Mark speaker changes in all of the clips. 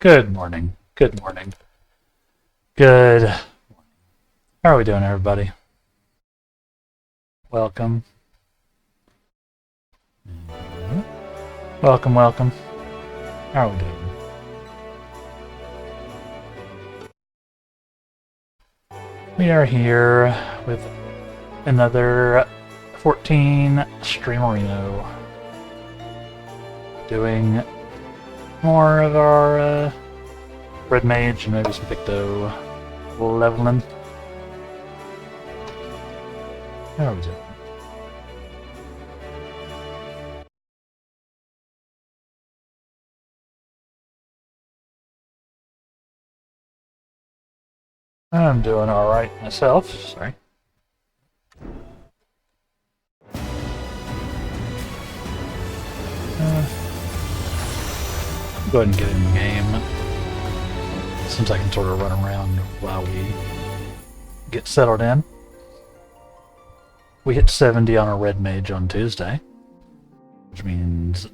Speaker 1: Good morning. Good morning. Good. How are we doing, everybody? Welcome. Welcome, welcome. How are we doing? We are here with another 14 Streamerino. Doing more of our Red Mage and maybe some Picto leveling. How are we doing? I'm doing alright myself. Sorry. Go ahead and get in the game. Since I can sort of run around while we get settled in. We hit 70 on a Red Mage on Tuesday, which means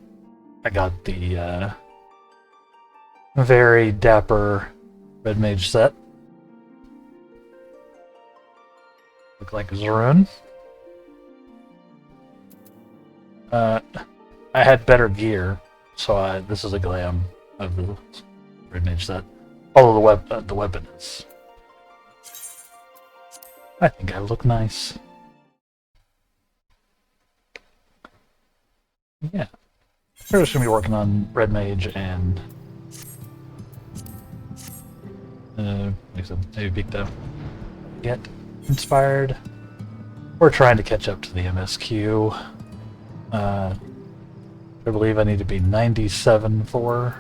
Speaker 1: I got the very dapper Red Mage set. Look like Zerun. I had better gear, so this is a glam of the Red Mage set. Although the weapon is, I think I look nice. Yeah, we're just gonna be working on Red Mage and like I said, maybe Picto. Get inspired. We're trying to catch up to the MSQ. I believe I need to be 97 for.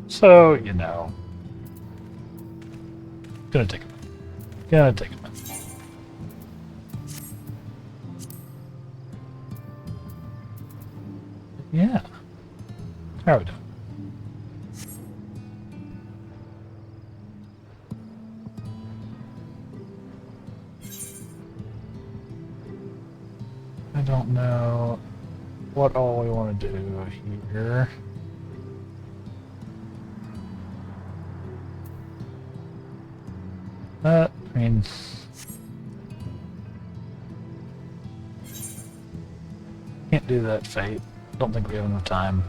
Speaker 1: So, you know. Gonna take a minute. Yeah. How are we doing? I don't know what all we want to do here. I mean, can't do that fate. Don't think we have enough time.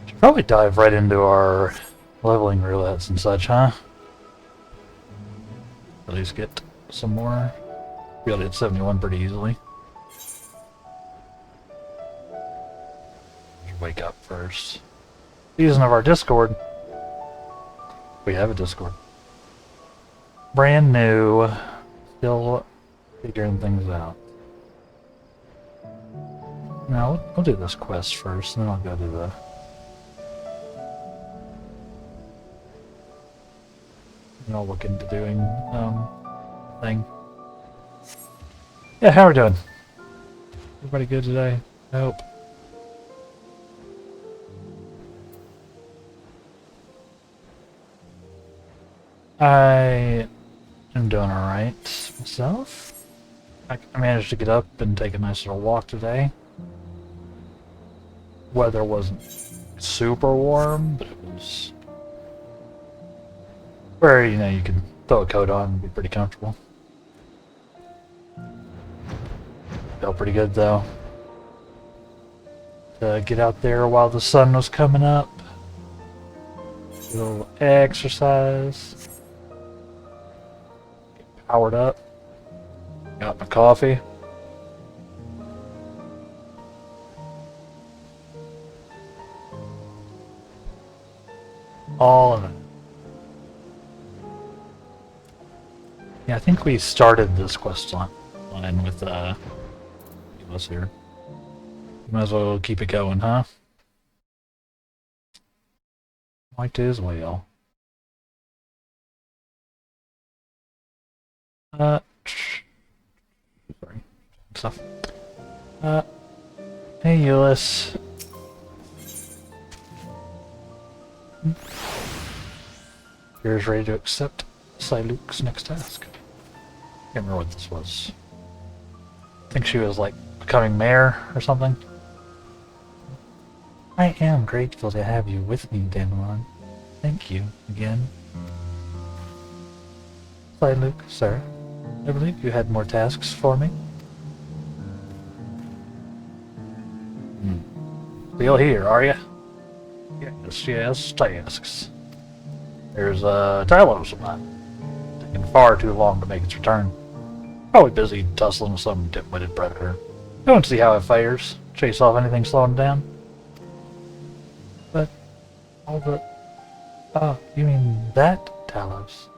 Speaker 1: Should probably dive right into our leveling roulettes and such, huh? At least get some more. We got to hit 71 pretty easily. Should wake up first. Season of our Discord. We have a Discord. Brand new. Still figuring things out. Now, we'll do this quest first, and then I'll go to the... And I'll look into doing, thing. Yeah, how are we doing? Everybody good today? I hope. I am doing alright myself. I managed to get up and take a nice little walk today. Weather wasn't super warm, but it was where, you know, you can throw a coat on and be pretty comfortable. Felt pretty good though. To get out there while the sun was coming up. A little exercise. Get powered up. Got my coffee. All of it. Yeah, I think we started this quest line with us here. Might as well keep it going, huh? Might as well. Sorry. Stuff. Hey, Euless. Here's ready to accept Siluk's next task. Can't remember what this was. I think she was like becoming mayor or something. I am grateful to have you with me, Damelon. Thank you again. Hi, Luke, sir. I believe you had more tasks for me. Still here, are you? Yes, tasks. There's Talos of mine. Taking far too long to make its return. Probably busy tussling with some dim-witted predator. Go and see how it fares. Chase off anything slowing it down. But all the... Oh, you mean that Talos?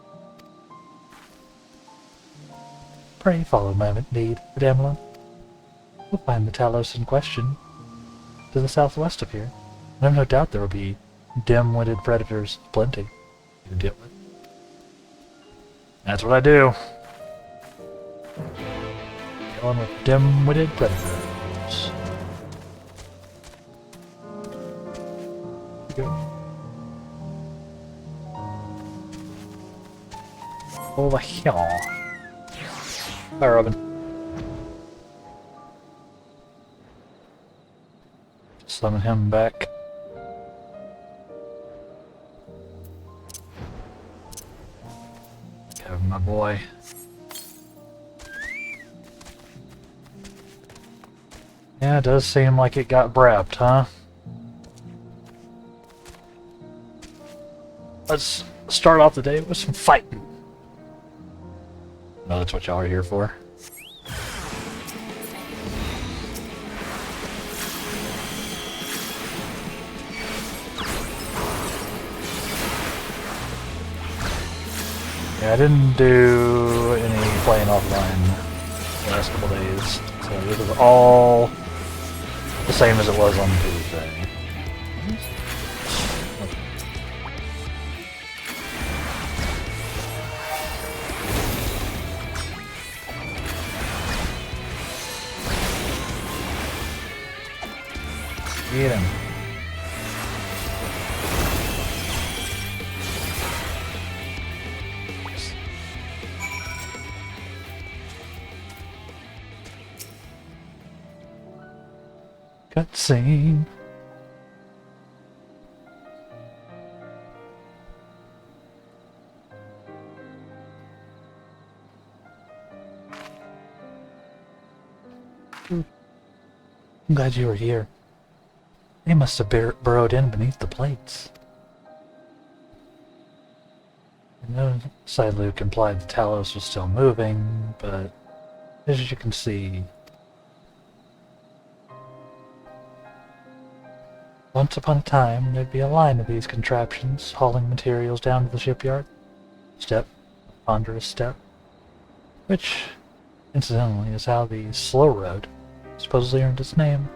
Speaker 1: Pray follow my lead, Damelon. We'll find the Talos in question to the southwest of here. And I've no doubt there will be dim-witted predators plenty. You dimwit. That's what I do. Going with dim-witted predators. Go. Over here. Hi, Robin. Summon him back. Kevin, my boy. Yeah, it does seem like it got brapped, huh? Let's start off the day with some fighting. No, that's what y'all are here for. Yeah, I didn't do any playing offline the last couple days, so this is all the same as it was on Tuesday. Get him. Cutscene. I'm glad you were here. They must have burrowed in beneath the plates. I know Side Luke implied the Talos was still moving, but as you can see, once upon a time there'd be a line of these contraptions hauling materials down to the shipyard. Step, ponderous step, which, incidentally, is how the slow road supposedly earned its name.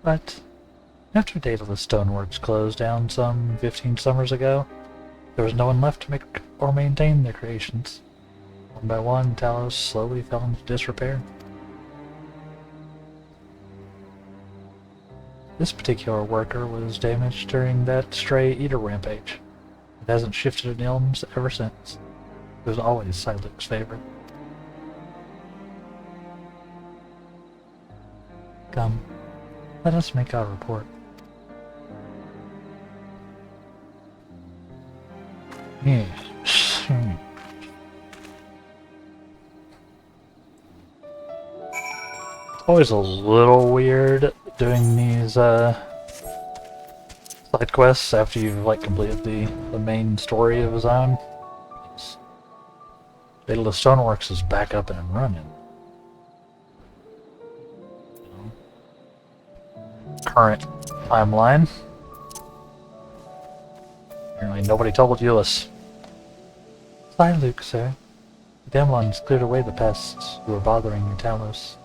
Speaker 1: But after Daedalus Stoneworks closed down some 15 summers ago, there was no one left to make or maintain their creations. One by one, Talos slowly fell into disrepair. This particular worker was damaged during that stray eater rampage. It hasn't shifted in ilms ever since. It was always Sileuk's favorite. Come. Let us make our report. Yes. It's always a little weird doing these side quests after you've like completed the main story of his own. Daedalus Stoneworks is back up and running. Current timeline. Apparently nobody told Euless. Hi, Luke, sir. The Damelon's cleared away the pests who were bothering your Talos.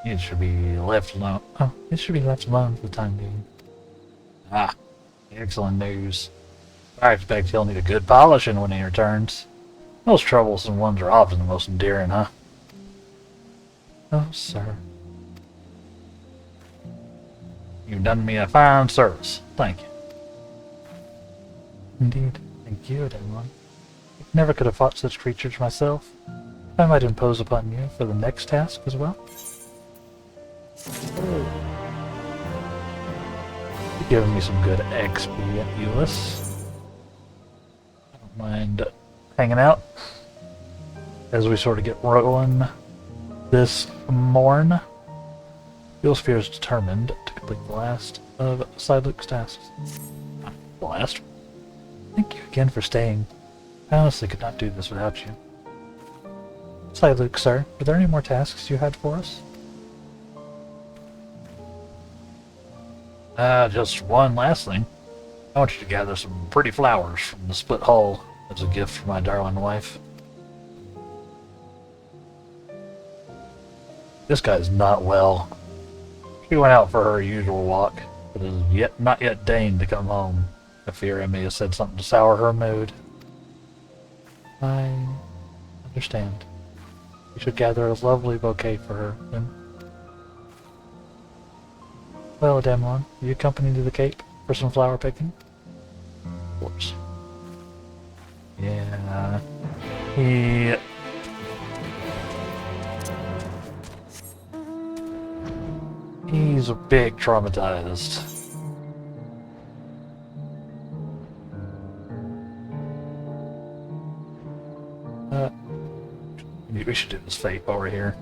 Speaker 1: It should be left alone. Oh, it should be left alone for the time being. Ah, excellent news. I expect he'll need a good polishing when he returns. Most troublesome ones are often the most endearing, huh? Oh, sir. You've done me a fine service. Thank you. Indeed. Thank you, Damelon. Never could have fought such creatures myself. I might impose upon you for the next task as well. You're giving me some good XP, Euless. I don't mind hanging out as we sort of get rolling this morn. Billsphere is determined to complete the last of Sideluke's tasks. The last one. Thank you again for staying. I honestly could not do this without you. Sideluke, sir, are there any more tasks you had for us? Just one last thing. I want you to gather some pretty flowers from the split hull as a gift for my darling wife. This guy's not well. She went out for her usual walk, but has not yet deigned to come home. I fear Emmy has said something to sour her mood. I understand. You should gather a lovely bouquet for her, then. Well, Adamlon, will you accompany me to the Cape for some flower picking? Of course. Yeah. He's a bit traumatized. We should do this fate while we're here.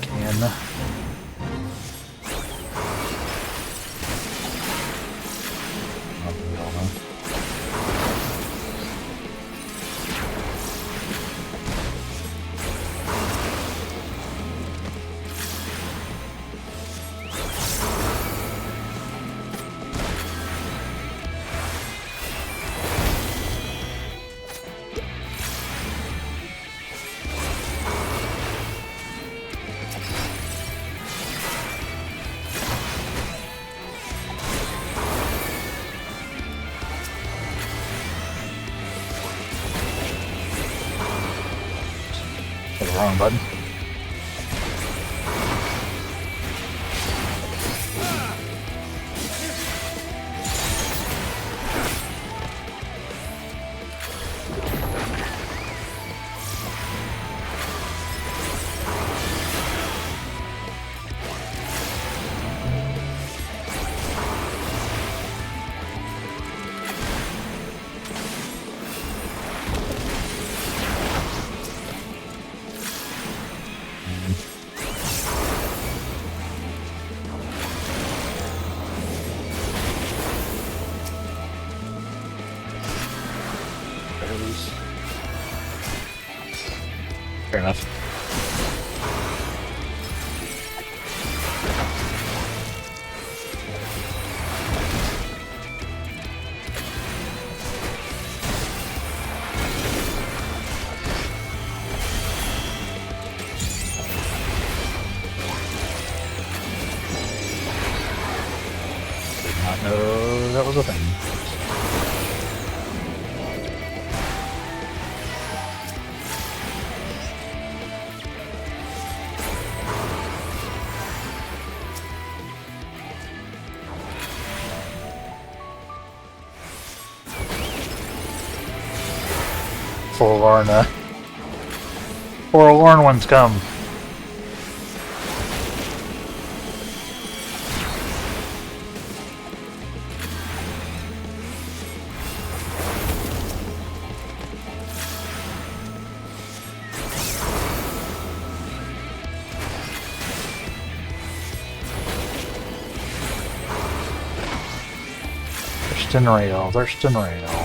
Speaker 1: Can. Wrong button. Fair enough. Did not know that was a thing. Forlorn ones come. Thirst and rail.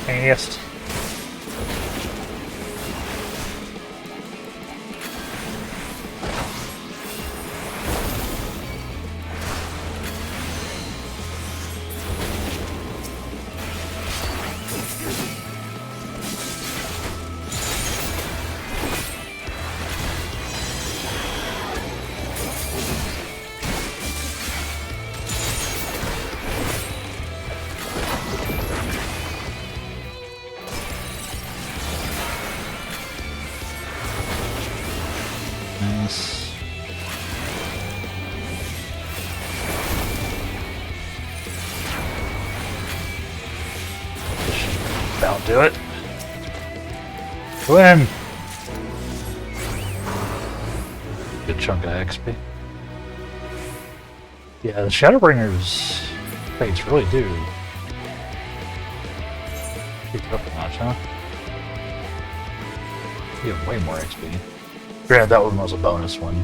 Speaker 1: Yes. things. About do it. Win! Good chunk of XP. Yeah, the Shadowbringers fates really do keep it up a notch, huh? You have way more XP. Granted, that one was a bonus one.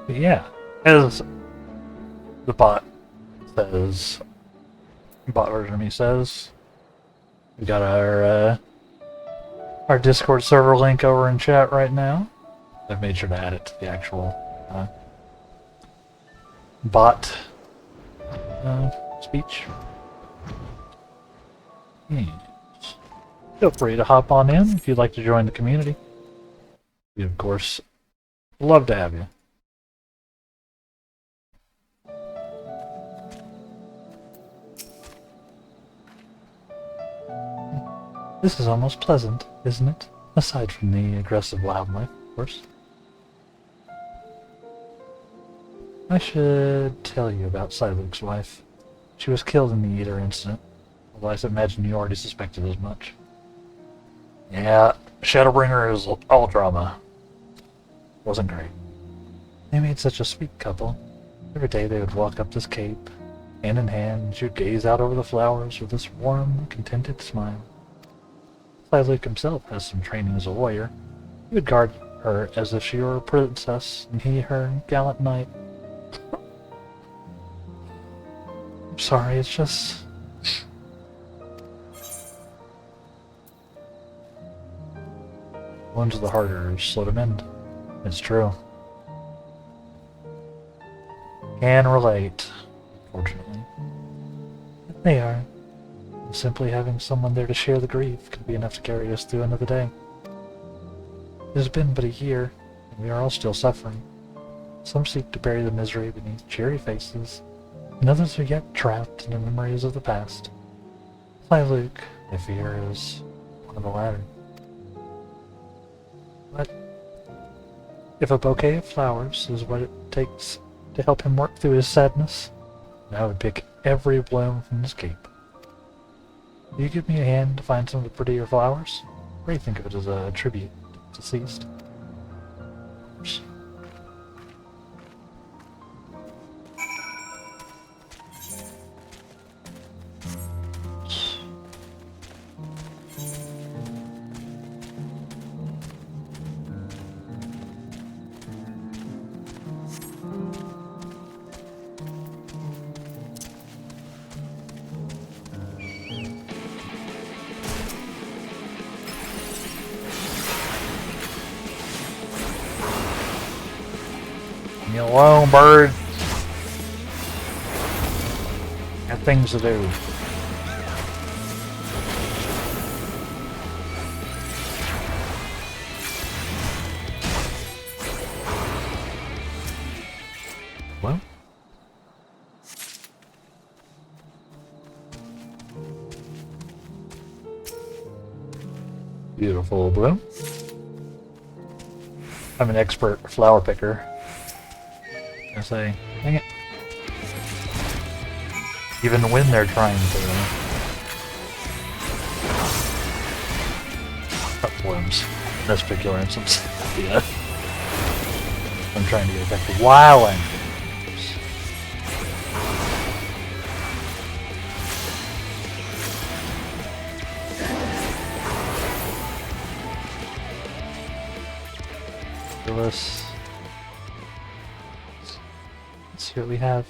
Speaker 1: But yeah, as the bot says, bot version of me says, we got our Discord server link over in chat right now. I've made sure to add it to the actual bot speech. Yes. Feel free to hop on in if you'd like to join the community. We, of course, love to have you. This is almost pleasant, isn't it? Aside from the aggressive wildlife, of course. I should tell you about Siluke's wife. She was killed in the Eater incident, although I imagine you already suspected as much. Yeah, Shadowbringer is all drama. Wasn't great. They made such a sweet couple. Every day they would walk up this cape, hand in hand, and she would gaze out over the flowers with this warm, contented smile. Siluke himself has some training as a warrior. He would guard her as if she were a princess, and he her gallant knight. I'm sorry, it's just... Wounds of the heart are slow to mend. It's true. Can relate, fortunately. They are. Simply having someone there to share the grief could be enough to carry us through another day. It has been but a year, and we are all still suffering. Some seek to bury the misery beneath cheery faces, and others are yet trapped in the memories of the past. Siluke, I fear, is one of the latter. But if a bouquet of flowers is what it takes to help him work through his sadness, then I would pick every bloom from this cape. Will you give me a hand to find some of the prettier flowers? Or do you think of it as a tribute to deceased? Leave me alone, bird. Got things to do. Well. Beautiful bloom. I'm an expert flower picker. I say, dang it. Even when they're trying to cut blooms, in this particular instance, yeah. I'm trying to get effective while I'm doing this. Let's see what we have.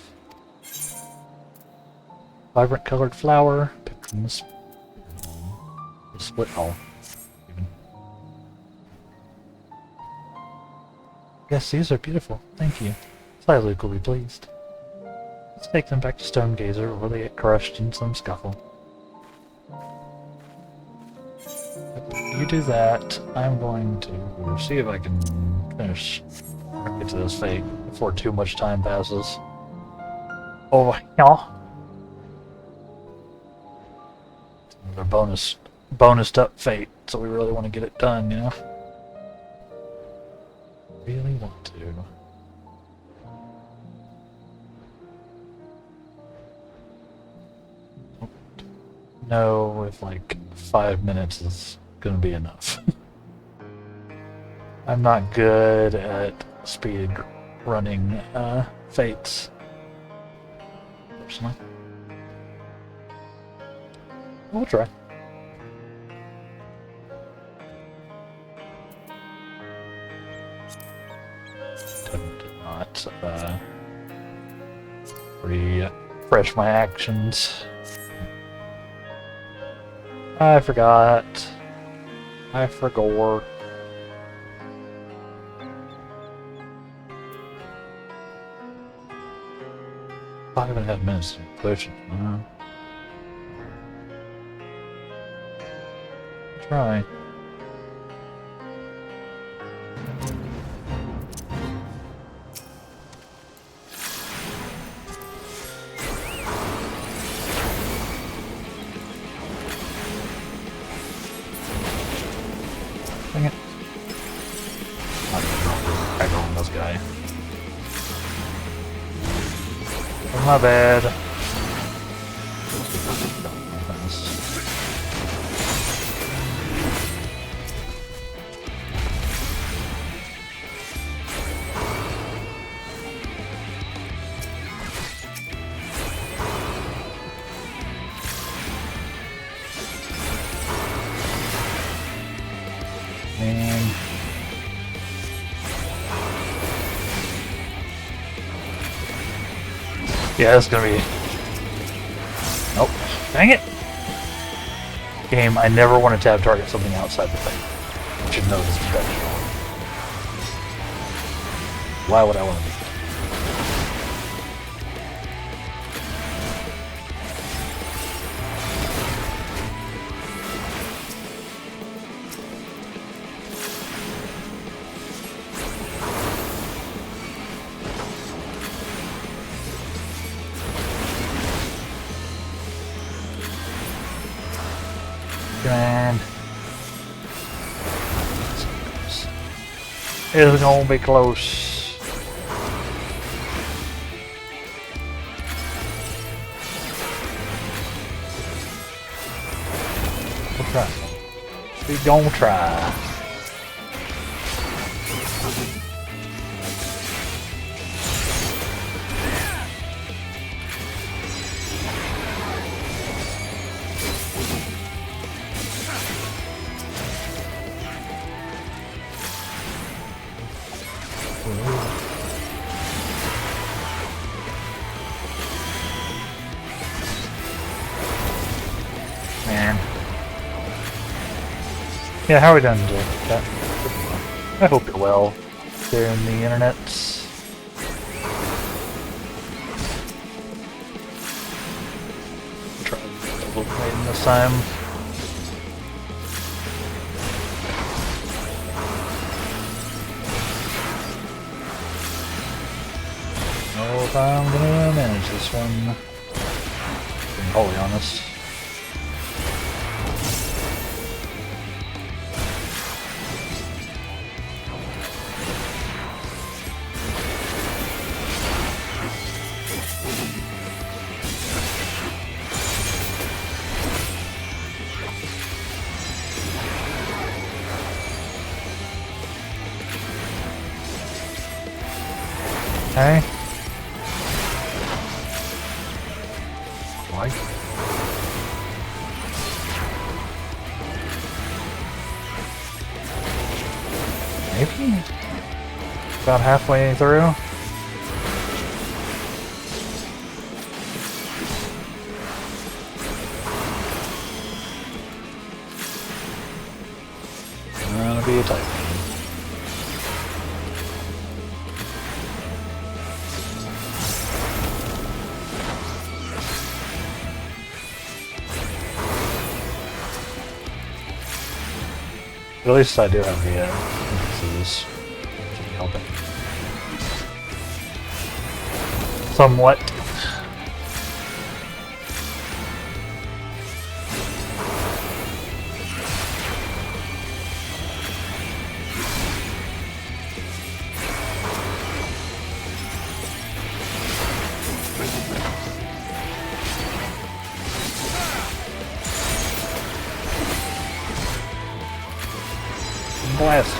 Speaker 1: Vibrant colored flower, picked from this split hole. Yes, these are beautiful. Thank you. Siluke will be pleased. Let's take them back to Stonegazer where they get crushed in some scuffle. You do that. I'm going to see if I can get to this fate before too much time passes. Oh, yeah. Another bonused up fate. so we really want to get it done, you know? Really want to. Know if like 5 minutes is gonna be enough. I'm not good at speed running fates, personally. We'll try. Did not refresh my actions. I forgot. I forgot. 5.5 minutes to push it. Try. Dang it. I go on this guy. My bad. And yeah, it's gonna be. Nope. Dang it! Game, I never want to tab target something outside the thing. You should know this better. Why would I want to do that? Man, it's gonna be close. We'll try. We gonna try. Man. Yeah, how are we doing today? Chat? I hope you're well there in the internets. Try double playing this time. know if I'm gonna manage this one. Being wholly honest. Okay. Like. Maybe? About halfway through? Gonna be a tight one. But at least I do have the indices, which should be helping. Somewhat. blast.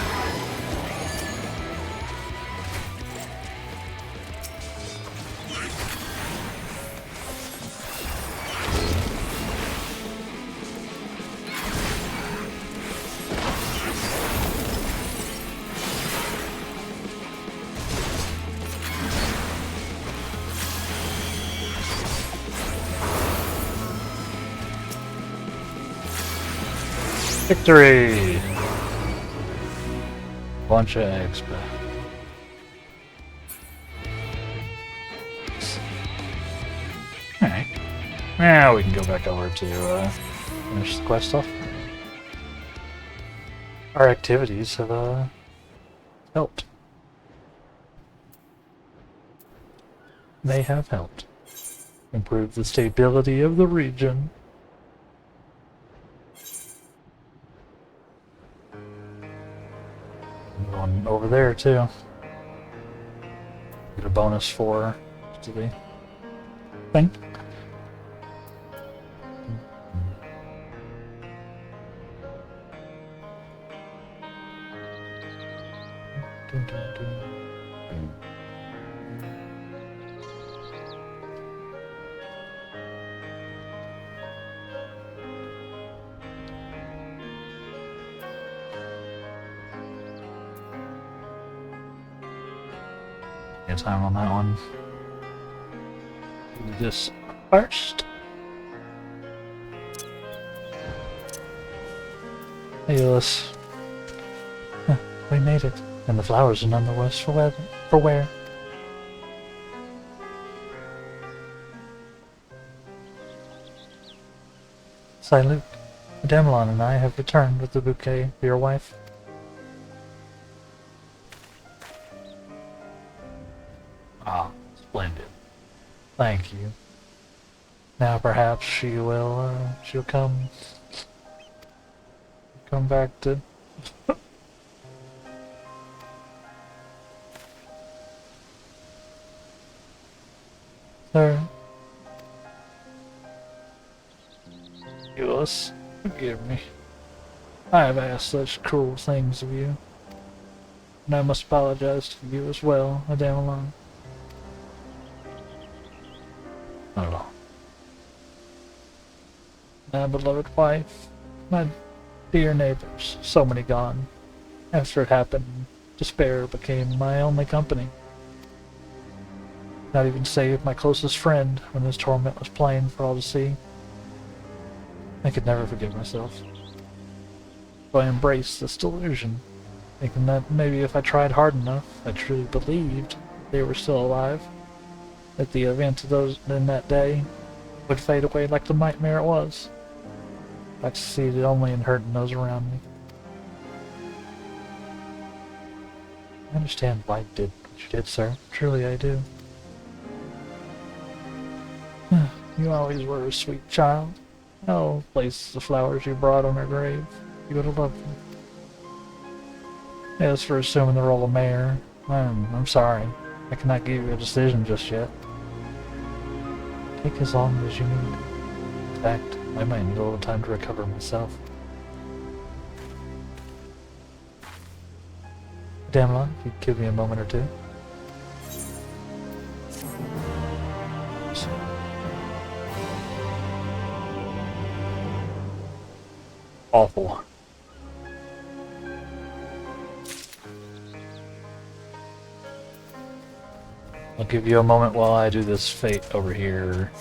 Speaker 1: Victory! Bunch of eggs, but... Alright. Now we can go back over to finish the quest off. Our activities have helped. They have helped improve the stability of the region. Going over there too. Get a bonus for to the thing. Time on that one. Do this first. Hey, Ulysses. Huh, we made it, and the flowers are none the worse for wear. Salute. Ademelon and I have returned with the bouquet for your wife. Ah, splendid. Thank you. Now perhaps she'll come back to... Sir. Ulysses, forgive me. I have asked such cruel things of you. And I must apologize to you as well, Ademelon. Not at all. My beloved wife, my dear neighbors, so many gone. After it happened, despair became my only company. Not even save my closest friend when his torment was plain for all to see. I could never forgive myself. So I embraced this delusion, thinking that maybe if I tried hard enough, I truly believed they were still alive. That the events of those in that day would fade away like the nightmare it was. I succeeded only in hurting those around me. I understand why you did what you did, sir. Truly I do. You always were a sweet child. Oh, place the flowers you brought on her grave. You would have loved them. As for assuming the role of mayor, I'm sorry. I cannot give you a decision just yet. Take as long as you need. In fact, I might need a little time to recover myself. Ademelon, if you could give me a moment or two. Awful. I'll give you a moment while I do this fate over here.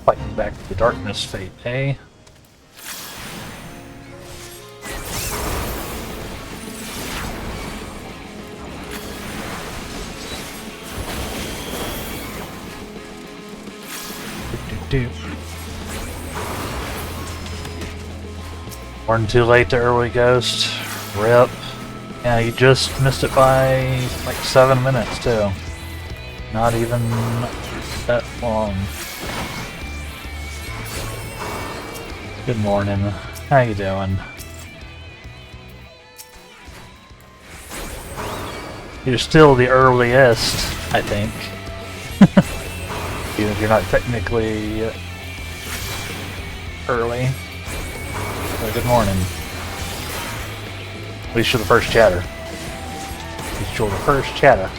Speaker 1: Fighting back the darkness fate, eh? Born too late to early ghost. Rip. Yeah, you just missed it by like 7 minutes too. Not even that long. Good morning. How you doing? You're still the earliest, I think. Even if you're not technically early. So good morning. At least you're the first chatter. At least you're the first chatter.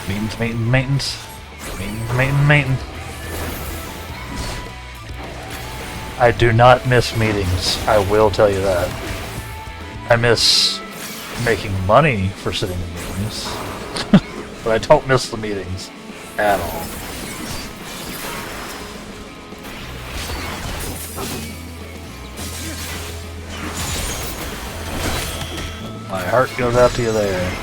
Speaker 1: Maintenance, maintenance, maintenance. Maintenance, maintenance, maintenance. I do not miss meetings, I will tell you that. I miss making money for sitting in meetings. But I don't miss the meetings at all. My heart goes out to you there.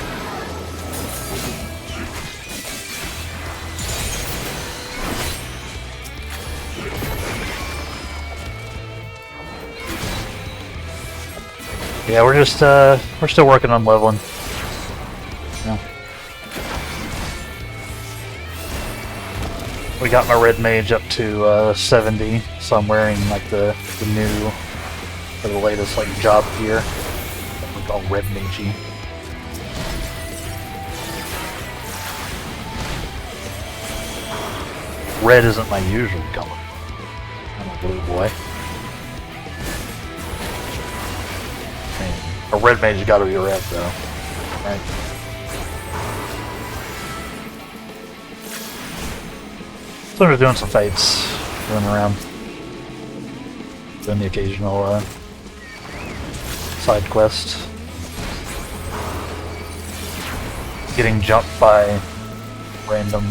Speaker 1: Yeah, we're just we're still working on leveling. Yeah. We got my red mage up to 70, so I'm wearing like the new or the latest like job gear. We call red magey. Red isn't my usual color. I'm a blue boy. A red mage has got to be red, though. Right? So I'm just doing some fights, running around, doing the occasional side quest. Getting jumped by random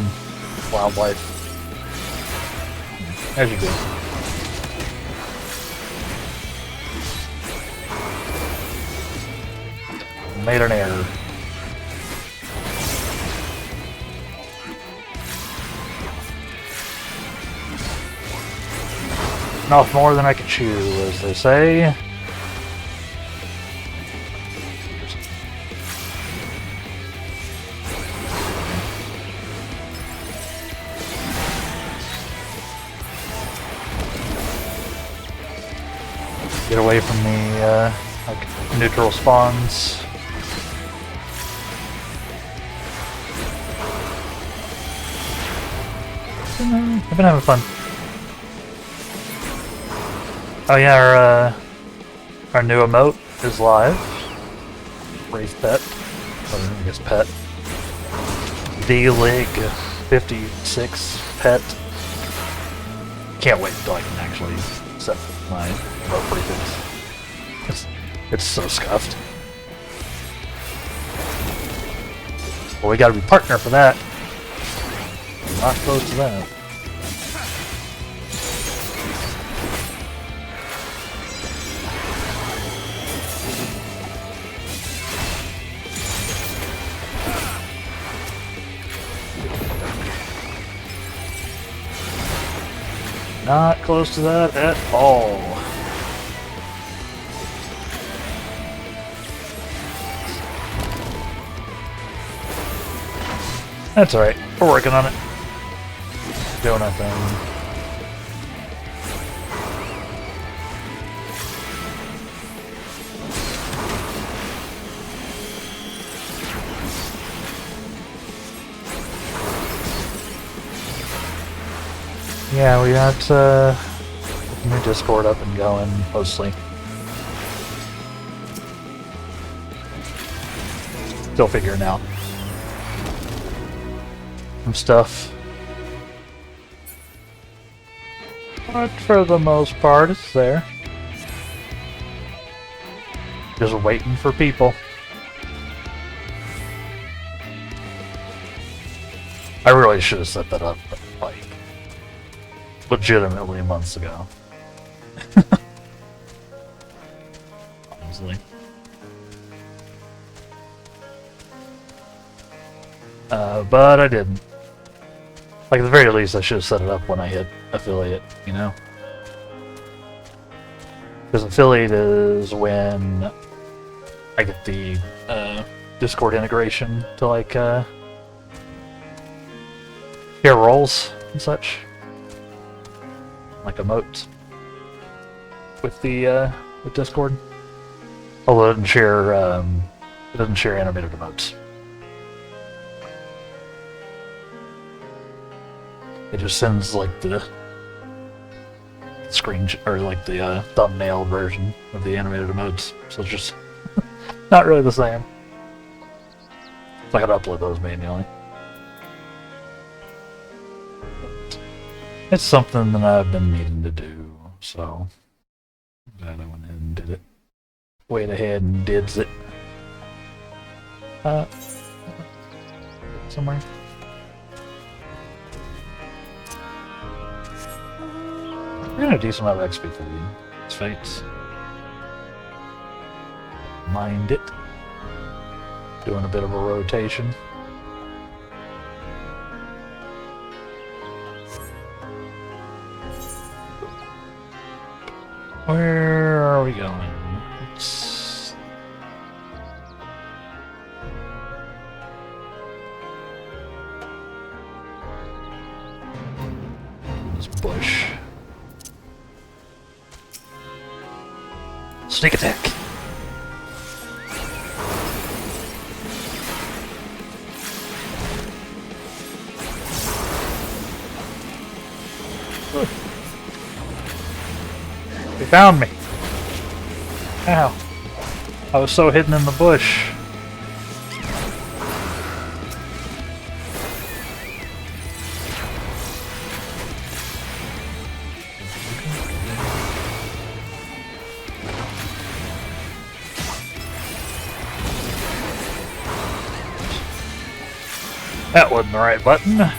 Speaker 1: wildlife. As you do. Made an error. Not more than I can chew, as they say. Get away from the like neutral spawns. I've been having fun. Oh yeah, our new emote is live. Wraith Pet, or I guess Pet. The Lig 56 Pet. Can't wait until I can actually set my emote prefix. It's so scuffed. Well, we gotta be partner for that. Not close to that. Not close to that at all. That's alright. We're working on it. Doing our thing. Yeah, we got new Discord up and going, mostly. Still figuring out some stuff. But for the most part, it's there. Just waiting for people. I really should have set that up, like, legitimately months ago. Honestly. But I didn't. Like, at the very least, I should have set it up when I hit affiliate, you know? Because affiliate is when I get the Discord integration to, like, share roles and such. Like emotes. With the, with Discord. Although it doesn't share animated emotes. it just sends like the screen or like the thumbnail version of the animated emotes, so it's just not really the same. So I gotta upload those manually. It's something that I've been needing to do, so I'm glad I went ahead and did it. Went ahead and dids it. Somewhere. We're gonna do some of XP for these fates. Mind it. Doing a bit of a rotation. Where are we going? It's... this bush. Sneak attack. They found me. Ow. I was so hidden in the bush. That wasn't the right button. Yeah.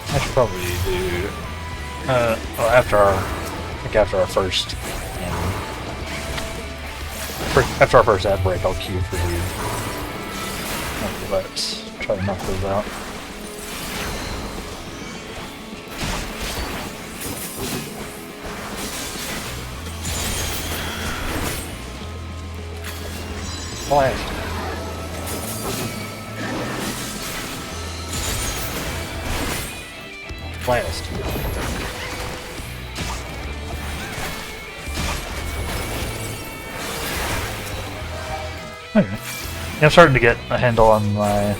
Speaker 1: I should probably do well, after our first after our first ad break, I'll queue for you. Okay, let's try to knock those out. Blast. Blast. Okay. Yeah, I'm starting to get a handle on my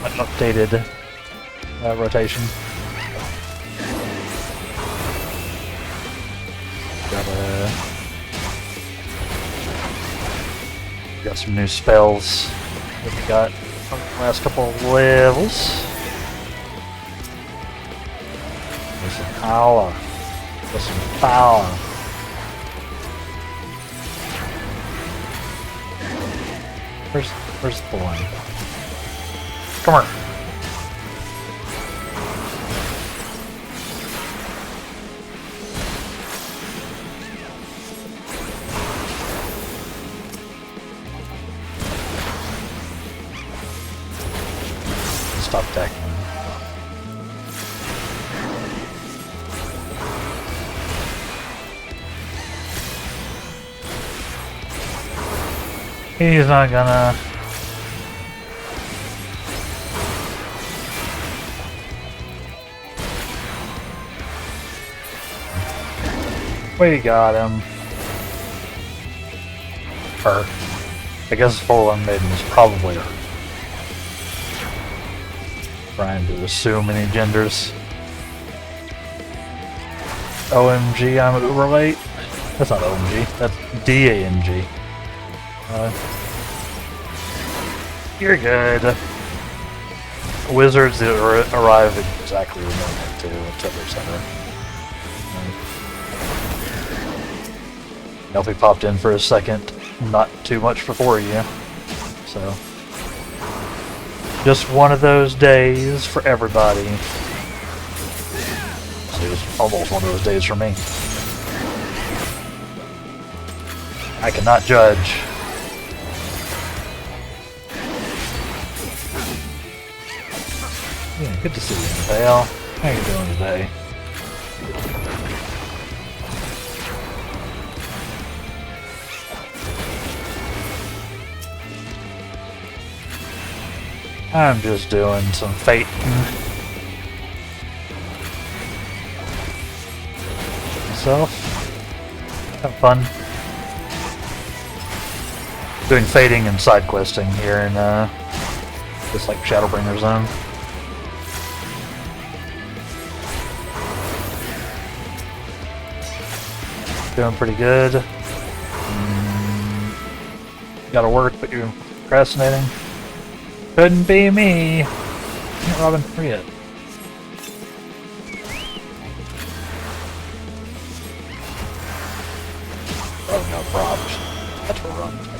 Speaker 1: updated rotation. Got some new spells that we got from the last couple of levels. There's some power. There's some power. Where's the line? Come here. Stop attacking him. He's not gonna... We got him. Her. I guess Fallen Maiden is probably her. Trying to assume any genders. OMG, I'm overweight. That's not OMG, that's DANG. You're good. Wizards arrive exactly when they're meant to, etc., etc. Elfie popped in for a second, not too much before you, so. Just one of those days for everybody. So it was almost one of those days for me. I cannot judge. Yeah, good to see you, Vale. How you doing today? I'm just doing some fading. Myself. Have fun. Doing fading and side questing here in this like Shadowbringer zone. Doing pretty good. Gotta work, but you're procrastinating. Couldn't be me. Can't Robin free it. Oh no, props. That's what Robin's got.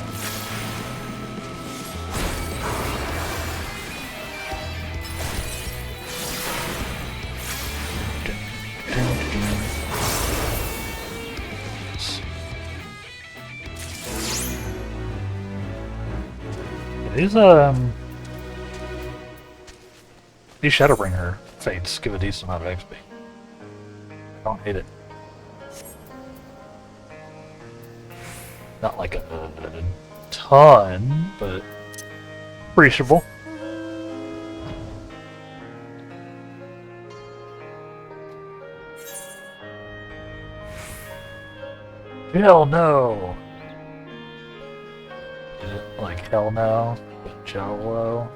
Speaker 1: These Shadowbringer fates give a decent amount of XP. I don't hate it. Not like a ton, but appreciable. Hell no! Like hell no, but Jello.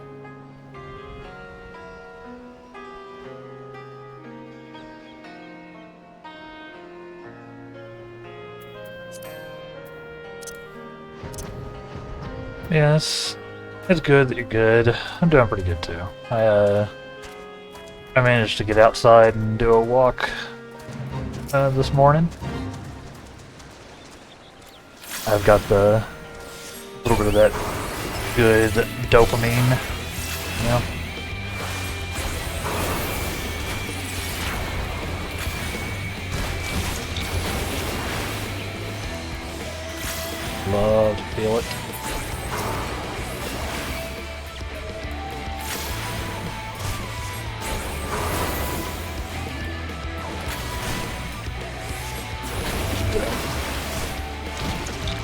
Speaker 1: Yes, it's good that you're good. I'm doing pretty good too. I managed to get outside and do a walk this morning. I've got the little bit of that good dopamine, you know. Love to feel it.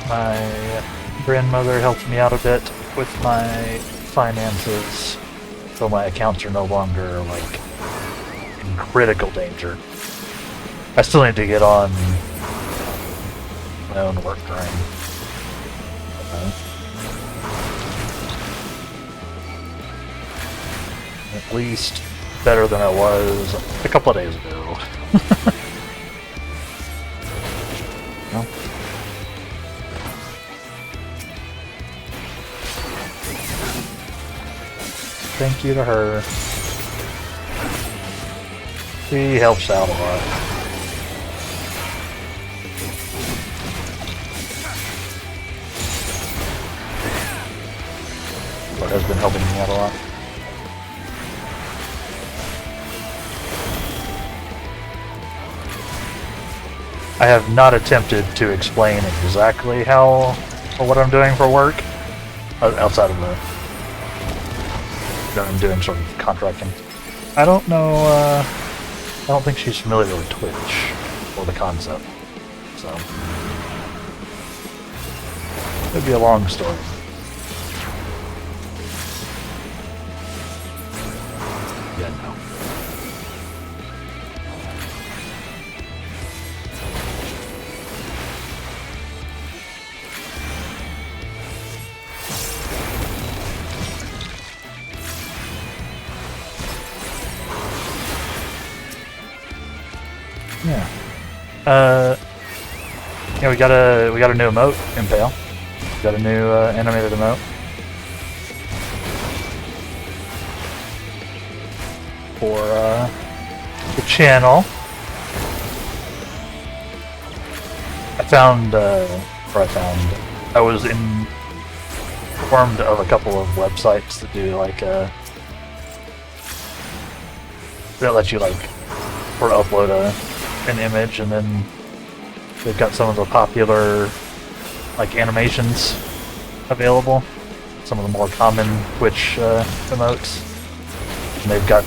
Speaker 1: My grandmother helped me out a bit with my finances, so my accounts are no longer, like, in critical danger. I still need to get on my own work grind. At least better than I was a couple of days ago. Well, thank you to her. She helps out a lot. But has been helping me out a lot. I have not attempted to explain exactly how or what I'm doing for work outside of the I'm doing sort of contracting. I don't know, I don't think she's familiar with Twitch or the concept, so it'd be a long story. Yeah, no. Yeah. Yeah, we got a new emote, Impale. We got a new animated emote. For the channel. I was informed of a couple of websites that do like that let you like sort of upload an image, and then they've got some of the popular like animations available, some of the more common Twitch emotes, and they've got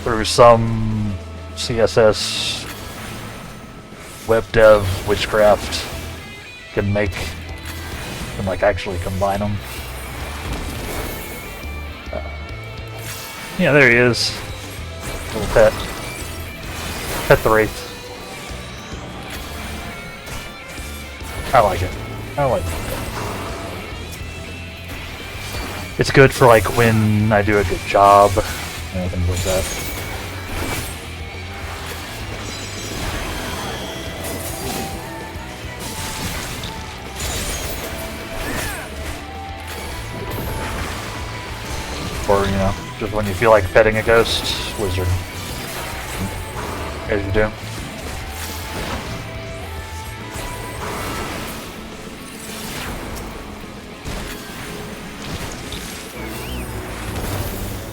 Speaker 1: through some CSS web dev witchcraft can like actually combine them. Yeah, there he is. Little pet. Pet the Wraith. I like it. I like it. It's good for like when I do a good job and things like that. Or, you know, just when you feel like petting a ghost wizard. As you do.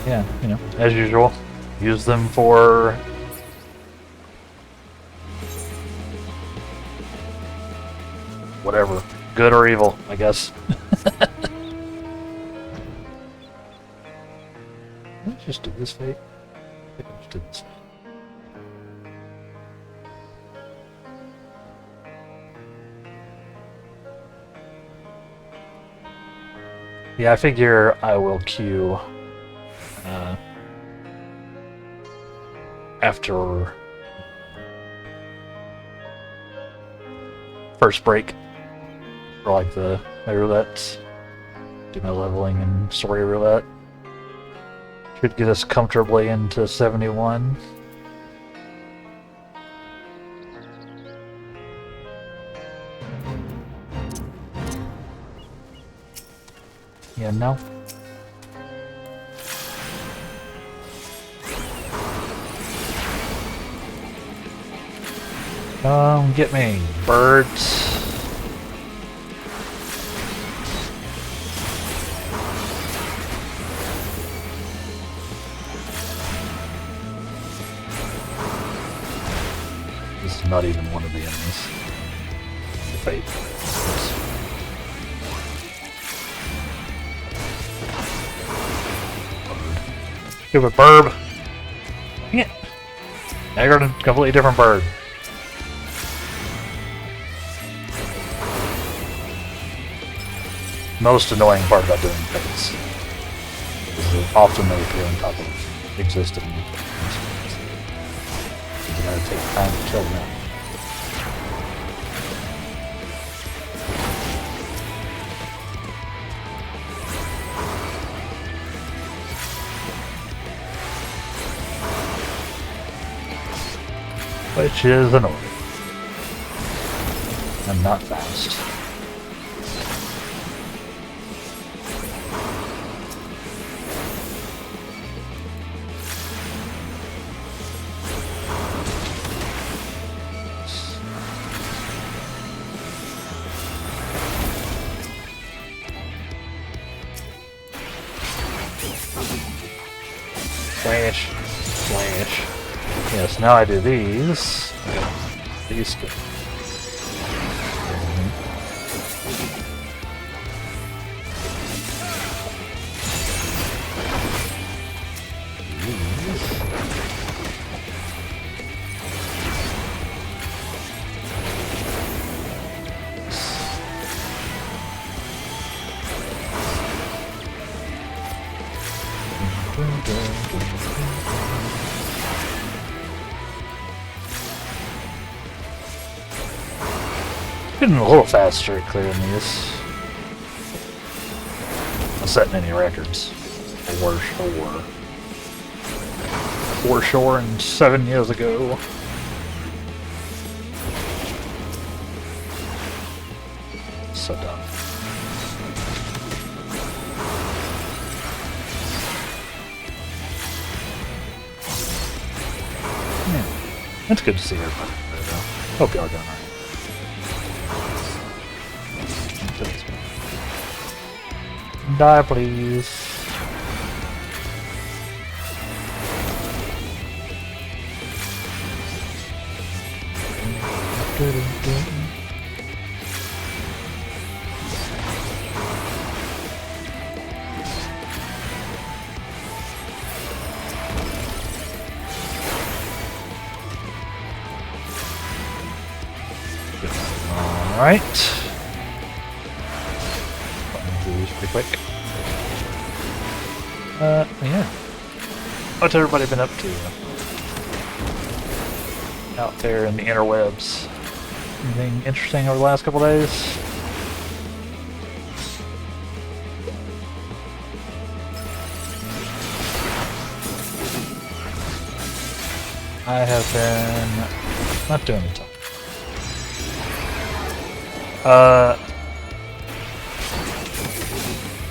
Speaker 1: Yeah, you know, as usual, use them for whatever, good or evil, I guess. Did I just do this fate? I think I just did this fate. Yeah, I figure I will queue after first break for like my roulettes. Do my leveling and story roulette. Should get us comfortably into 71. Yeah, no. Come get me, birds. This is not even one of the enemies. The fate. Give a burb. Dang it. I got a completely different bird. Most annoying part about doing fates is that often they appear on top of existing instruments. You gotta take time to kill them. Which is annoying. I'm not fast. Slash. Slash. Yes, now I do these. These go. Getting a little faster at clearing these. Not setting any records. For sure. For sure, and 7 years ago. So dumb. Yeah. It's good to see everybody there, though. Hope y'all are doing alright. Die, please. All right. Pretty quick. Yeah. What's everybody been up to? Out there in the interwebs. Anything interesting over the last couple days? I have been not doing a ton.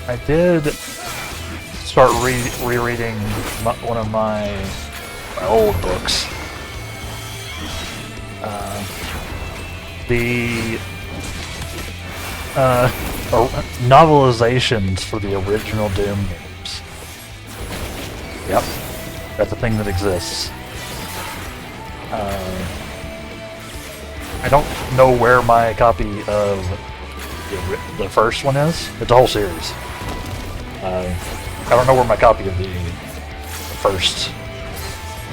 Speaker 1: I did start rereading one of my old books. The novelizations for the original Doom games. Yep, that's a thing that exists. I don't know where my copy of the first one is. It's a whole series. I don't know where my copy of the first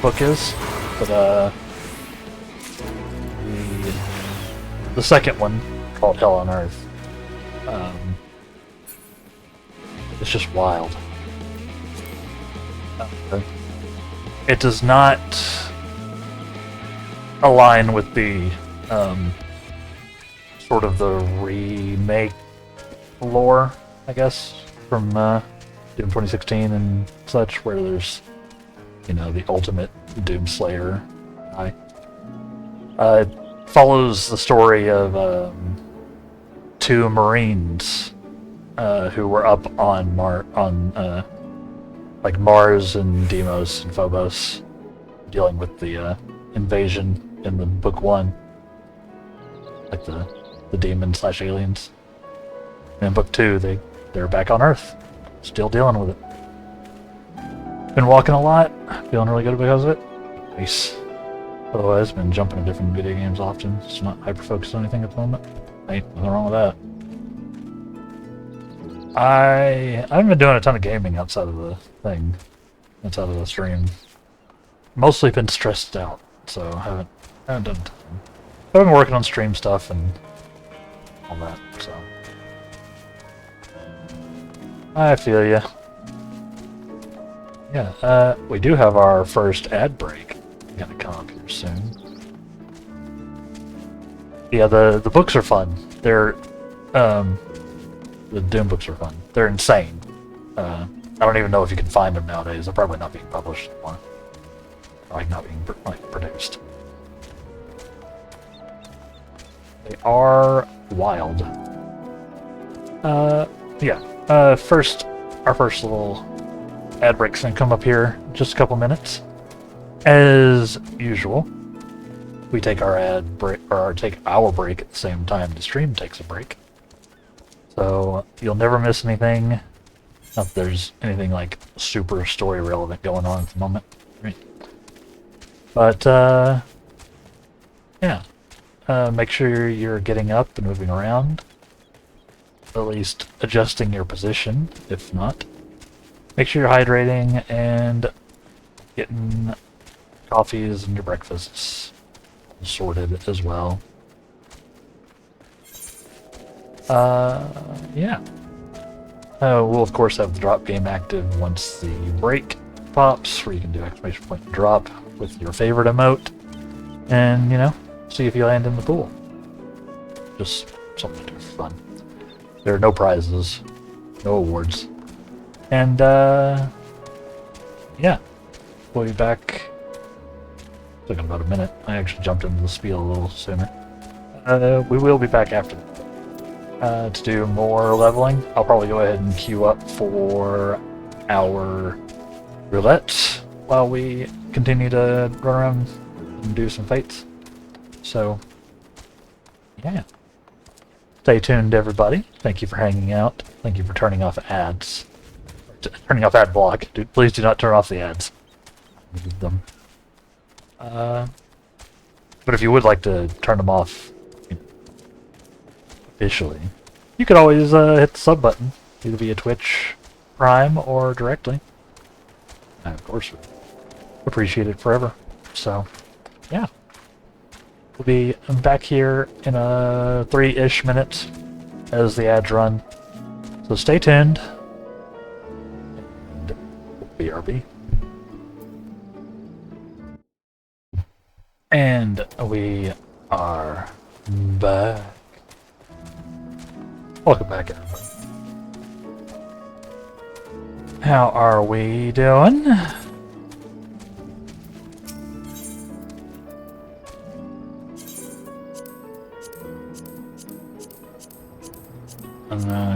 Speaker 1: book is, but the second one, called Hell on Earth, it's just wild. It does not align with the sort of the remake lore, I guess, from Doom 2016 and such, where there's, you know, the ultimate Doom Slayer guy. It follows the story of two Marines who were up on like Mars and Deimos and Phobos, dealing with the invasion in the book one, like the demon/aliens. And in book two, they're back on Earth, still dealing with it. Been walking a lot, feeling really good because of it. Nice. Otherwise, been jumping to different video games often. It's not hyper focused on anything at the moment. Ain't nothing wrong with that. I haven't been doing a ton of gaming outside of the thing, outside of the stream. Mostly been stressed out, so I haven't done a ton. But I've been working on stream stuff and all that, so I feel ya. Yeah, we do have our first ad break gonna come up here soon. Yeah, the books are fun. They're the Doom books are fun. They're insane. I don't even know if you can find them nowadays. They're probably not being published anymore. Like, not being produced. They are wild. Yeah. First, our first little ad break's gonna come up here in just a couple minutes. As usual, we take our ad break, or take our break at the same time the stream takes a break. So you'll never miss anything. Not that there's anything like super story relevant going on at the moment, right? But yeah, make sure you're getting up and moving around. At least adjusting your position, if not. Make sure you're hydrating and getting coffees and your breakfasts sorted as well. Yeah. We'll of course have the drop game active once the break pops, where you can do exclamation point drop with your favorite emote, and, you know, see if you land in the pool. Just something to do for fun. There are no prizes, no awards, and yeah, we'll be back. Took about a minute. I actually jumped into the spiel a little sooner. We will be back after that. To do more leveling. I'll probably go ahead and queue up for our roulette while we continue to run around and do some fates. So, yeah. Stay tuned, everybody. Thank you for hanging out. Thank you for turning off ads. Turning off ad block. Dude, please do not turn off the ads. Need them. But if you would like to turn them off, you know, officially, you could always hit the sub button, either via Twitch Prime or directly. And of course, we appreciate it forever. So, yeah. We'll be back here in 3-ish minutes as the ads run. So stay tuned. And BRB. And we are back. Welcome back, everybody. How are we doing?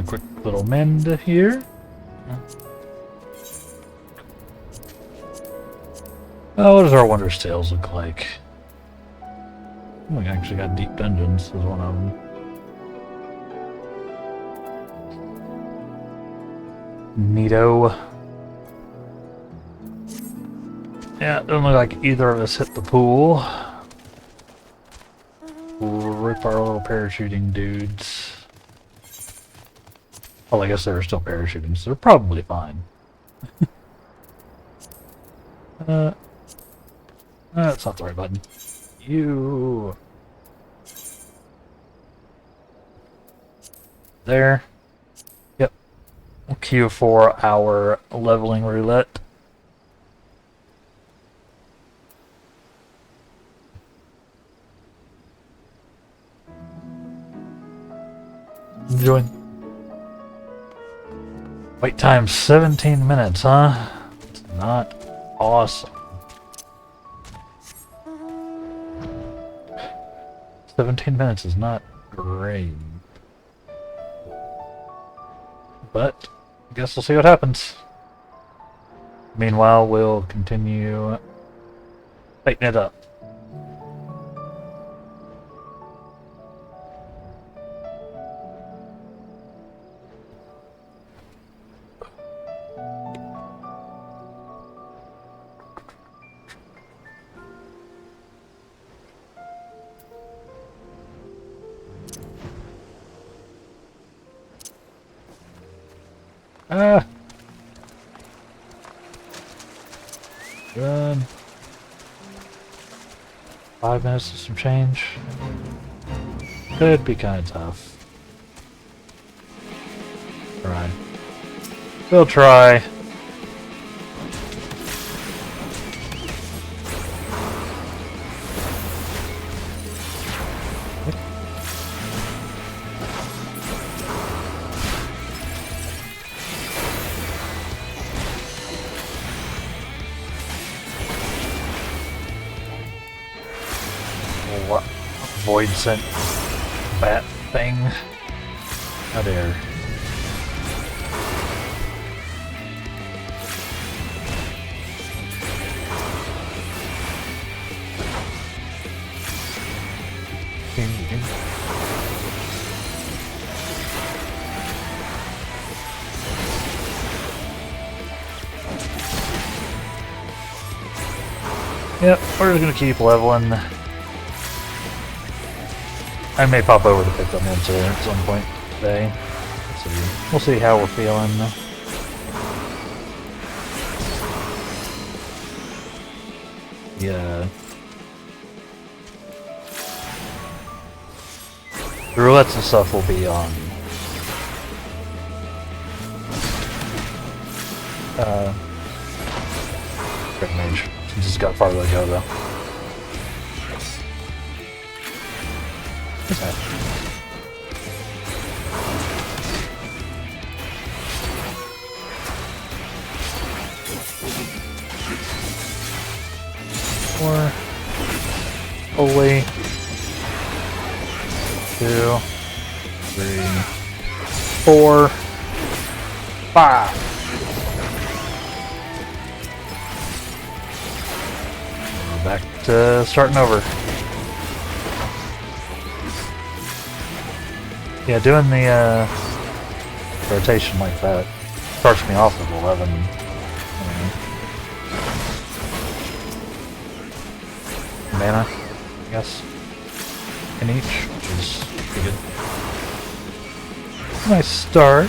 Speaker 1: Quick little mend here. Oh, what does our Wondrous Tales look like? Oh, we actually got Deep Dungeons as one of them. Neato. Yeah, it doesn't look like either of us hit the pool. We'll rip our little parachuting dudes. Well, I guess they were still parachuting, so they're probably fine. That's not the right button. You. There. Yep. We'll queue for our leveling roulette. Join. Wait time 17 minutes, huh? It's not awesome. 17 minutes is not great. But I guess we'll see what happens. Meanwhile, we'll continue tightening it up. Good. 5 minutes to some change. Could be kind of tough. Try. We'll try. Void sent bat thing. How dare. Yep, we're just gonna keep leveling. I may pop over to Picto at some point today. So we'll see how we're feeling. Yeah. The roulettes and stuff will be on. Red Mage, since it's got farther to go though. What's that? Four. Holy. 2, 3, 4, 5. We're back to starting over. Yeah, doing the rotation like that starts me off with 11. Mana, I guess, in each, which is pretty good. Nice start.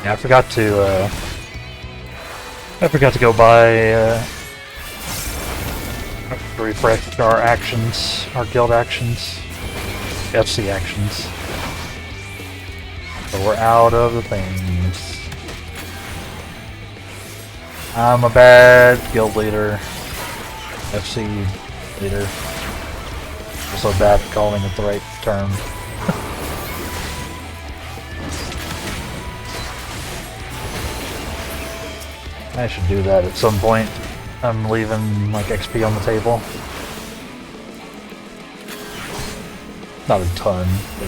Speaker 1: Yeah, I forgot to go buy to refresh our actions, our guild actions, FC actions. So we're out of the things. I'm a bad guild leader, FC leader. Also bad at calling it the right term. I should do that at some point. I'm leaving like XP on the table. Not a ton, but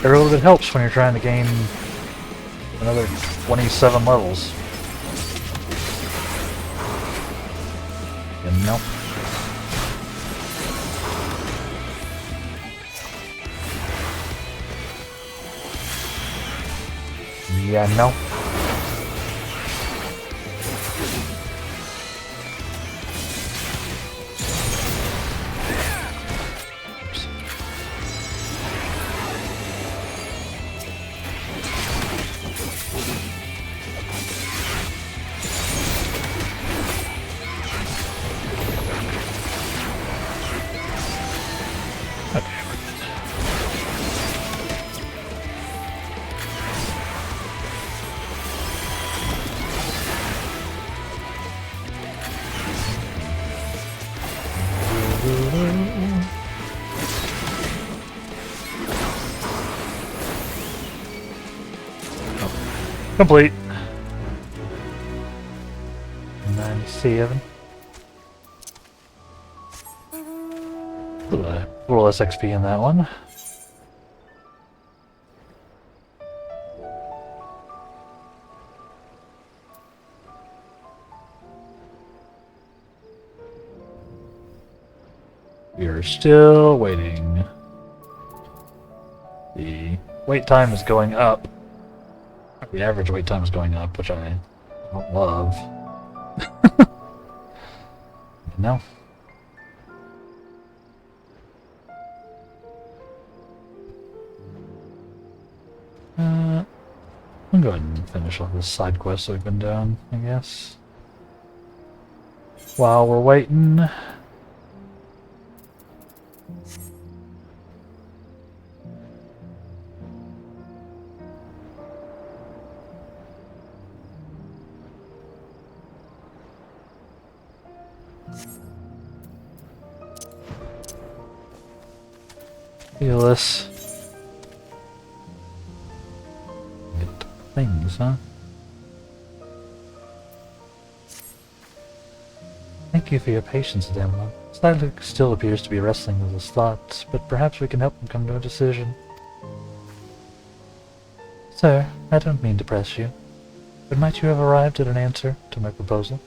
Speaker 1: every little bit helps when you're trying to gain another 27 levels. You know? Yeah, no. Complete. 97. A little less XP in that one. We are still waiting. The wait time is going up. The average wait time is going up, which I don't love. No. I'll go ahead and finish off this side quest that we've been doing, I guess. While we're waiting. Feel this. Get things, huh? Thank you for your patience, Demla. Slyluke still appears to be wrestling with his thoughts, but perhaps we can help him come to a decision. Sir, I don't mean to press you, but might you have arrived at an answer to my proposal?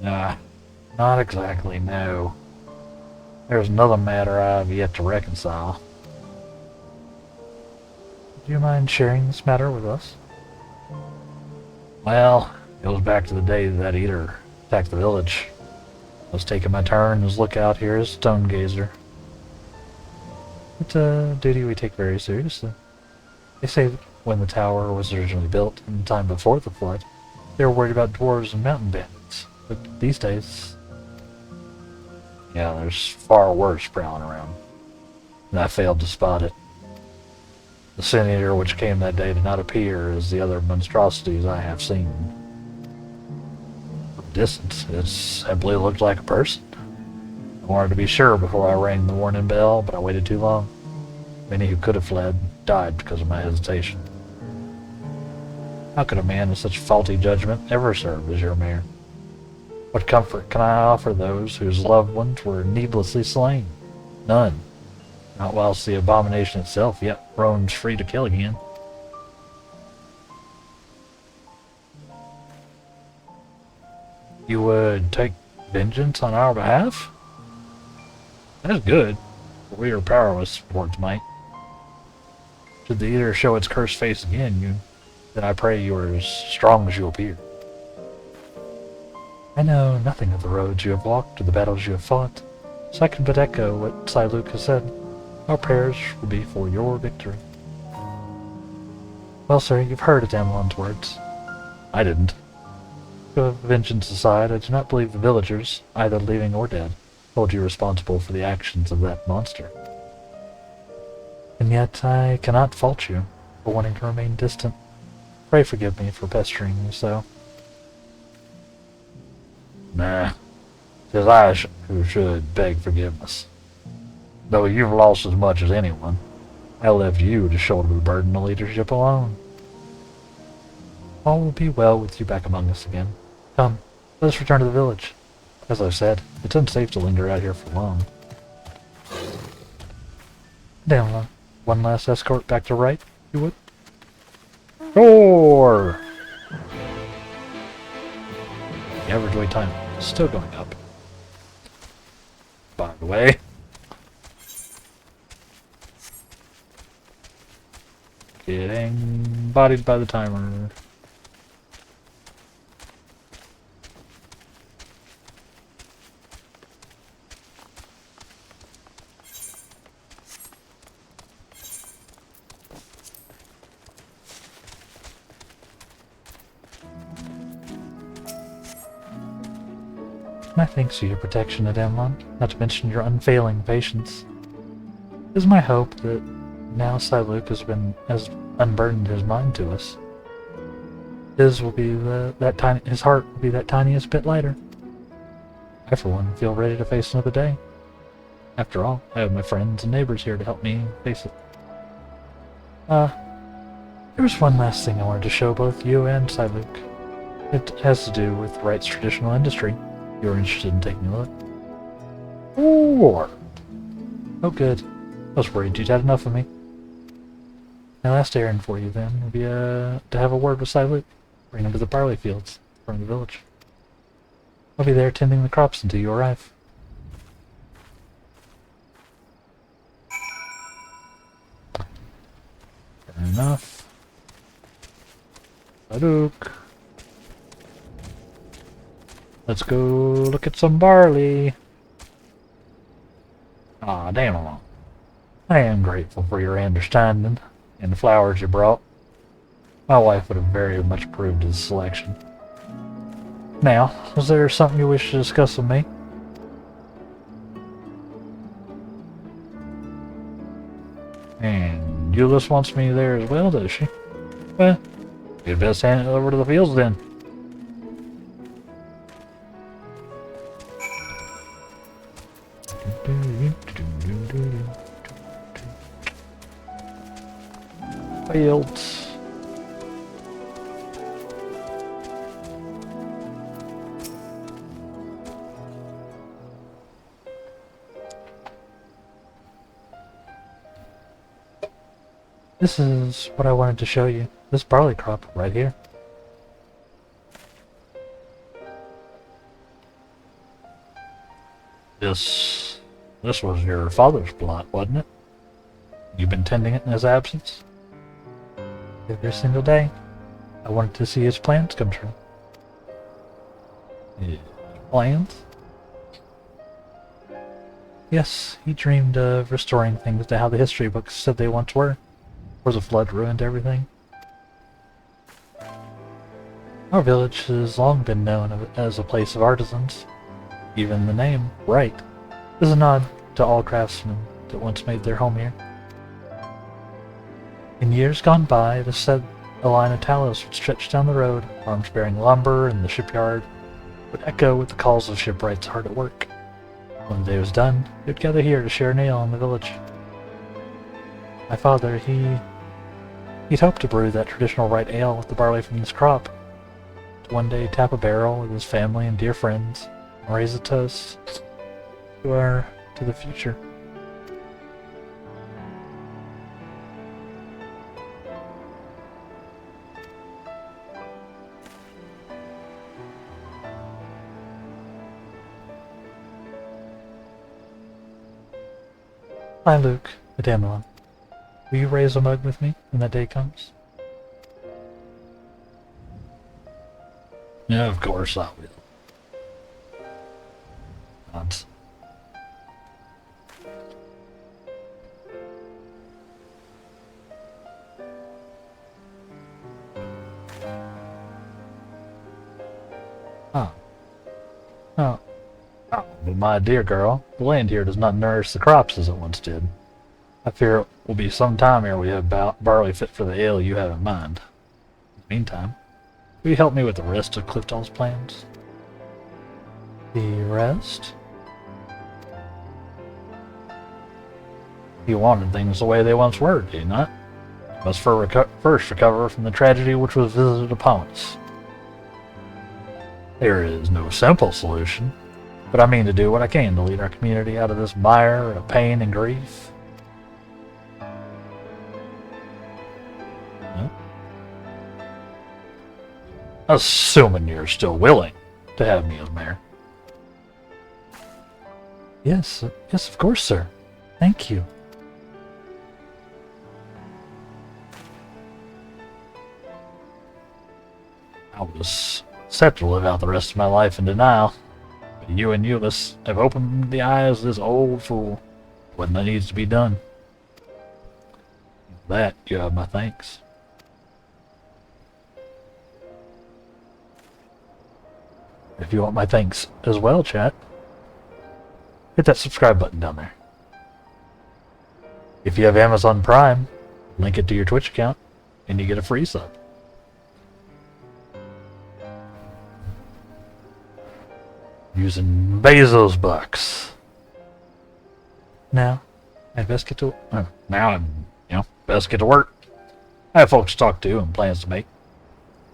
Speaker 1: Nah, not exactly, no. There's another matter I've yet to reconcile. Do you mind sharing this matter with us? Well, it goes back to the day that eater attacked the village. I was taking my turn as lookout here as stone gazer. It's a duty we take very seriously. They say that when the tower was originally built, in the time before the flood, they were worried about dwarves and mountain bandits. But these days... yeah, there's far worse prowling around. And I failed to spot it. The Sin Eater which came that day did not appear as the other monstrosities I have seen. From distance, it simply looked like a person. I wanted to be sure before I rang the warning bell, but I waited too long. Many who could have fled died because of my hesitation. How could a man with such faulty judgment ever serve as your mayor? What comfort can I offer those whose loved ones were needlessly slain? None. Not whilst the abomination itself yet roams free to kill again. You would take vengeance on our behalf? That's good, for we are powerless towards might. Should the Eater show its cursed face again, then I pray you are as strong as you appear. I know nothing of the roads you have walked or the battles you have fought, so I can but echo what Slyluke has said. Our prayers will be for your victory. Well, sir, you've heard of Damlon's words. I didn't. Vengeance aside, I do not believe the villagers, either living or dead, hold you responsible for the actions of that monster. And yet I cannot fault you for wanting to remain distant. Pray forgive me for pestering you so. Nah, 'tis I who should beg forgiveness. Though you've lost as much as anyone, I left you to shoulder the burden of leadership alone. All will be well with you back among us again. Come, let us return to the village. As I've said, it's unsafe to linger out here for long. Damn, one last escort back to right, you would? Sure! The average wait time is still going up. By the way. Getting bodied by the timer. My thanks to your protection at Emlon, not to mention your unfailing patience. It is my hope that now Luke has unburdened his mind to us. His will be his heart will be that tiniest bit lighter. I, for one, feel ready to face another day. After all, I have my friends and neighbors here to help me face it. There was one last thing I wanted to show both you and Luke. It has to do with Wright's traditional industry. You're interested in taking a look. Or oh good. I was worried you'd had enough of me. My last errand for you then would be to have a word with Luke. Bring him to the barley fields from the village. I'll be there tending the crops until you arrive. Fair enough. Luke. Let's go look at some barley. Ah, damn it. I am grateful for your understanding and the flowers you brought. My wife would have very much approved of the selection. Now, is there something you wish to discuss with me? And Euless wants me there as well, does she? Well, you'd best hand it over to the fields then. Fields. This is what I wanted to show you. This barley crop right here. This was your father's plot, wasn't it? You've been tending it in his absence? Every single day. I wanted to see his plans come true. His plans? Yes, he dreamed of restoring things to how the history books said they once were, before the flood ruined everything. Our village has long been known as a place of artisans. Even the name, Wright, is a nod to all craftsmen that once made their home here. In years gone by, it is said a line of tallows would stretch down the road, arms bearing lumber, and the shipyard would echo with the calls of shipwrights hard at work. When the day was done, they would gather here to share an ale in the village. My father, he'd hoped to brew that traditional Wright ale with the barley from this crop, to one day tap a barrel with his family and dear friends, and raise a toast to the future. Hi, Luke. Adamon. Will you raise a mug with me when that day comes? Yeah, of course I will. Nods. But my dear girl, the land here does not nourish the crops as it once did. I fear it will be some time ere we have barley fit for the ale you have in mind. In the meantime, will you help me with the rest of Clifton's plans? The rest? You wanted things the way they once were, did you not? You must first recover from the tragedy which was visited upon us. There is no simple solution, but I mean to do what I can to lead our community out of this mire of pain and grief. Huh? Assuming you're still willing to have me as mayor. Yes, of course, sir. Thank you. I was set to live out the rest of my life in denial, but you and Euless have opened the eyes of this old fool to what needs to be done. For that, you have my thanks. If you want my thanks as well, chat, hit that subscribe button down there. If you have Amazon Prime, link it to your Twitch account, and you get a free sub. Using Bezos bucks. Now, I'd best get to best get to work. I have folks to talk to and plans to make.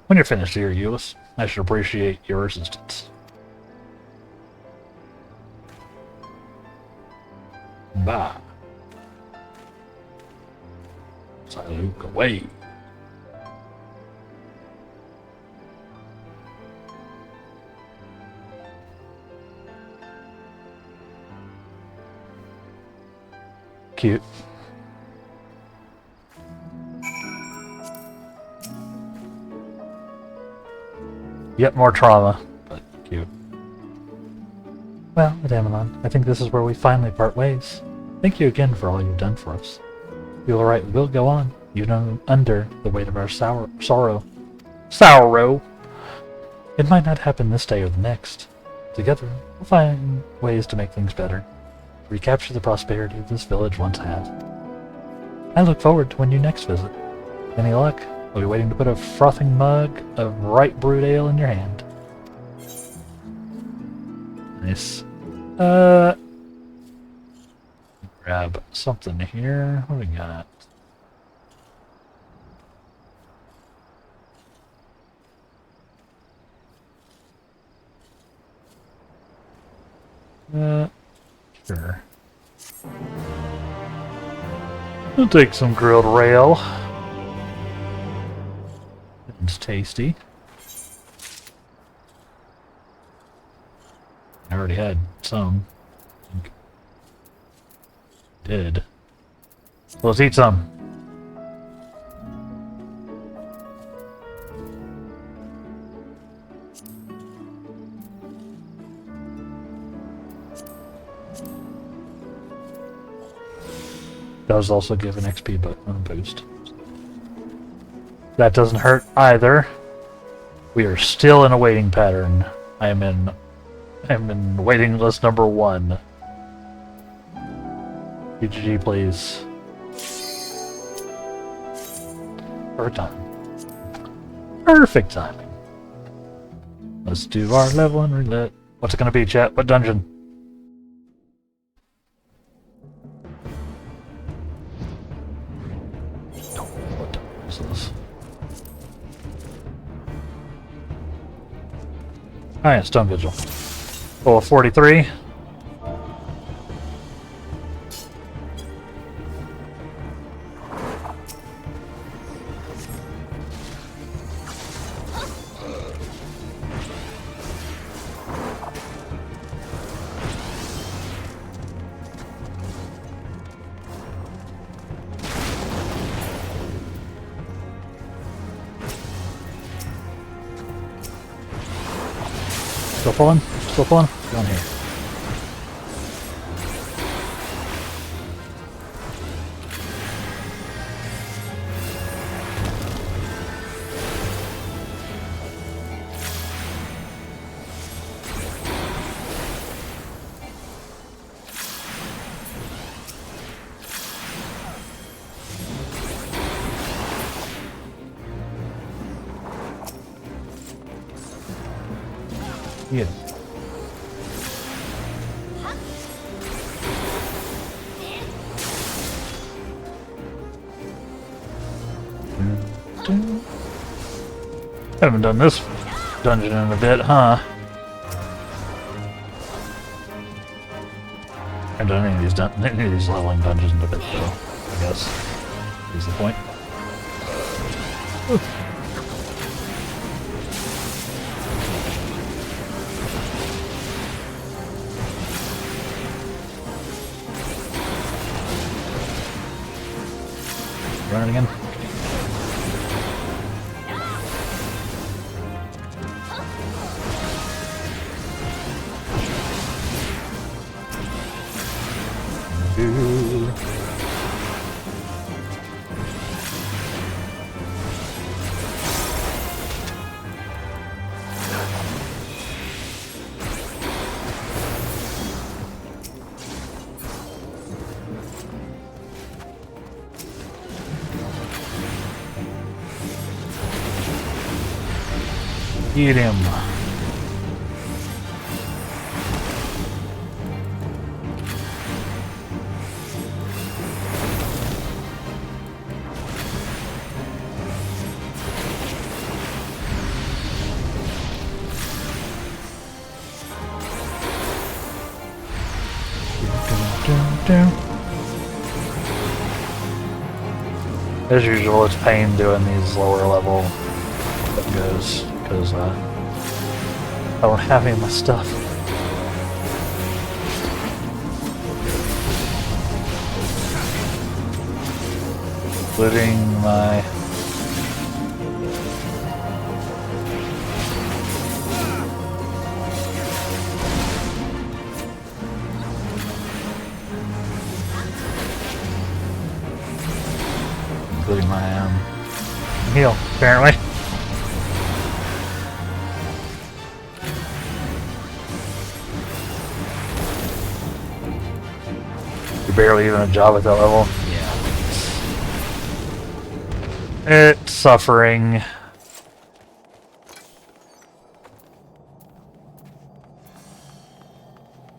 Speaker 1: When you're finished here, Euless, I should appreciate your assistance. Bye. Salute away. Cute. Yet more trauma, but cute. Well, Adamelon, I think this is where we finally part ways. Thank you again for all you've done for us. You'll right, we'll go on, even under the weight of our sorrow. It might not happen this day or the next. Together, we'll find ways to make things better. Recapture the prosperity this village once had. I look forward to when you next visit. Any luck, I'll be waiting to put a frothing mug of right brewed ale in your hand. Nice. Grab something here. What do we got? Sure. I'll take some grilled rail. It's tasty. I already had some. Did. Let's eat some. Does also give an XP boost. That doesn't hurt either. We are still in a waiting pattern. I'm in waiting list number 1. GG, please. Perfect time. Perfect timing. Let's do our level and roulette. What's it gonna be, chat? What dungeon? What dungeon is this? Alright, Stone Vigil. Oh, 43. Still pulling? Still pulling? Down here. Yeah. Haven't done this dungeon in a bit, huh? I haven't done any of these leveling dungeons in a bit, though. I guess is the point. Ooh. Run it again. Eat him. As usual, it's pain doing these lower level goes because I don't have any of my stuff. Including my heal, apparently. You're barely even a job at that level. Yeah. It's suffering.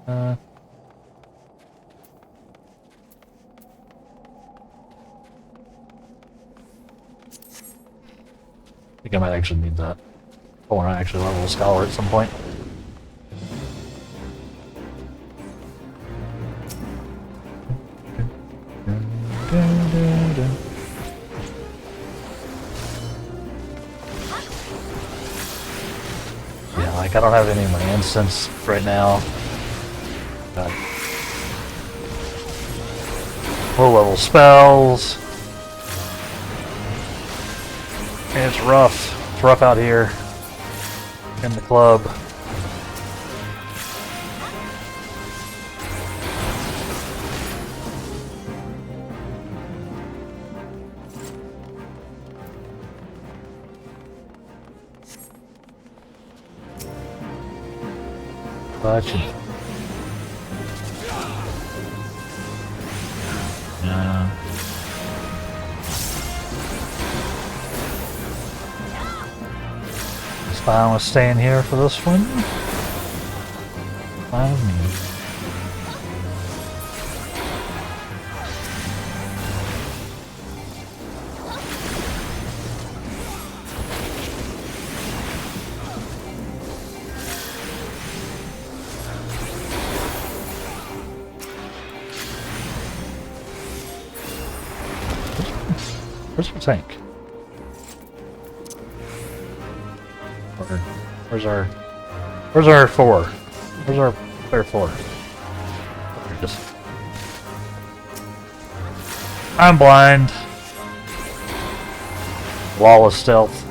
Speaker 1: I think I might actually need that. I want to actually level a scholar at some point. Yeah, like I don't have any of my instants right now. Low level spells. It's rough. It's rough out here in the club. Gotcha. Yeah. Fine with staying here for this one. Fine with me. Where's our tank? Where's our 4? Where's our player 4? I'm blind. Lawless stealth.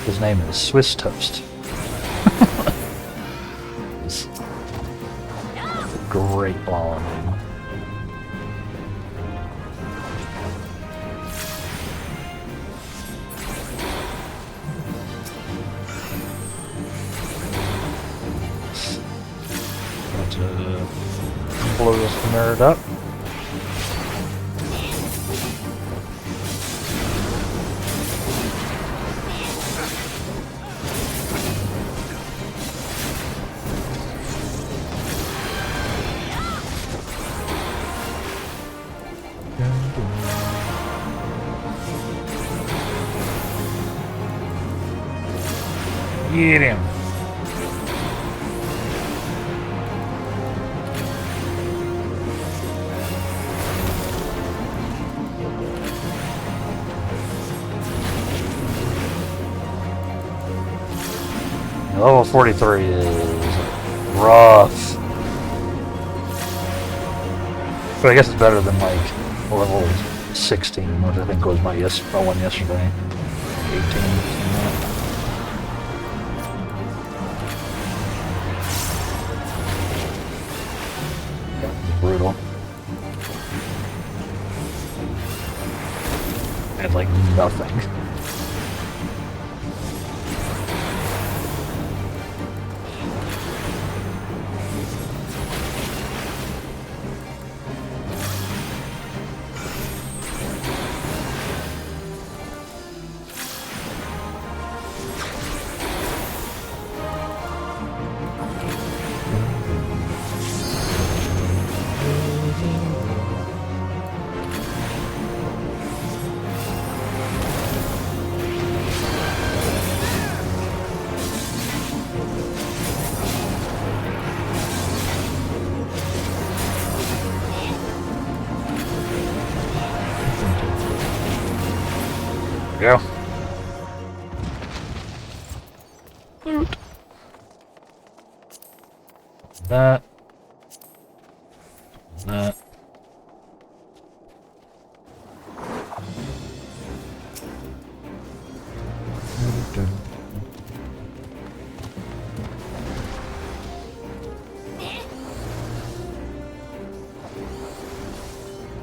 Speaker 1: His name is Swiss Toast. It's a great law name. Blow this nerd up. Get him. Level 43 is rough. But I guess it's better than like level 16, which I think was my one yesterday. 18. Brutal. And like nothing. Go. Loot. That. That.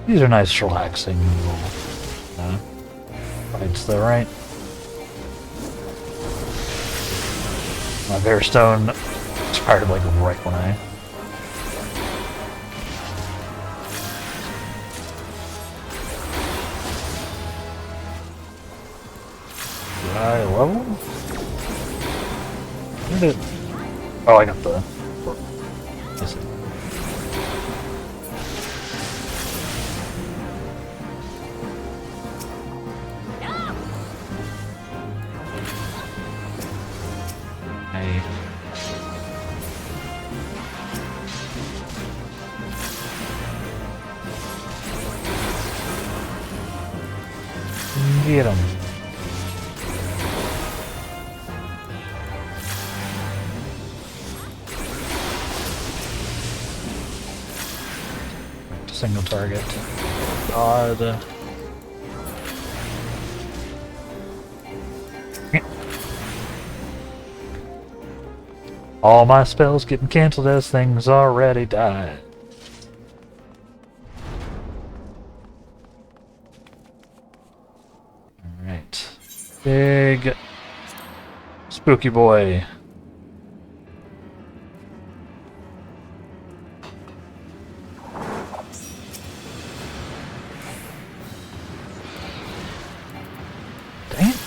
Speaker 1: These are nice, relaxing little fights, though, right? My Bear Stone expired like right when I. Did I level? Where did it? Oh, I got the. I see. Get him. Single target. God. All my spells getting cancelled as things already died. Alright. Big spooky boy. Dang it.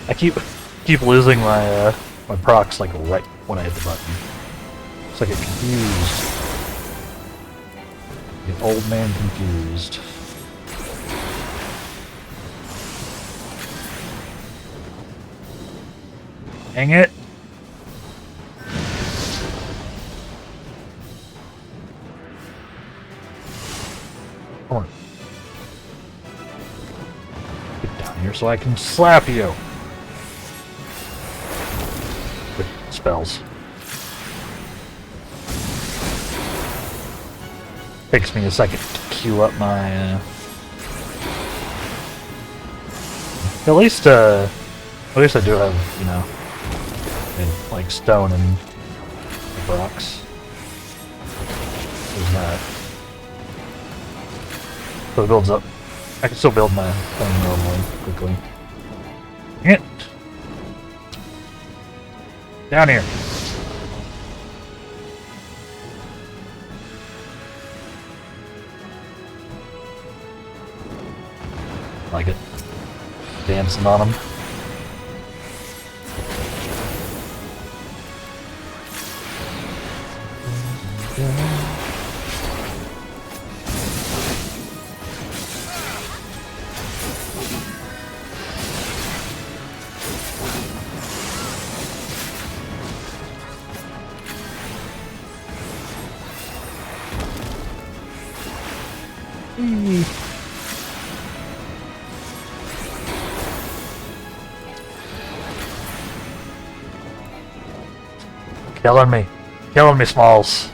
Speaker 1: I keep losing my my procs like right when I hit the button. It's like I get confused. Get old man confused. Dang it! Come on. Get down here so I can slap you! With spells. Takes me a second to queue up my, At least I do have, you know, like stone and rocks. There's that. So it builds up. I can still build my thing normally, quickly. Dang it! Down here! Like it. Dancing on them. Whee! Killing me. Killing me, Smalls.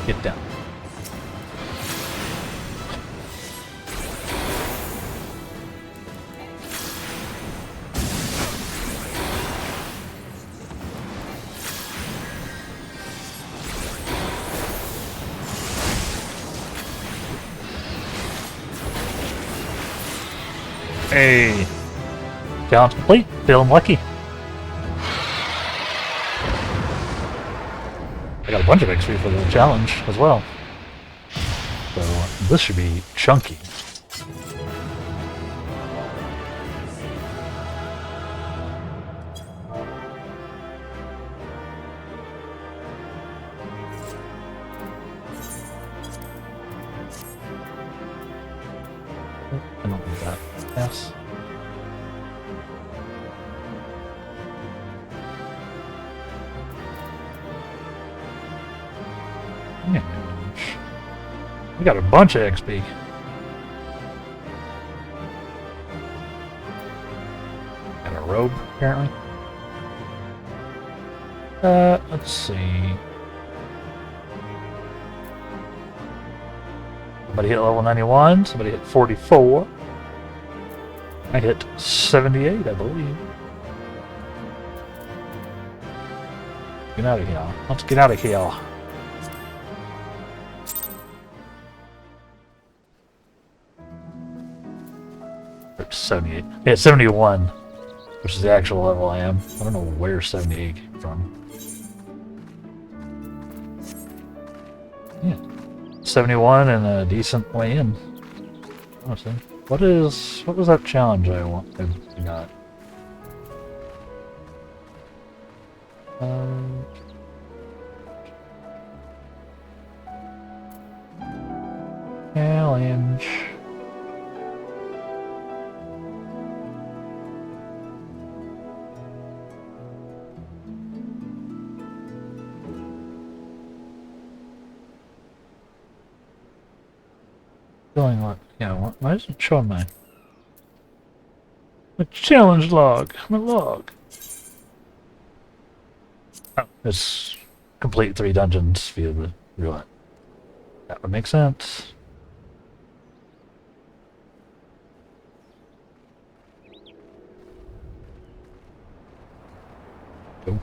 Speaker 1: Get down. Hey! Challenge complete. Feeling lucky. I got a bunch of XP for the challenge as well. So this should be chunky. I don't need that. Yes. We got a bunch of XP. Got a robe, apparently. Let's see. Somebody hit level 91, somebody hit 44. I hit 78, I believe. Get out of here. Let's get out of here. 78. Yeah, 71, which is the actual level I am. I don't know where 78 came from. Yeah, 71 and a decent way in. Honestly, what was that challenge I got? Challenge. Feeling like, yeah, why is it showing my challenge log? My log. Oh, it's complete 3 dungeons via the roulette. That would make sense. Cool.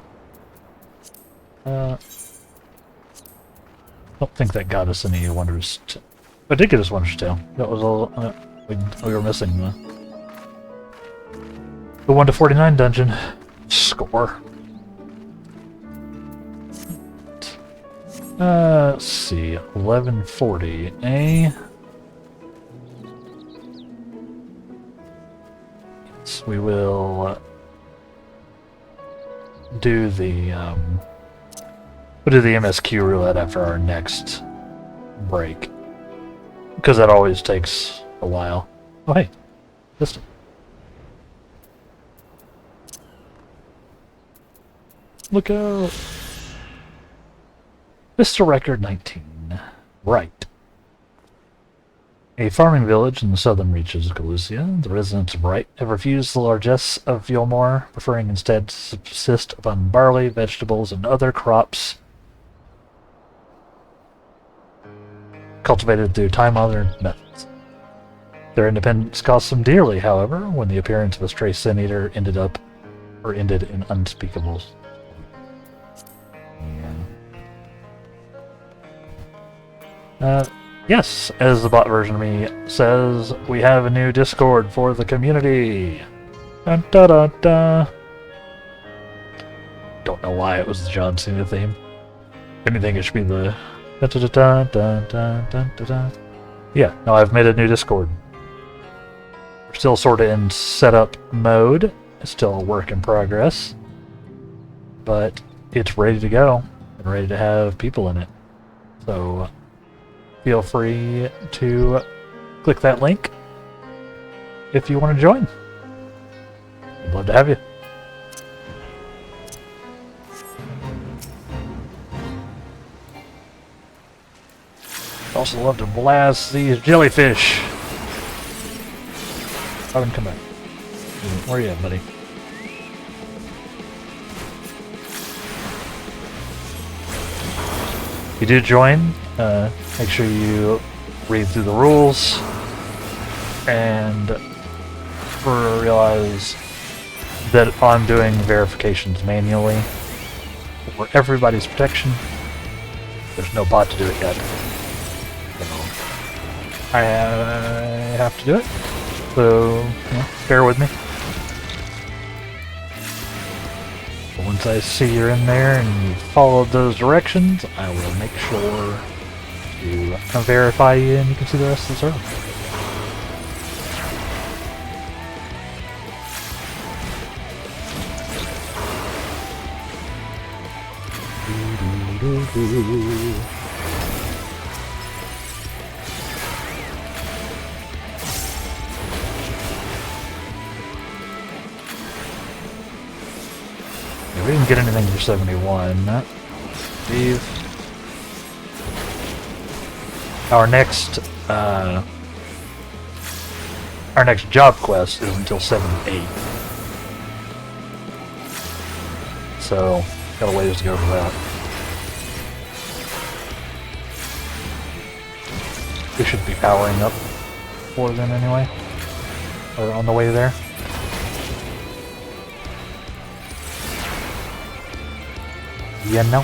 Speaker 1: Don't think that got us any wonders. I did get us Wondrous Tale. That was all we were missing. The 1 to 49 dungeon score. Let's see, 1140. Yes, we will do the we'll do the MSQ roulette after our next break. Because that always takes a while. Oh hey, this. Look out! Mr. Record 19. Right. A farming village in the southern reaches of Galucia. The residents of Wright have refused the largesse of Fillmore, preferring instead to subsist upon barley, vegetables, and other crops cultivated through time-honored methods. Their independence cost them dearly, however, when the appearance of a stray sin-eater ended in unspeakable. Yes, as the bot version of me says, we have a new Discord for the community. Dun, da, da, da. Don't know why it was the John Cena theme. If anything, it should be the da da da da da da da da. Yeah, no, I've made a new Discord. We're still sort of in setup mode. It's still a work in progress. But it's ready to go and ready to have people in it. So feel free to click that link if you want to join. I'd love to have you. Also love to blast these jellyfish. Have him come back. Where are you at, buddy? If you do join, make sure you read through the rules and realize that I'm doing verifications manually for everybody's protection. There's no bot to do it yet. So I have to do it. So bear with me. But once I see you're in there and you followed those directions, I will make sure to verify you and you can see the rest of the server. We didn't get anything for 71. Leave. Our next job quest is until 78. So got a ways to go for that. We should be powering up for them anyway. Or on the way there. Yeah, no.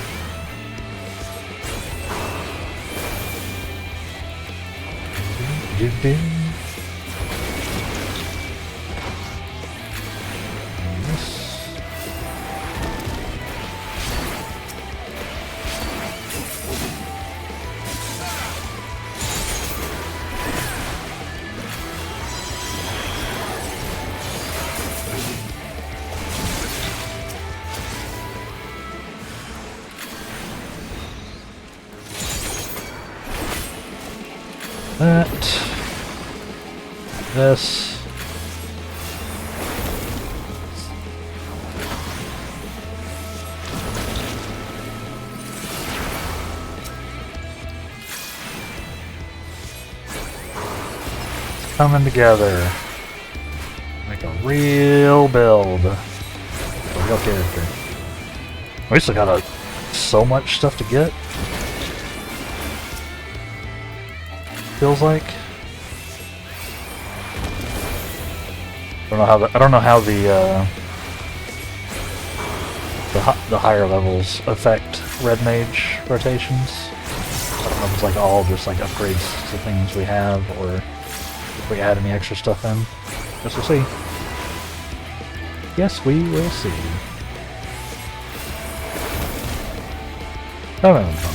Speaker 1: Yes. This. Coming together. Make a real build. A real character. We still got so much stuff to get. Feels like. I don't know how the higher levels affect Red Mage rotations. I don't know if it's like all just like upgrades to things we have, or if we add any extra stuff in. Guess we'll see. Yes, we will see. Oh,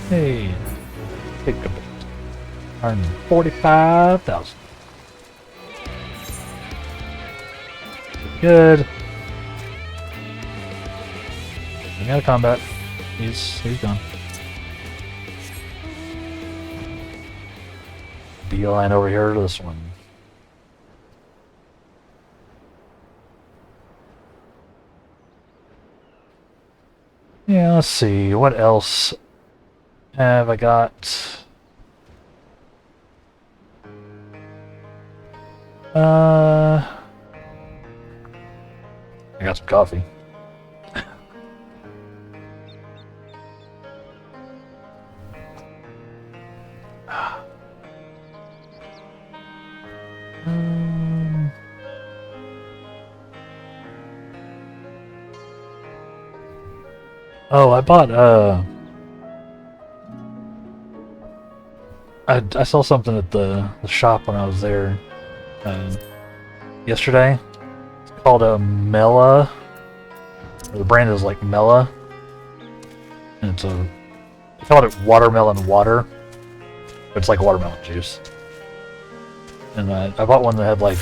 Speaker 1: hey, take a bit. Earn 45,000. Good. We got a combat. He's gone. Beeline over here to this one. Yeah, let's see. What else have I got? I got some coffee. Oh, I bought I saw something at the shop when I was there yesterday. It's called a Mela. The brand is like Mela, and they called it watermelon water. It's like watermelon juice. And I bought one that had like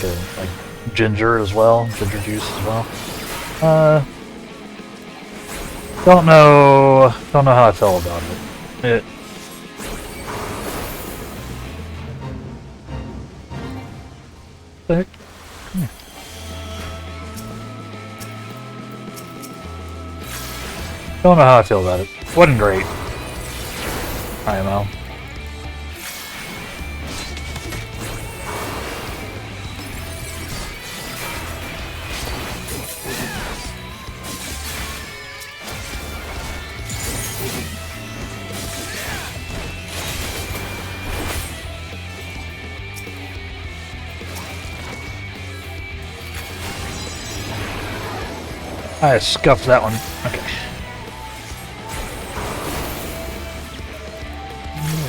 Speaker 1: ginger as well, ginger juice as well. Don't know how I feel about it. Come here. Don't know how I feel about it. Wasn't great. IMO. I scuffed that one. Okay.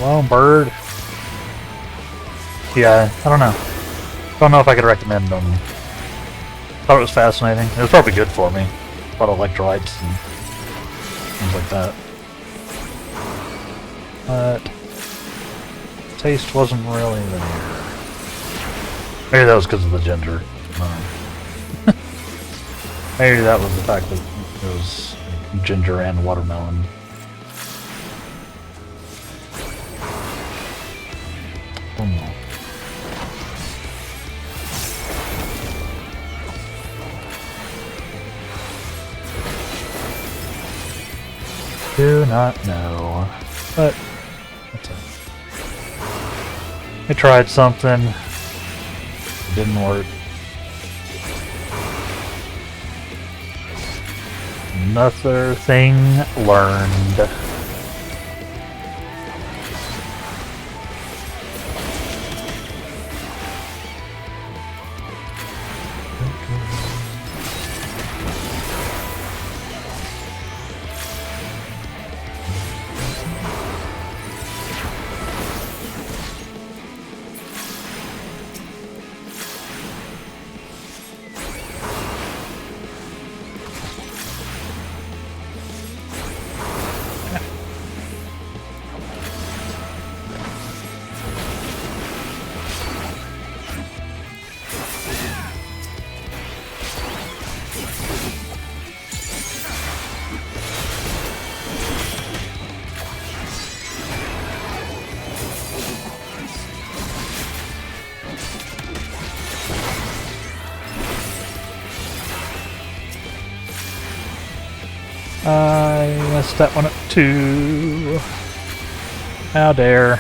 Speaker 1: Lone bird. Yeah, I don't know. Don't know if I could recommend them. Thought it was fascinating. It was probably good for me. A lot of electrolytes and things like that. But taste wasn't really there. Maybe that was because of the ginger. Maybe that was the fact that it was ginger and watermelon. Do not know, but that's it. I tried something. It didn't work. Another thing learned. I messed that one up too. How dare.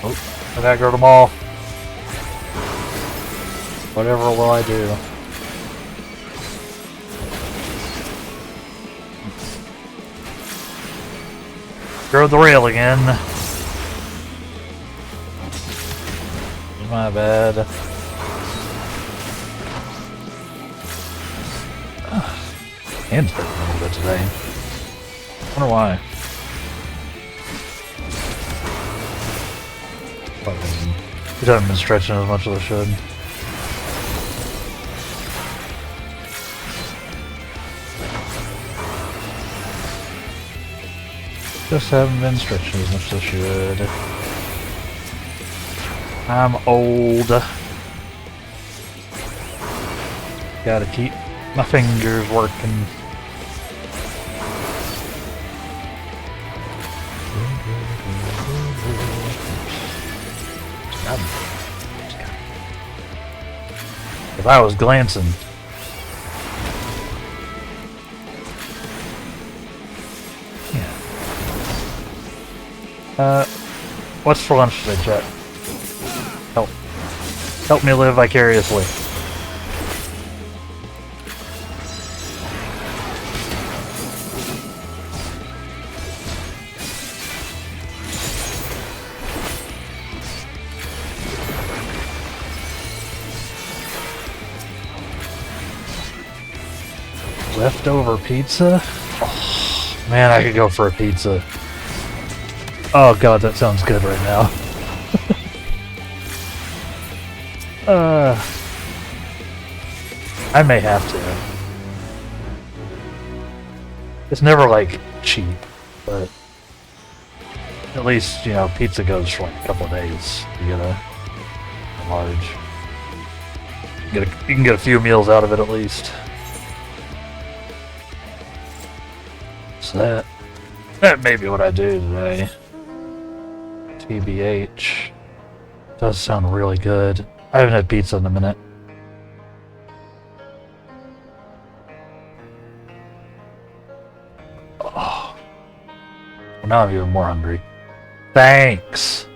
Speaker 1: Oh, I aggroed them all. Whatever will I do? Grow the rail again. My bad. Hands hurting a little bit today. Wonder why. I haven't been stretching as much as I should. Just haven't been stretching as much as I should. I'm old. Gotta keep my fingers working. If I was glancing. What's for lunch today, chat? Help me live vicariously. Leftover pizza? Oh, man, I could go for a pizza. Oh god, that sounds good right now. I may have to. It's never like cheap, but at least, you know, pizza goes for like a couple of days. You get a large. You can get a few meals out of it at least. So that may be what I do today. TBH. Does sound really good. I haven't had pizza in a minute. Oh. Well, now I'm even more hungry. Thanks!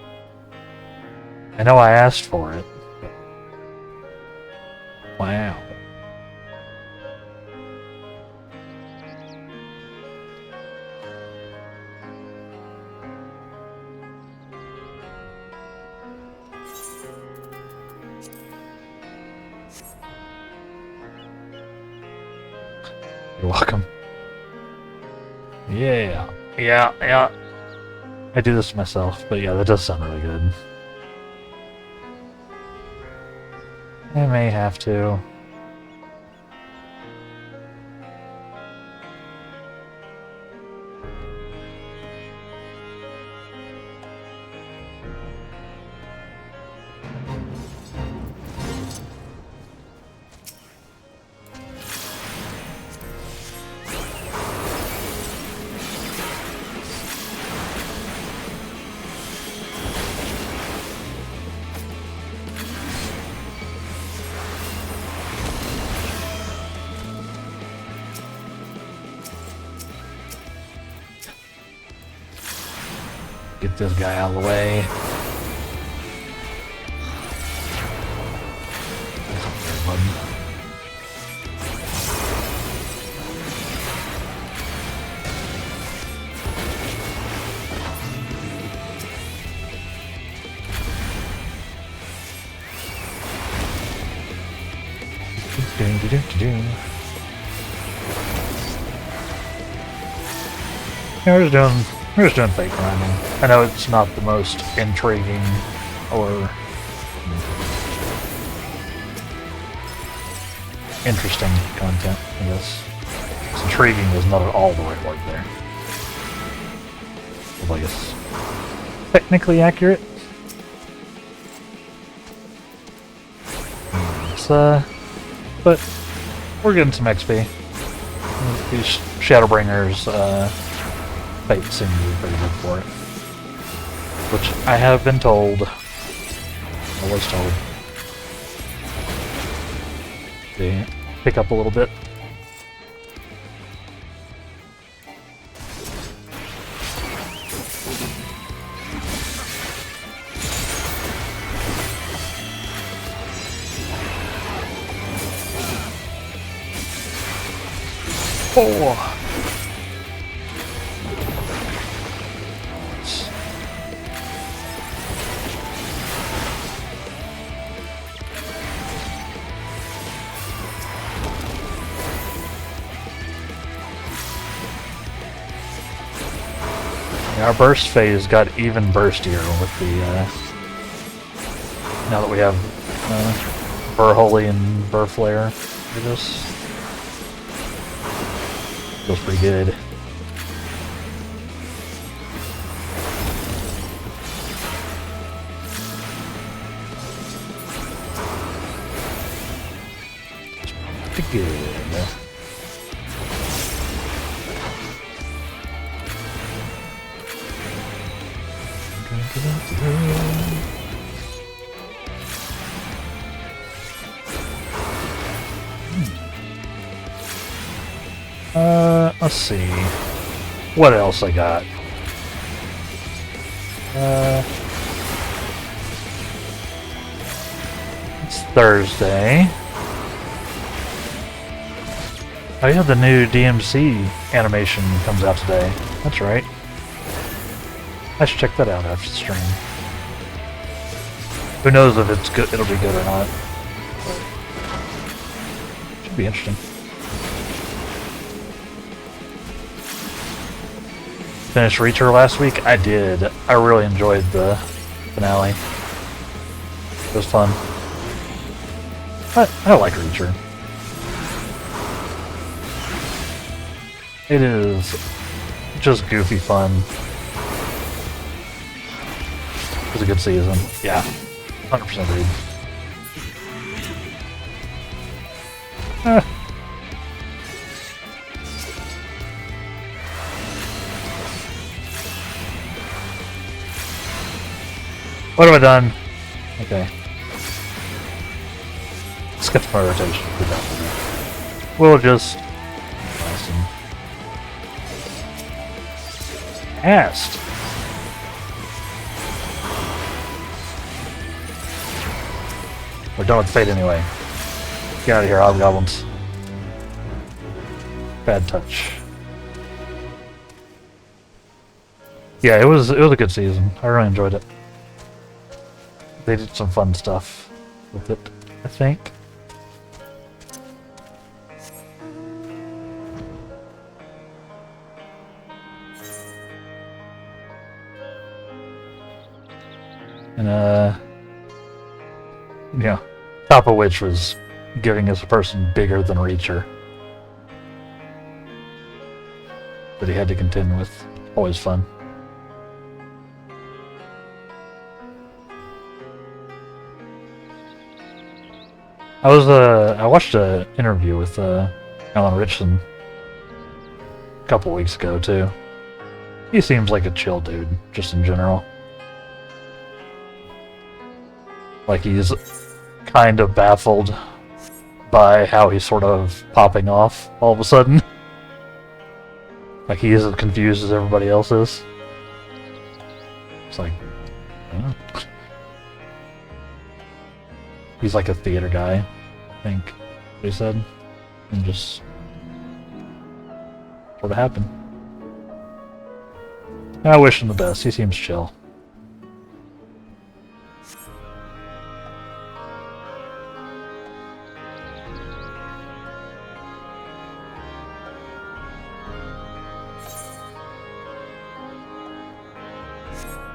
Speaker 1: I know I asked for it. Wow. You're welcome. Yeah. I do this to myself, but yeah, that does sound really good. I may have to. Get this guy out of the way. Yeah, we're just doing fake grinding. I know it's not the most intriguing or interesting content, I guess. It's intriguing is not at all the right word there. Well, I guess technically accurate. But we're getting some XP. These Shadowbringers, fates seem to be pretty good for it. Which I have been told. I was told. They pick up a little bit. Oh! Our burst phase got even burstier with the, now that we have, Burr Holy and Burr Flare for this. Feels pretty good. Pretty good. Let's see. What else I got? It's Thursday. Oh yeah, the new DMC animation comes out today. That's right. I should check that out after the stream. Who knows if it's good? It'll be good or not. But should be interesting. finish Reacher last week? I did. I really enjoyed the finale. It was fun. I like Reacher. It is just goofy fun. It was a good season. Yeah. 100% agreed. What have I done? Okay. Skip my rotation. We'll just... Cast. We're done with fate anyway. Get out of here, hobgoblins. Bad touch. Yeah, it was a good season. I really enjoyed it. They did some fun stuff with it, I think. And yeah, top of which was giving us a person bigger than Reacher that he had to contend with. Always fun. I watched an interview with Alan Ritchson a couple weeks ago too. He seems like a chill dude, just in general. Like he's kind of baffled by how he's sort of popping off all of a sudden. Like he is as confused as everybody else is. It's like, I don't know. He's like a theater guy, I think they said, and just sort of happened. I wish him the best. He seems chill.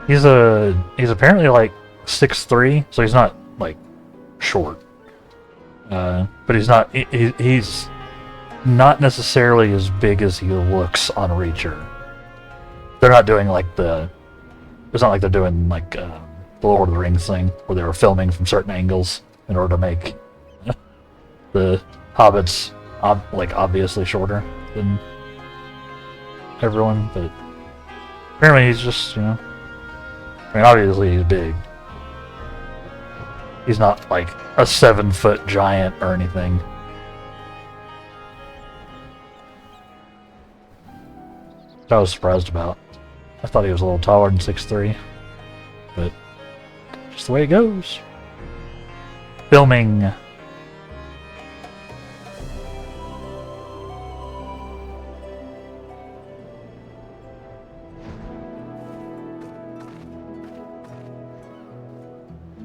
Speaker 1: He's apparently like 6'3", so he's not like short. But he's not necessarily as big as he looks on Reacher. They're not doing like it's not like they're doing like the Lord of the Rings thing where they were filming from certain angles in order to make the hobbits like obviously shorter than everyone. But apparently he's just, I mean, obviously he's big. He's not like a 7-foot giant or anything. Which I was surprised about. I thought he was a little taller than 6'3", but just the way it goes. Filming.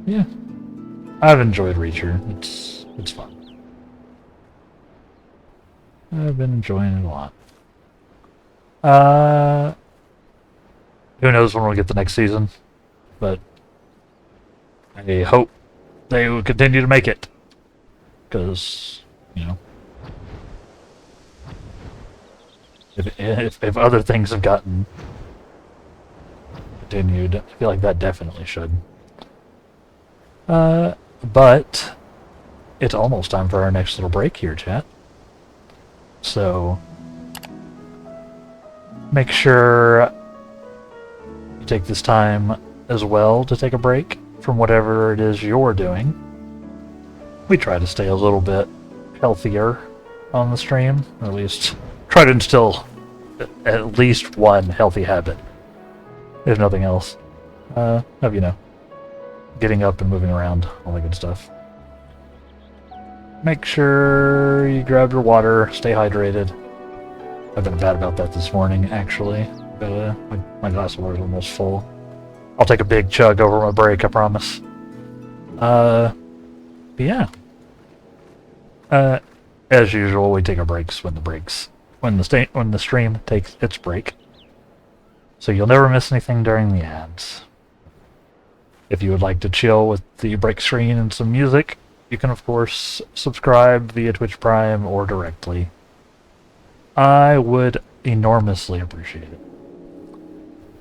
Speaker 1: Yeah. I've enjoyed Reacher. It's fun. I've been enjoying it a lot. Who knows when we'll get the next season, but I hope they will continue to make it, because if other things have gotten continued, I feel like that definitely should. But it's almost time for our next little break here, chat. So make sure you take this time as well to take a break from whatever it is you're doing. We try to stay a little bit healthier on the stream, or at least try to instill at least one healthy habit, if nothing else, of getting up and moving around, all that good stuff. Make sure you grab your water, stay hydrated. I've been bad about that this morning, actually. My glass of water is almost full. I'll take a big chug over my break, I promise. But yeah. As usual, we take our breaks when the stream takes its break. so you'll never miss anything during the ads. If you would like to chill with the break screen and some music, you can of course subscribe via Twitch Prime or directly. I would enormously appreciate it.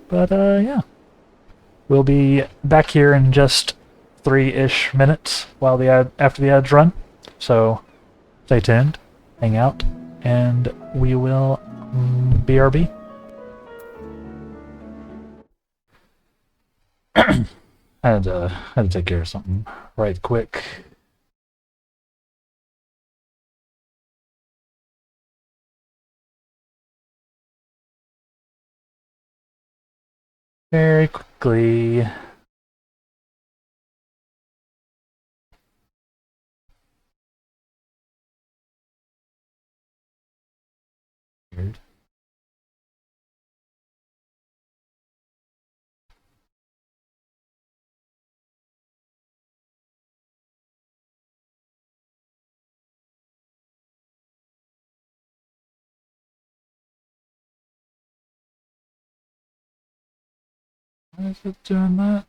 Speaker 1: But yeah. We'll be back here in just 3-ish minutes while after the ads run. So stay tuned, hang out, and we will BRB. I had to take care of something right quick. Very quickly. Weird. Why is it doing that?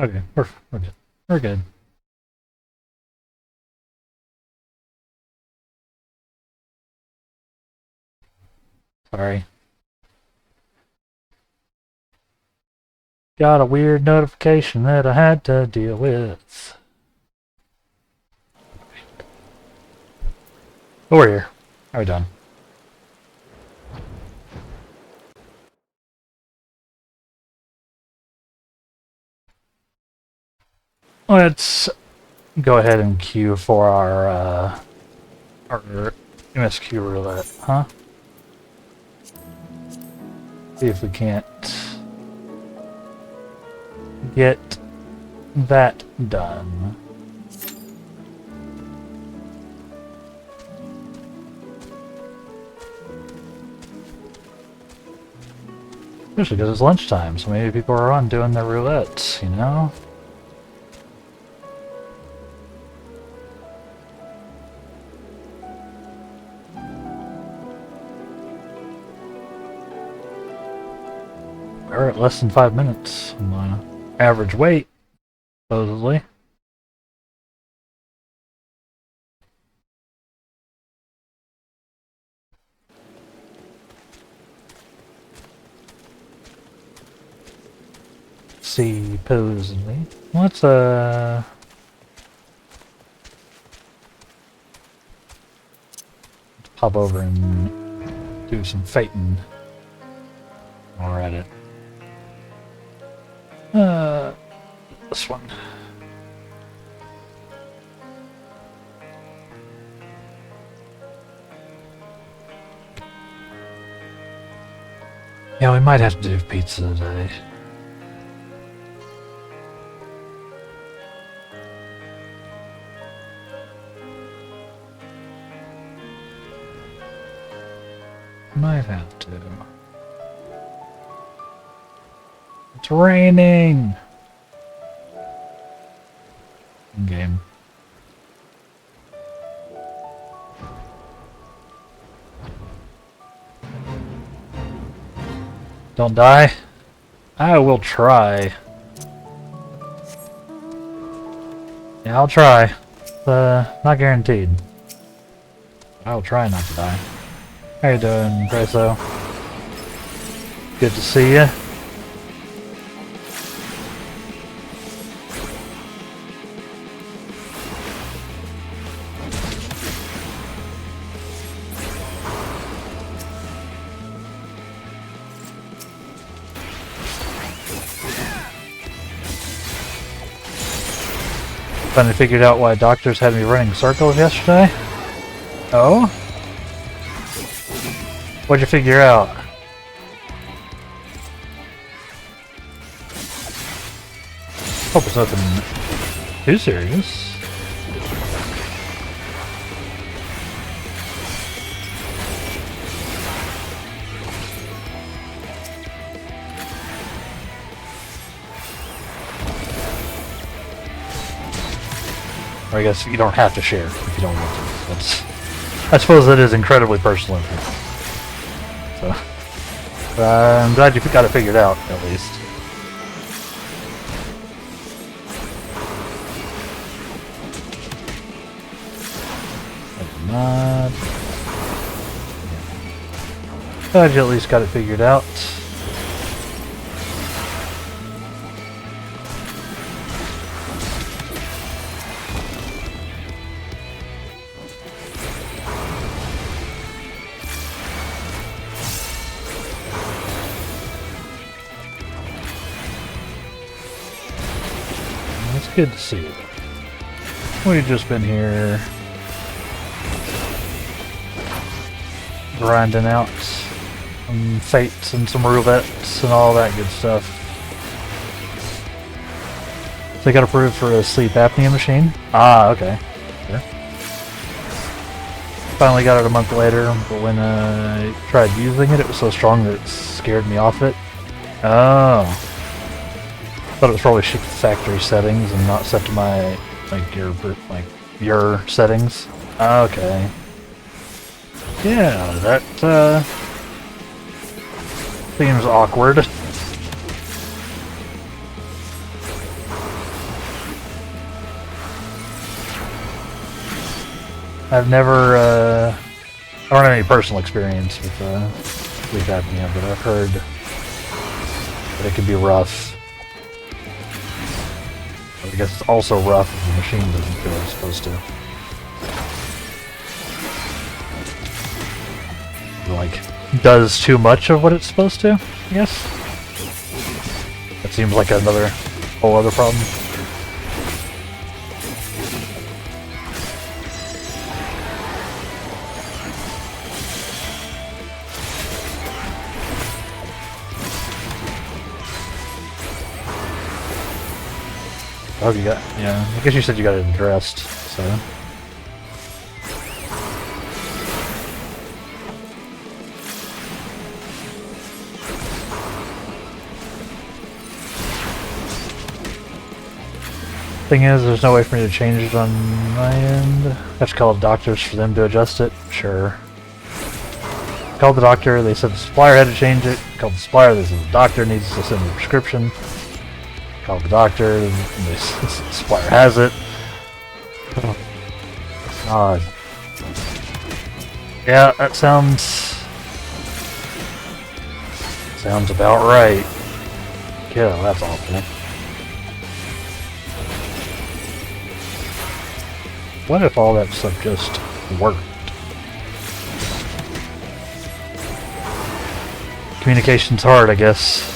Speaker 1: Okay, we're good. We're good. Sorry. Got a weird notification that I had to deal with. Oh, we're here. Are we done? Let's go ahead and queue for our MSQ roulette, huh? See if we can't get that done. Especially because it's lunchtime, so maybe people are on doing their roulettes, you know? We're at less than 5 minutes on average wait, supposedly. Supposedly. Let's pop over and do some fighting while we're at it. This one. Yeah, we might have to do pizza today. Might have to. It's raining! Game. Don't die? I will try. Yeah, I'll try. Not guaranteed. I'll try not to die. How you doing, Preso? Good to see you. Finally figured out why doctors had me running circles yesterday. Oh? What'd you figure out? Hope it's nothing too serious. Or I guess you don't have to share if you don't want to. That's, I suppose that is incredibly personal. So, I'm glad you got it figured out, at least. Not. Glad you at least got it figured out. It's good to see you. We've just been here grinding out some fates and some roulettes and all that good stuff. So they got approved for a sleep apnea machine? Ah, okay. Sure. Finally got it a month later, but when I tried using it, it was so strong that it scared me off it. Oh. Thought it was probably shipped to factory settings and not set to my, your settings. Okay. Yeah, that, seems awkward. I've never, I don't have any personal experience with, sleep apnea, but I've heard that it can be rough. I guess it's also rough if the machine doesn't do what it's supposed to. Like, does too much of what it's supposed to, I guess? That seems like another whole other problem. Oh, you got, yeah, I guess you said you got it addressed, so. Thing is, there's no way for me to change it on my end. I have to call the doctors for them to adjust it. Sure. Called the doctor, they said the supplier had to change it. Called the supplier, they said the doctor needs to send the prescription. Called the doctor, and they said the supplier has it. Oh, God. Yeah, that sounds about right. Yeah, that's awful. What if all that stuff just worked? Communication's hard, I guess.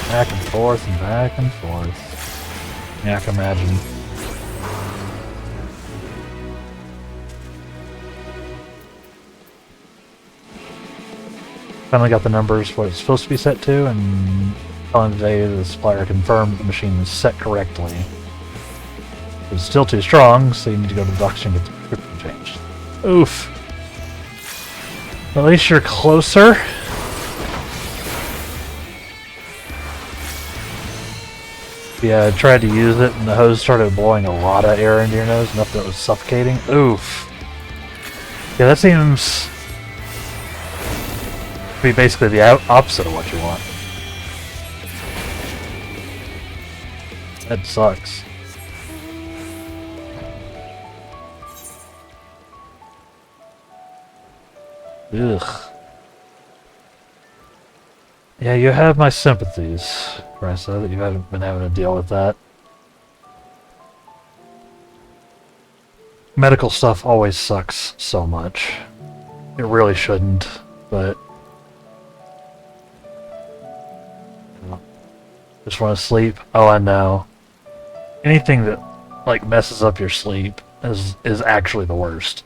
Speaker 1: Back and forth and back and forth. Yeah, I can imagine. Finally got the numbers what it's supposed to be set to, and telling today the supplier confirmed the machine is set correctly. It's still too strong, so you need to go to the doctor and get the prescription changed. Oof. At least you're closer. Yeah, I tried to use it, and the hose started blowing a lot of air into your nose, enough that it was suffocating. Oof. Yeah, that seems to be basically the opposite of what you want. That sucks. Ugh. Yeah, you have my sympathies, Carissa, that you haven't been having to deal with that. Medical stuff always sucks so much. It really shouldn't, but... Just want to sleep? Oh, I know. Anything that, like, messes up your sleep is actually the worst.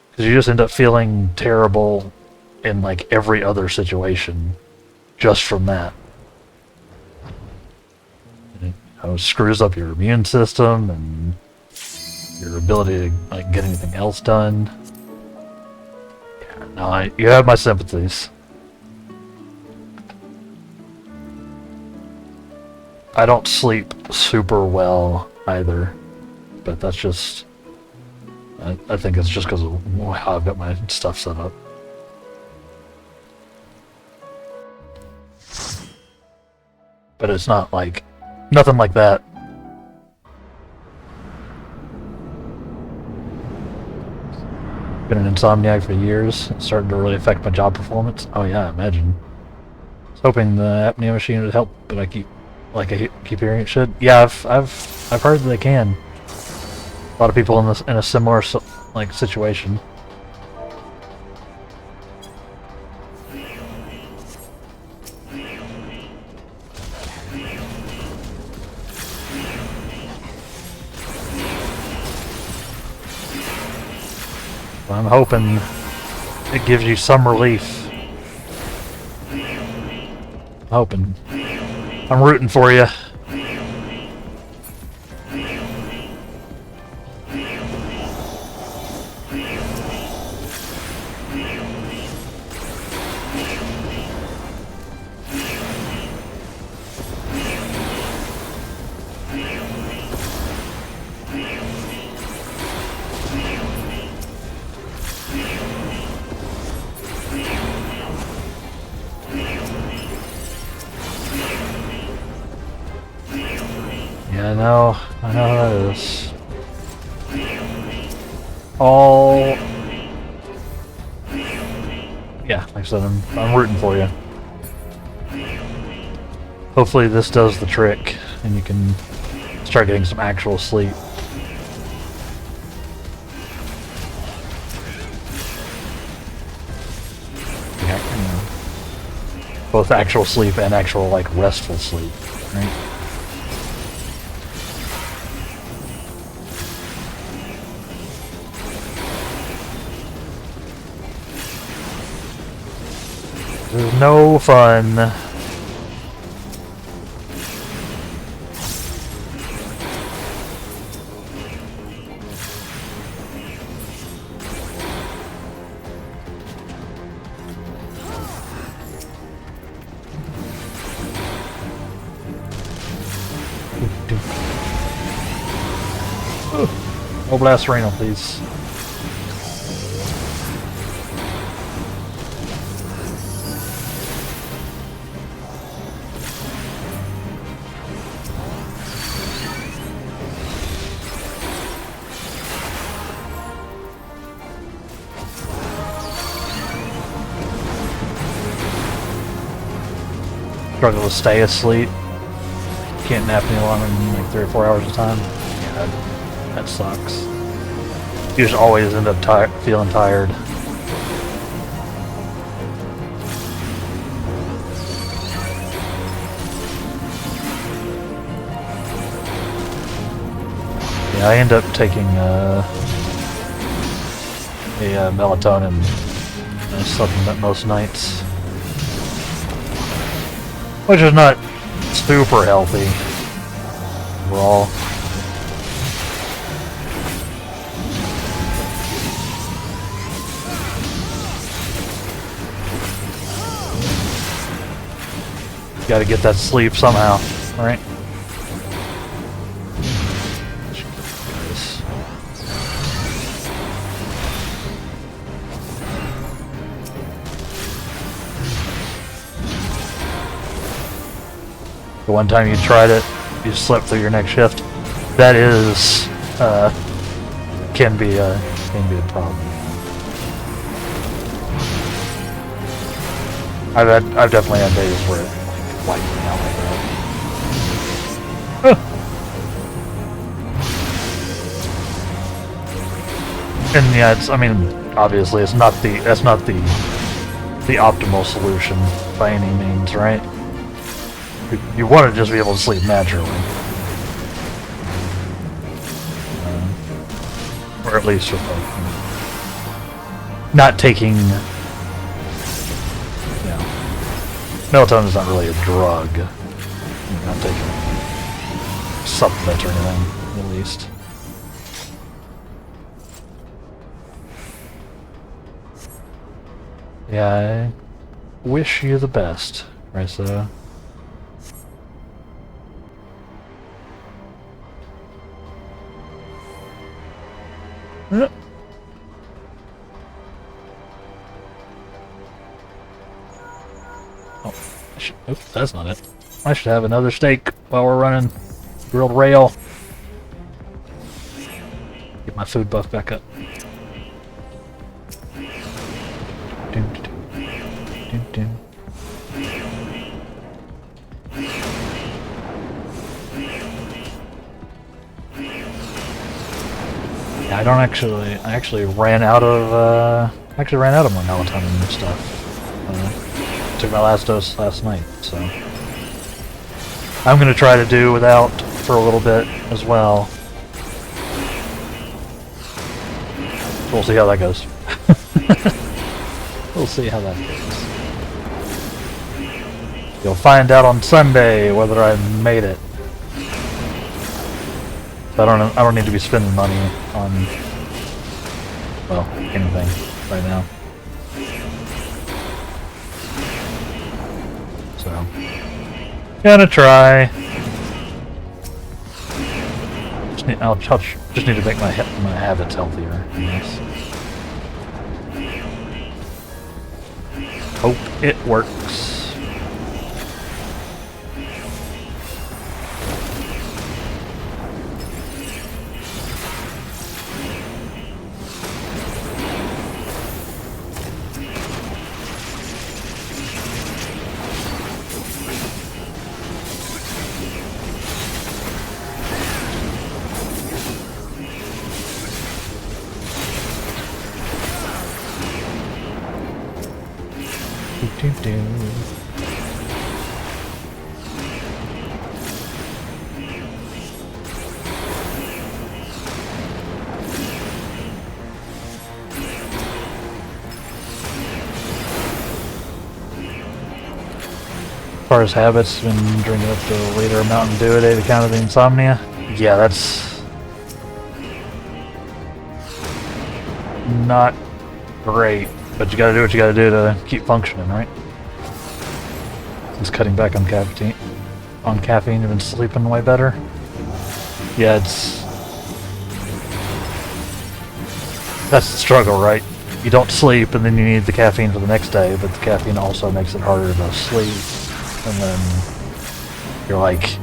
Speaker 1: Because you just end up feeling terrible in, like, every other situation just from that. It, screws up your immune system and your ability to, like, get anything else done. Yeah, no, you have my sympathies. I don't sleep super well either, but that's just... I think it's just because of how I've got my stuff set up. But it's not like... nothing like that. Been an insomniac for years. It's starting to really affect my job performance. Oh yeah, imagine. I was hoping the apnea machine would help, but I keep hearing it should. Yeah, I've heard that they can. A lot of people in a similar situation. I'm hoping it gives you some relief. I'm hoping. I'm rooting for you. Yeah, I know how that is. Yeah, like I said, I'm rooting for you. Hopefully this does the trick, and you can start getting some actual sleep. Yeah, you know, both actual sleep and actual, like, restful sleep, right? This is no fun. No blast Reno, please. Struggle to stay asleep. Can't nap any longer than like 3 or 4 hours at a time. Yeah, that sucks. You just always end up feeling tired. Yeah, I end up taking a melatonin supplement most nights, which is not super healthy overall. You gotta get that sleep somehow, right? The one time you tried it, you slept through your next shift. That is can be a problem. I've definitely had days where it wiped me out like that. And yeah, I mean, obviously, that's not the optimal solution by any means, right? You want to just be able to sleep naturally. Or at least with like, not taking, melatonin is not really a drug. You're not taking a supplement or anything, at least. Yeah, I wish you the best, Risa. Oh, oops, that's not it. I should have another steak while we're running grilled rail. Get my food buff back up. Yeah, I actually ran out of my melatonin and stuff. Took my last dose last night, so I'm gonna try to do without for a little bit as well. We'll see how that goes. We'll see how that goes. You'll find out on Sunday whether I made it. I don't need to be spending money on, well, anything right now. So, gonna try. I'll just need to make my habits healthier, I guess. Hope it works. As far as habits, been drinking up to a liter of Mountain Dew a day to counter the insomnia. Yeah, that's not great, but you gotta do what you gotta do to keep functioning, right? Just cutting back on caffeine. You've been sleeping way better. Yeah, that's the struggle, right? You don't sleep, and then you need the caffeine for the next day, but the caffeine also makes it harder to sleep. And then you're like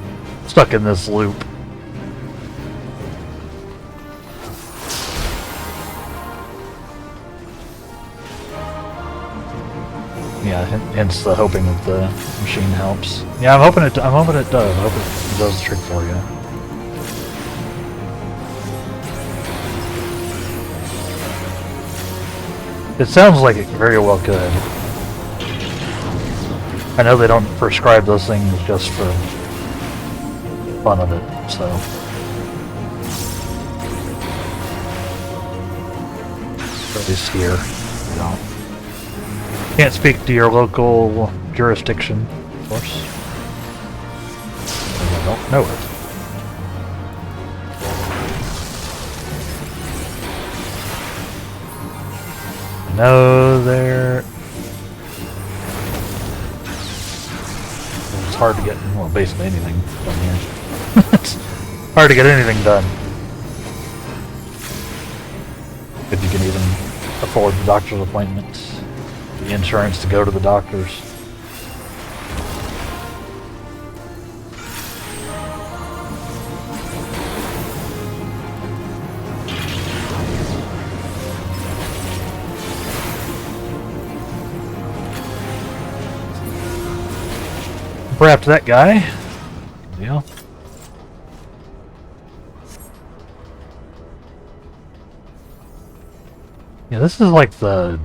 Speaker 1: stuck in this loop. Yeah, hence the hoping that the machine helps. Yeah, I'm hoping it does. I hope it does the trick for you. It sounds like it very well could. I know they don't prescribe those things just for fun of it, so. At least here, you don't. Can't speak to your local jurisdiction, of course. I don't know it. No, there. It's hard to get, well, basically anything done here. It's hard to get anything done. If you can even afford the doctor's appointments, the insurance to go to the doctors. Perhaps that guy. Yeah. Yeah, this is like the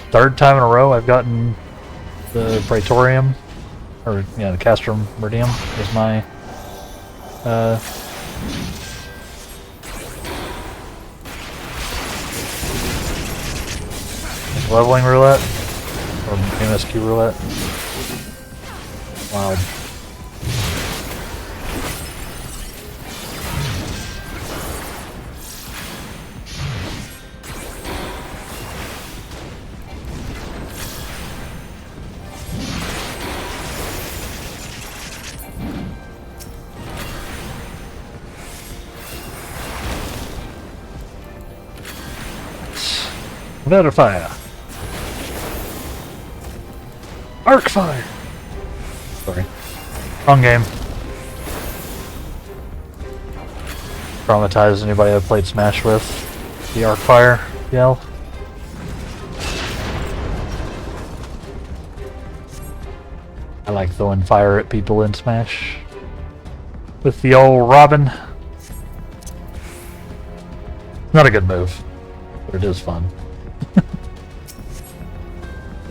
Speaker 1: third time in a row I've gotten the Praetorium, or yeah, the Castrum Meridium is my leveling roulette. Or MSQ roulette. Wow. Without a fire. Arc fire! Sorry. Wrong game. Traumatized anybody I've played Smash with. The arc fire yell. I like throwing fire at people in Smash. With the old Robin. Not a good move, but it is fun.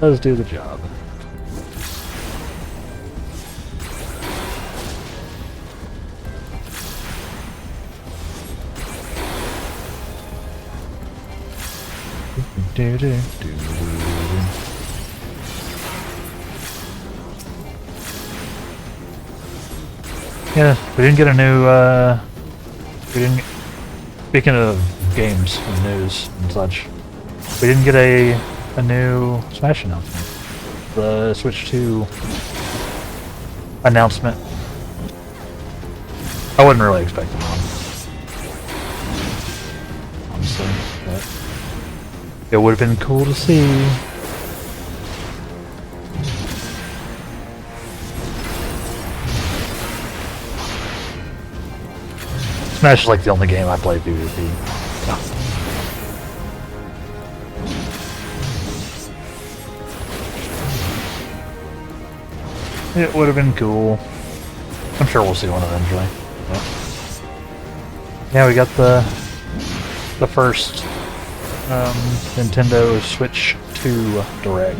Speaker 1: Does do the job. Yeah, we didn't get a new, speaking of games and news and such, we didn't get a new Smash announcement. The Switch 2 announcement. I wasn't really expecting one, honestly, but it would have been cool to see. Smash is like the only game I play PvP. No. It would have been cool. I'm sure we'll see one eventually. But yeah, we got the first Nintendo Switch 2 Direct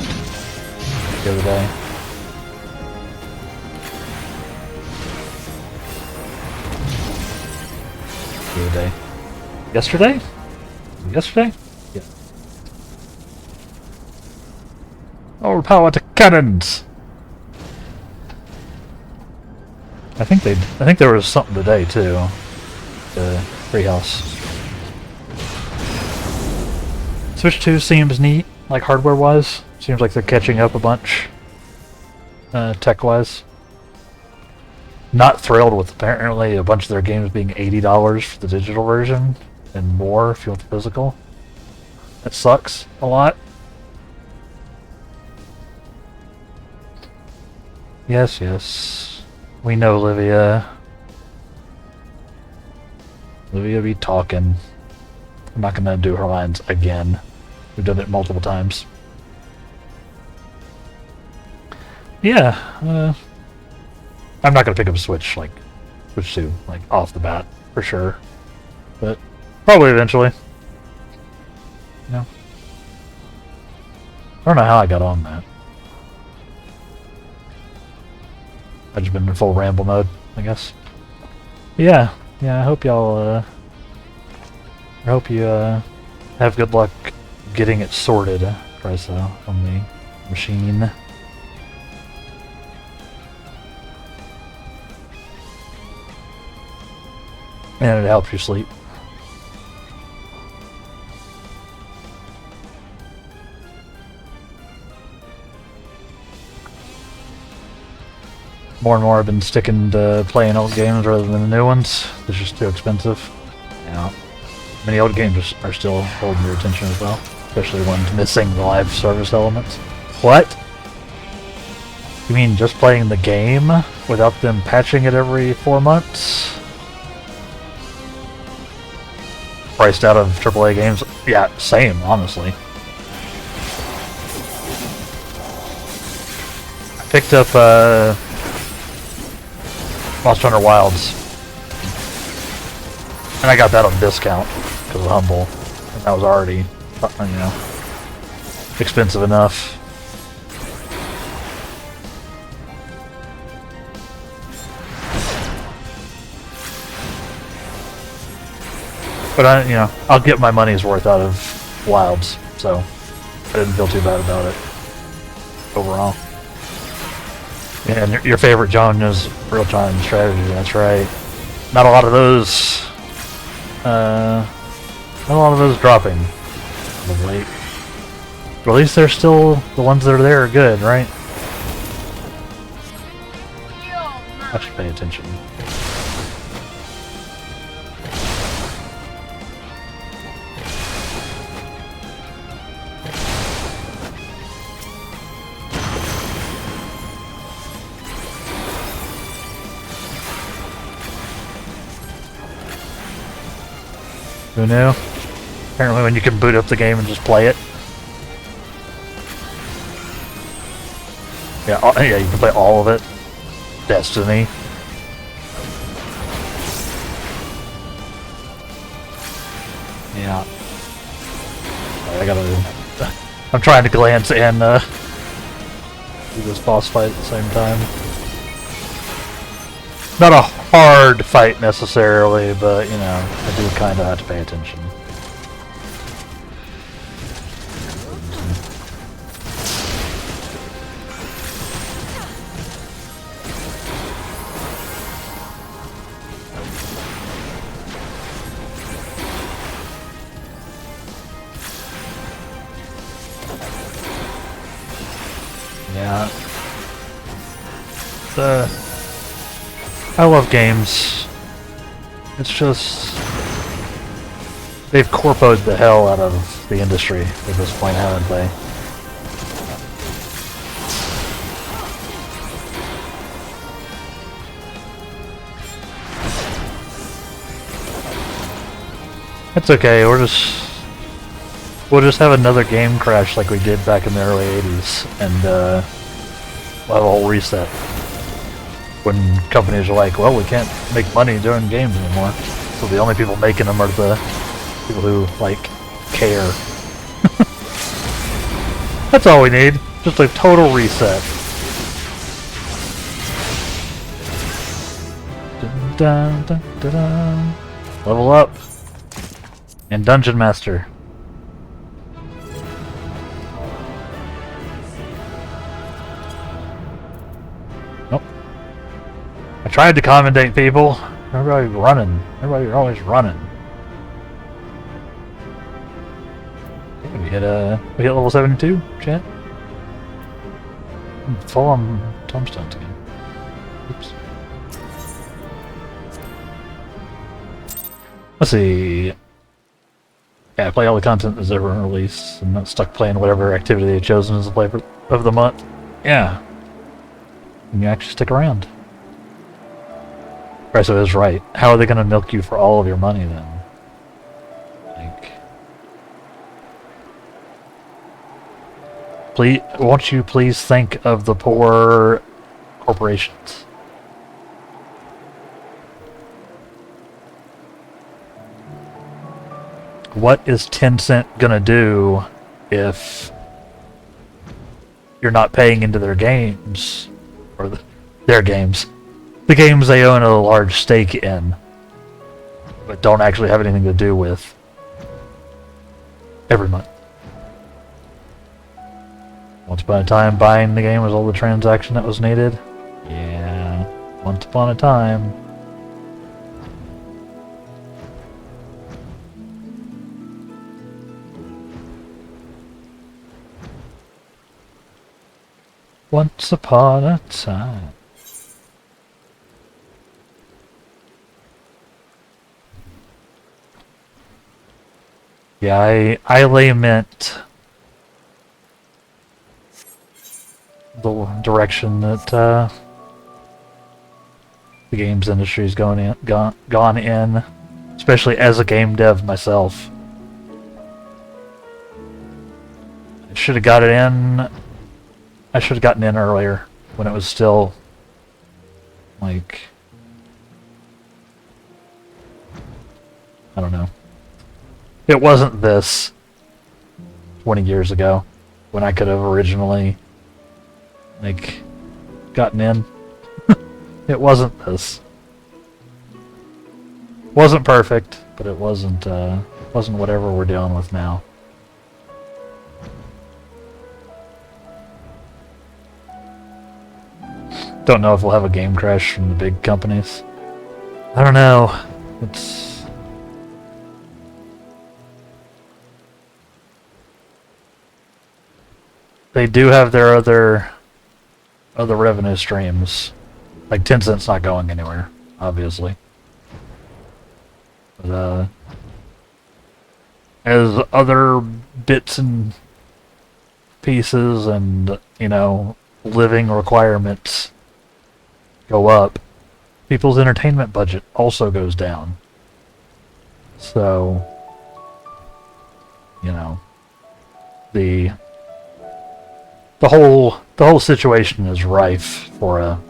Speaker 1: the other day. Yesterday? Yesterday? Yeah. All power to cannons! I think there was something today too. The Treehouse. Switch 2 seems neat, like hardware-wise. Seems like they're catching up a bunch, tech-wise. Not thrilled with apparently a bunch of their games being $80 for the digital version, and more if you want the physical. That sucks a lot. Yes, yes. We know Olivia. Olivia be talking. I'm not gonna do her lines again. We've done it multiple times. Yeah, I'm not gonna pick up a Switch, like, Switch 2, like, off the bat, for sure. But, probably eventually. You know? I don't know how I got on that. I've just been in full ramble mode, I guess. Yeah, I hope y'all, I hope you, have good luck getting it sorted, Trisa, on the machine. And it helps you sleep. More and more I've been sticking to playing old games rather than the new ones. They're just too expensive. Yeah. Many old games are still holding your attention as well. Especially ones missing the live service elements. What? You mean just playing the game without them patching it every 4 months? Priced out of AAA games? Yeah, same, honestly. I picked up, Monster Hunter Wilds. And I got that on discount, because of Humble. And that was already, you know, expensive enough. But I'll get my money's worth out of Wilds, so I didn't feel too bad about it overall. Yeah, and your favorite genre is real-time strategy. That's right. Not a lot of those. Not a lot of those dropping of late. But at least they're still the ones that are there are good, right? I should pay attention. Who knew? Apparently when you can boot up the game and just play it. Yeah, yeah, you can play all of it. Destiny. Yeah. I gotta... I'm trying to glance and do this boss fight at the same time. Not a hard fight necessarily, but you know, I do kind of have to pay attention. Yeah. I love games. It's just... they've corpoed the hell out of the industry at this point, haven't they? It's okay, we'll just have another game crash like we did back in the early 80s, and we'll have a whole reset. When companies are like, well, we can't make money doing games anymore, so the only people making them are the people who, like, care. That's all we need. Just a total reset. Dun, dun, dun, dun. Level up. And Dungeon Master. Nope. I tried to commentate people. Everybody running. Everybody always running. We hit level 72, chat. Full on tombstones again. Oops. Let's see. Yeah, I play all the content that's ever released. I'm not stuck playing whatever activity they've chosen as the play of the month. Yeah. And you actually stick around. Presso is right. How are they going to milk you for all of your money then? Like... please, won't you please think of the poor corporations? What is Tencent gonna do if you're not paying into their games, or their games, the games they own a large stake in, but don't actually have anything to do with every month? Once upon a time, buying the game was all the transaction that was needed. Yeah, once upon a time. Once upon a time. Yeah, I lament the direction that the games industry's gone in, especially as a game dev myself. I should have got it in. I should have gotten in earlier, when it was still, like, I don't know. It wasn't this 20 years ago, when I could have originally, like, gotten in. It wasn't this. Wasn't perfect, but it wasn't whatever we're dealing with now. Don't know if we'll have a game crash from the big companies. I don't know. It's... they do have their other revenue streams. Like Tencent's not going anywhere, obviously. But, as other bits and pieces and, you know, living requirements go up, people's entertainment budget also goes down. So you know, the whole situation is rife for a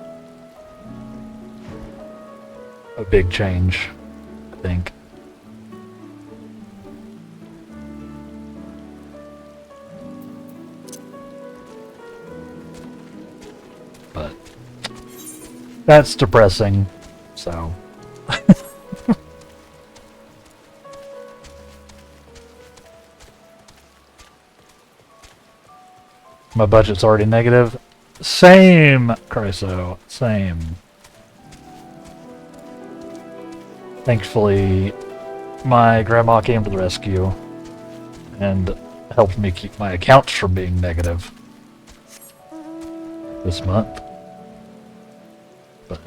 Speaker 1: big change, I think. But that's depressing, so. My budget's already negative. Same, Chryso, same. Thankfully, my grandma came to the rescue and helped me keep my accounts from being negative this month. But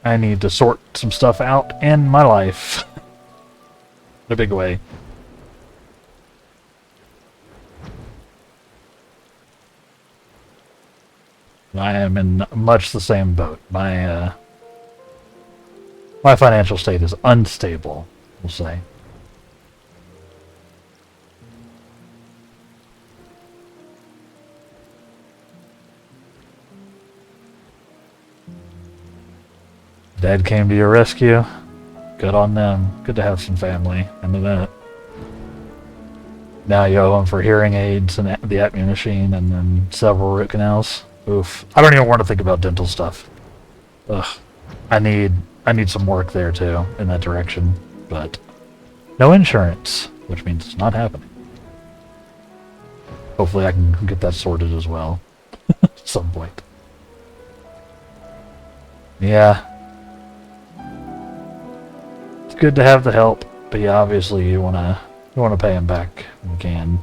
Speaker 1: I need to sort some stuff out in my life in a big way. I am in much the same boat. My financial state is unstable, we'll say. Dad came to your rescue. Good on them. Good to have some family into that. Now you owe him for hearing aids and the Atme machine and then several root canals. Oof. I don't even want to think about dental stuff. Ugh. I need some work there too, in that direction. But no insurance, which means it's not happening. Hopefully I can get that sorted as well. At some point. Yeah. It's good to have the help, but yeah, obviously you wanna pay him back when you can.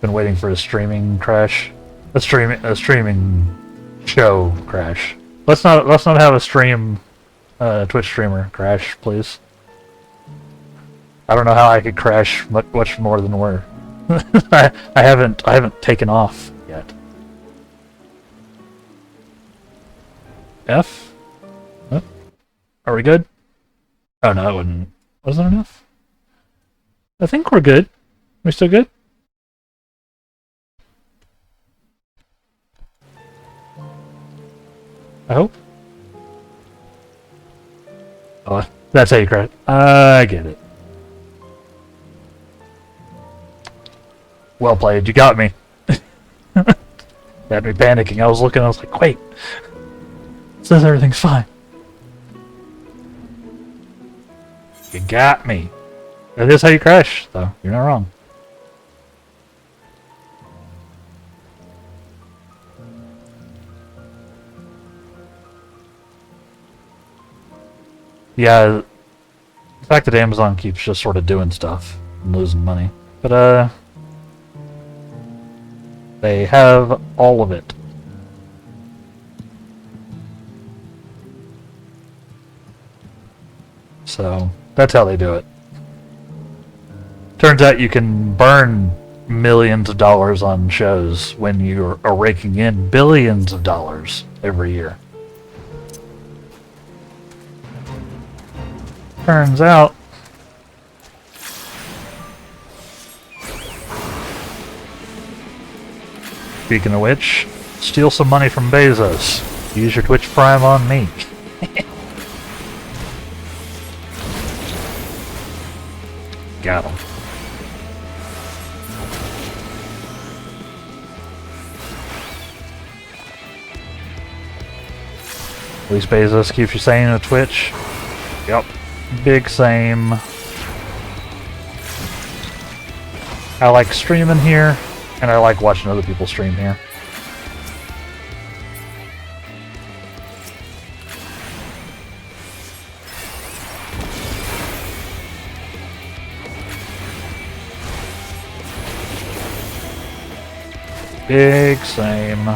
Speaker 1: Been waiting for a streaming crash, a streaming show crash. Let's not have a stream, Twitch streamer crash, please. I don't know how I could crash much more than we're. I haven't taken off yet. F? Huh? Are we good? Oh no, it wouldn't. Wasn't enough? I think we're good. We still good? I hope. Oh, that's how you crash. I get it. Well played, you got me. Had me panicking. I was like, wait. It says everything's fine. You got me. That is how you crash, though. You're not wrong. Yeah, the fact that Amazon keeps just sort of doing stuff and losing money. But, they have all of it. So, that's how they do it. Turns out you can burn millions of dollars on shows when you are raking in billions of dollars every year. Turns out, speaking of which, steal some money from Bezos. Use your Twitch Prime on me. Got him. At least Bezos keeps you sane on Twitch. Yep. Big same. I like streaming here, and I like watching other people stream here. Big same.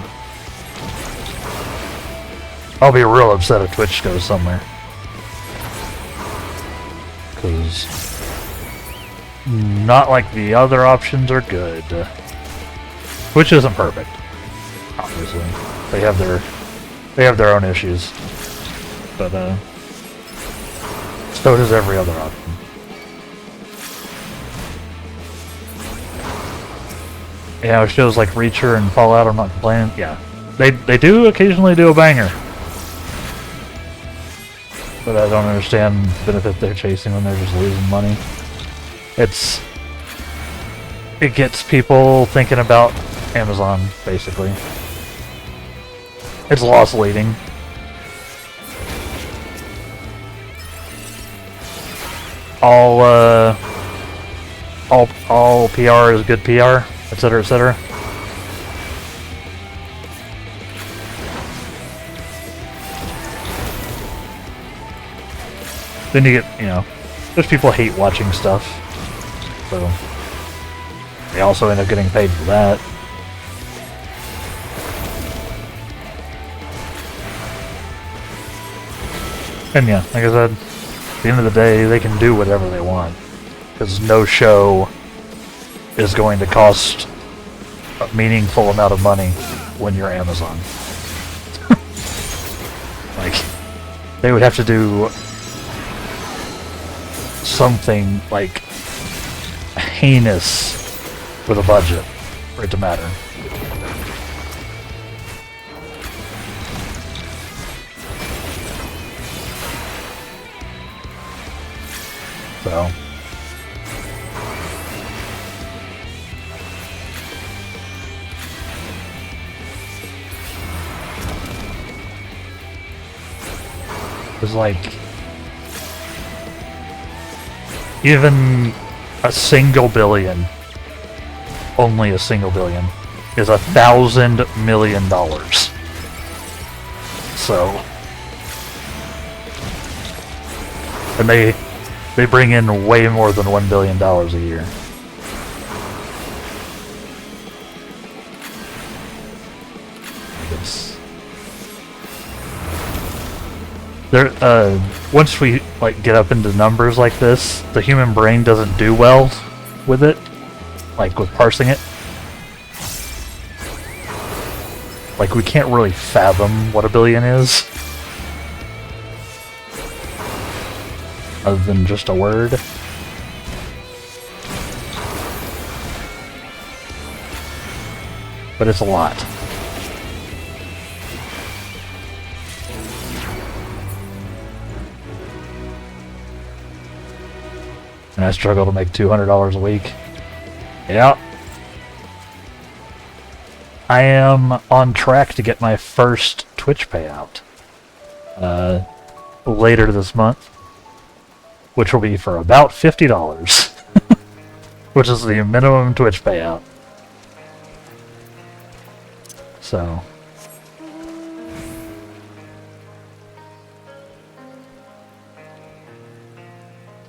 Speaker 1: I'll be real upset if Twitch goes somewhere. Because not like the other options are good. Which isn't perfect. obviously. They have their own issues. But so does every other option. Yeah, shows like Reacher and Fallout, I'm not complaining. Yeah. They do occasionally do a banger. But I don't understand the benefit they're chasing when they're just losing money. It gets people thinking about Amazon, basically. It's loss leading. All PR is good PR, etc., etc. Then you get, there's people hate watching stuff, so they also end up getting paid for that. And yeah, like I said, at the end of the day, they can do whatever they want, because no show is going to cost a meaningful amount of money when you're Amazon. Like, they would have to do something like heinous with a budget for it to matter. So it's like even a single billion, only a single billion, is $1,000 million. So, and they bring in way more than $1 billion a year. Once we get up into numbers like this, the human brain doesn't do well with it, with parsing it. Like, we can't really fathom what a billion is, other than just a word. But it's a lot. And I struggle to make $200 a week. Yeah. I am on track to get my first Twitch payout later this month, which will be for about $50, which is the minimum Twitch payout. So,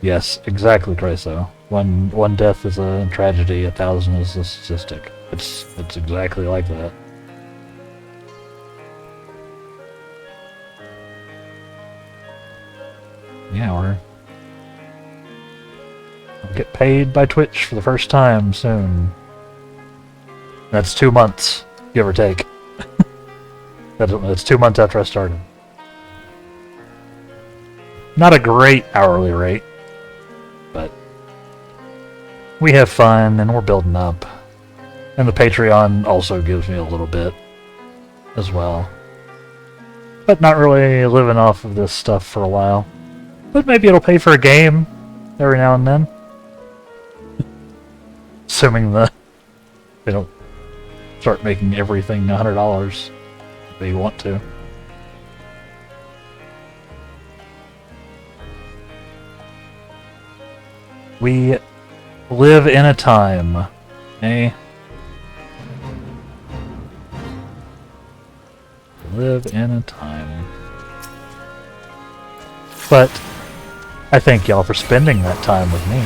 Speaker 1: yes, exactly, Creso. One death is a tragedy, 1,000 is a statistic. It's exactly like that. Yeah, I'll get paid by Twitch for the first time soon. That's 2 months, give or take. That's 2 months after I started. Not a great hourly rate, but we have fun and we're building up. And the Patreon also gives me a little bit as well. But not really living off of this stuff for a while. But maybe it'll pay for a game every now and then. Assuming they don't start making everything $100 if they want to. We live in a time, eh? Live in a time. But I thank y'all for spending that time with me.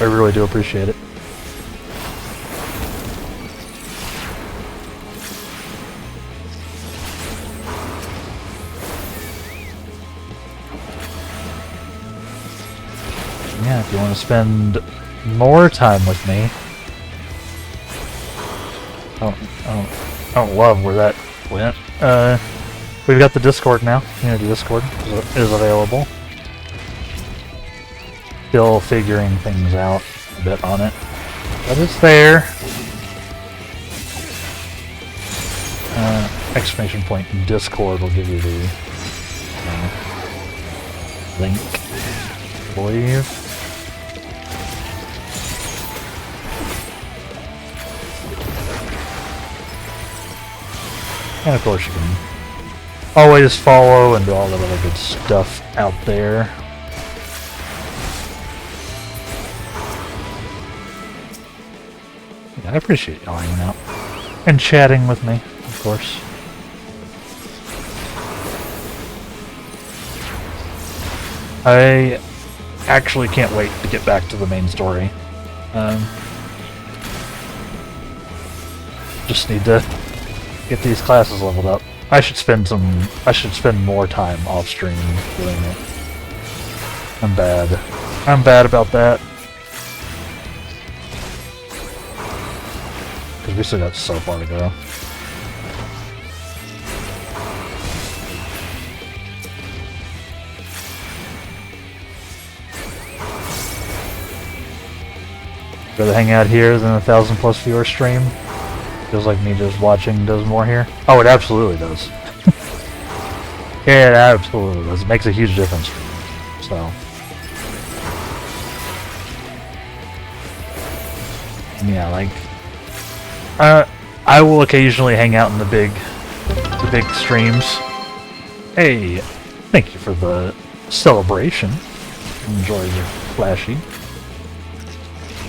Speaker 1: I really do appreciate it. Yeah, if you want to spend more time with me, I don't love where that went. We've got the Discord now. Community Discord is available. Still figuring things out a bit on it, but it's there. Exclamation point Discord will give you the link, I believe. And of course you can always follow and do all that other good stuff out there. Yeah, I appreciate y'all hanging out and chatting with me, of course. I actually can't wait to get back to the main story. Just need to get these classes leveled up. I should spend more time off stream doing it. I'm bad about that. Because we still got so far to go. Rather hang out here than 1,000+ viewer stream. Feels like me just watching does more here. Oh, it absolutely does. Yeah, it absolutely does. It makes a huge difference for me. So, yeah, like, I will occasionally hang out in the big streams. Hey, thank you for the celebration. Enjoy your flashy.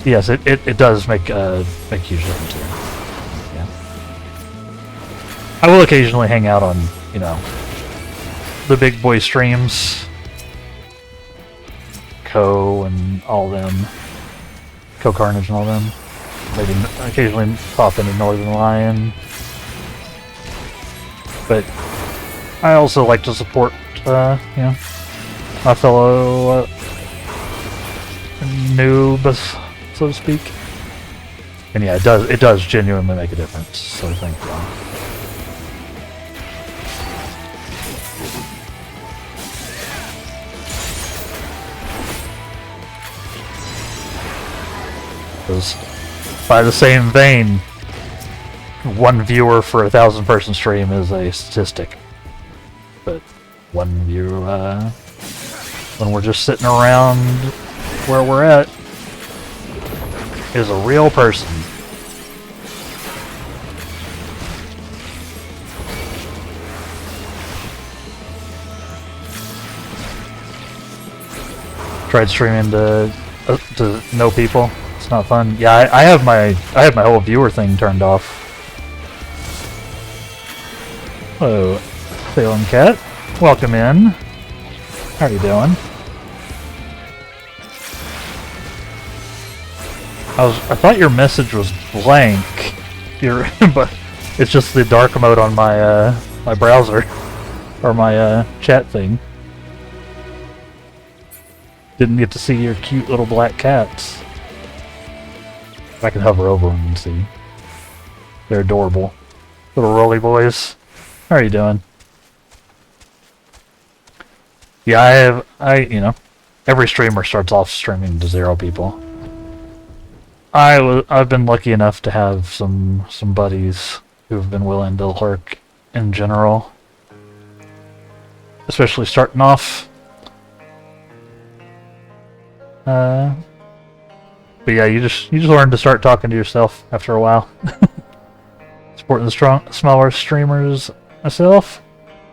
Speaker 1: Yes, it does make a huge difference here. Yeah. I will occasionally hang out on, you know, the big boy streams. And all them. Carnage and all them. Maybe occasionally pop into Northern Lion. But I also like to support, you know, my fellow noobs, so to speak. And yeah, it does genuinely make a difference, so thank you. Because by the same vein, one viewer for 1,000-person stream is a statistic. But one viewer, when we're just sitting around where we're at, is a real person. Tried streaming to know people. It's not fun. Yeah, I have my whole viewer thing turned off. Hello, Salem Cat. Welcome in. How are you doing? I thought your message was blank. But it's just the dark mode on my my browser or my chat thing. Didn't get to see your cute little black cats. I can hover over them and see. They're adorable. Little roly boys. How are you doing? Yeah, you know, every streamer starts off streaming to 0 people. I've been lucky enough to have some buddies who've been willing to lurk in general. Especially starting off. But yeah, you just learn to start talking to yourself after a while. Supporting the smaller streamers myself,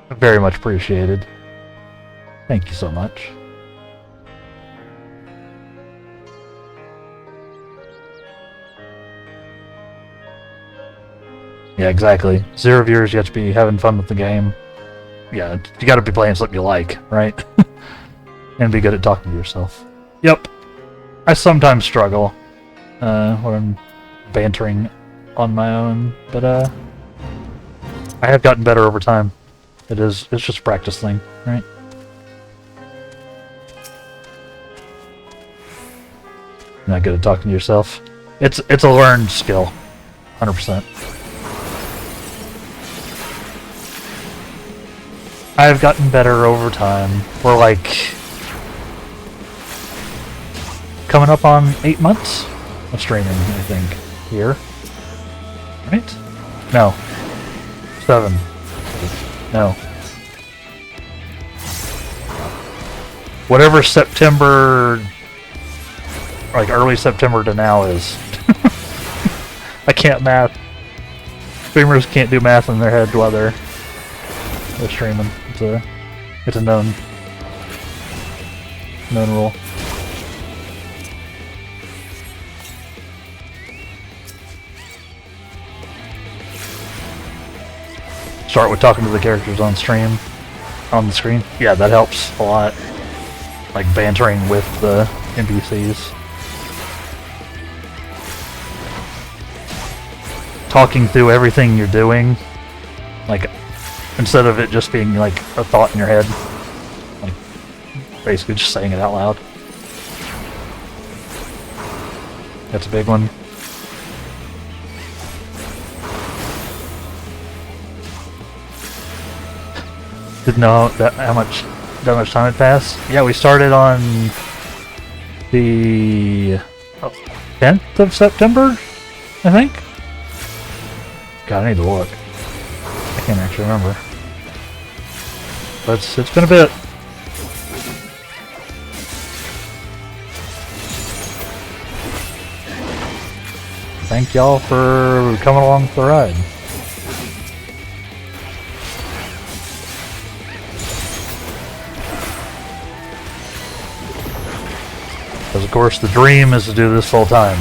Speaker 1: very much appreciated. Thank you so much. Yeah, exactly. 0 viewers, you have to be having fun with the game. Yeah, you gotta be playing something you like, right? And be good at talking to yourself. Yep. I sometimes struggle when I'm bantering on my own, but I have gotten better over time. It's just a practice thing, right? You're not good at talking to yourself. It's a learned skill, 100%. I've gotten better over time. We're like coming up on 8 months of streaming, I think, here. Right? No. 7. No. Whatever September, like early September to now is. I can't math. Streamers can't do math in their head while they're streaming. It's a known rule. Start with talking to the characters on the screen. Yeah, that helps a lot. Like bantering with the NPCs. Talking through everything you're doing. Like, instead of it just being like a thought in your head. Like, basically just saying it out loud. That's a big one. Didn't know how much time had passed. Yeah, we started on the 10th of September, I think. God, I need to look. I can't actually remember. But it's been a bit. Thank y'all for coming along for the ride. Because of course the dream is to do this full time,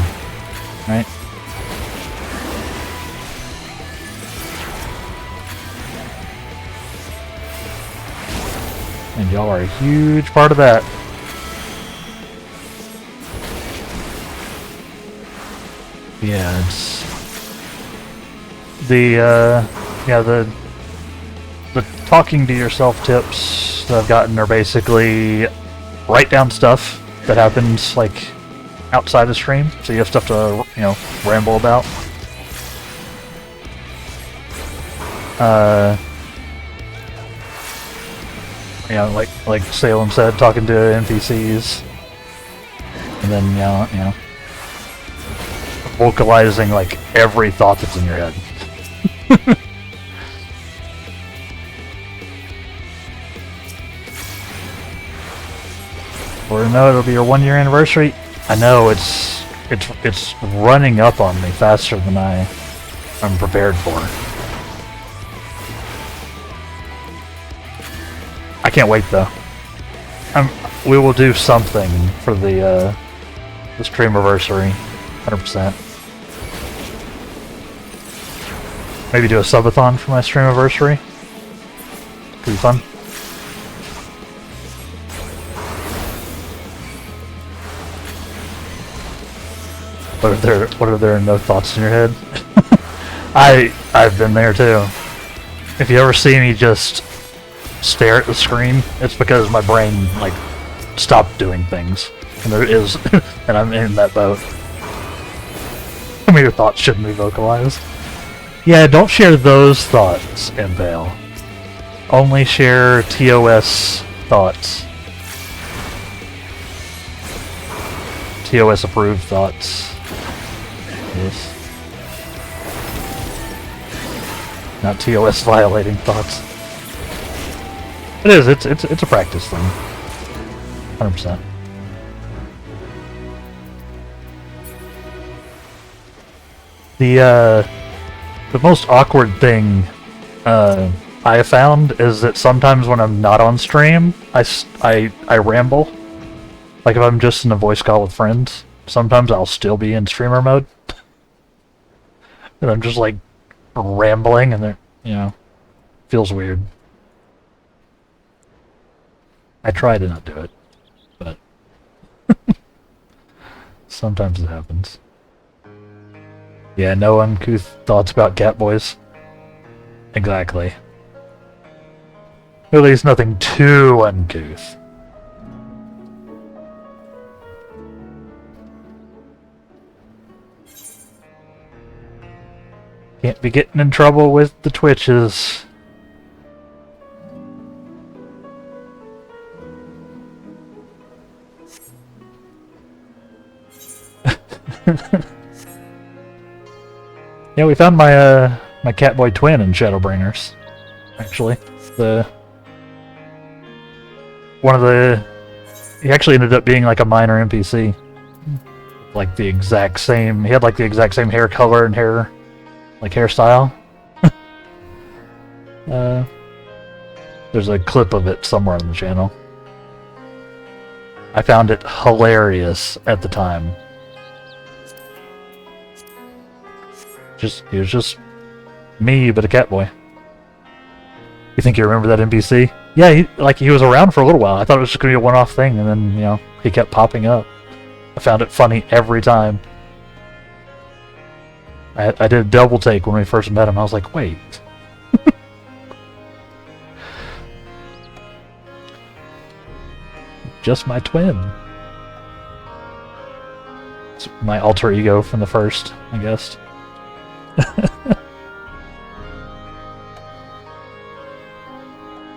Speaker 1: right? And y'all are a huge part of that. Yeah, it's the talking to yourself tips that I've gotten are basically write down stuff that happens like outside the stream, so you have stuff to ramble about. Like Salem said, talking to NPCs, and then vocalizing like every thought that's in your head. Or no, it'll be your 1-year anniversary. I know it's running up on me faster than I'm prepared for. I can't wait though. We will do something for the streamiversary, 100%. Maybe do a subathon for my streamiversary. Could be fun. What are there no thoughts in your head? I've been there too. If you ever see me just stare at the screen, it's because my brain like stopped doing things, and and I'm in that boat. I mean, your thoughts shouldn't be vocalized. Yeah, don't share those thoughts, Impale. Only share TOS thoughts. TOS approved thoughts. Yes. Not TOS violating thoughts. It is. It's a practice thing. 100%. The most awkward thing I have found is that sometimes when I'm not on stream, I ramble. Like if I'm just in a voice call with friends, sometimes I'll still be in streamer mode. And I'm just like rambling, and feels weird. I try to not do it, but sometimes it happens. Yeah, no uncouth thoughts about cat boys. Exactly. At least nothing too uncouth. Can't be getting in trouble with the Twitches. Yeah, we found my my Catboy twin in Shadowbringers. Actually, he actually ended up being like a minor NPC. Like the exact same. He had like the exact same hair color and hairstyle. There's a clip of it somewhere on the channel. I found it hilarious at the time. He was just me, but a Catboy. You think you remember that NPC? Yeah, he was around for a little while. I thought it was just gonna be a one-off thing, and then he kept popping up. I found it funny every time. I did a double take when we first met him. I was like, wait. Just my twin. It's my alter ego from the first, I guess.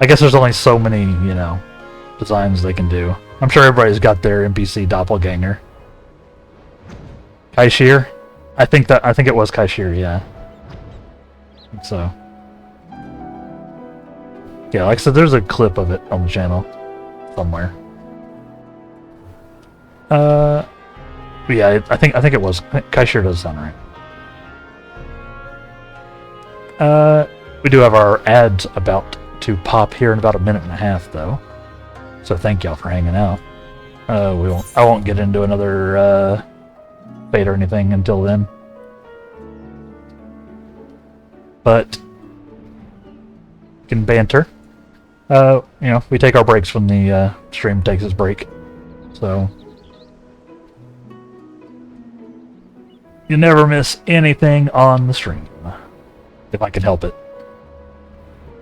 Speaker 1: I guess there's only so many, designs they can do. I'm sure everybody's got their NPC doppelganger. Kaishir? I think it was Kaishir, yeah. So. Yeah, like I said, there's a clip of it on the channel somewhere. Yeah, I think it was Kaishir. Does sound right. We do have our ads about to pop here in about a minute and a half, though. So thank y'all for hanging out. I won't get into another fate or anything until then. But we can banter. We take our breaks when the stream takes its break. So you never miss anything on the stream, if I can help it.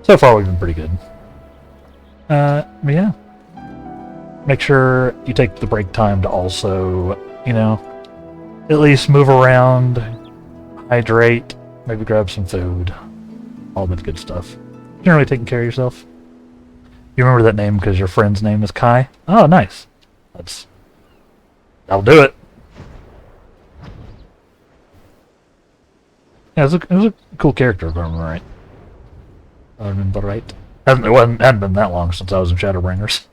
Speaker 1: So far, we've been pretty good. But yeah. Make sure you take the break time to also, at least move around, hydrate, maybe grab some food, all that good stuff. Generally taking care of yourself. You remember that name because your friend's name is Kai? Oh, nice. That'll do it. Yeah, it was a cool character, if I remember right. Hadn't been that long since I was in Shadowbringers.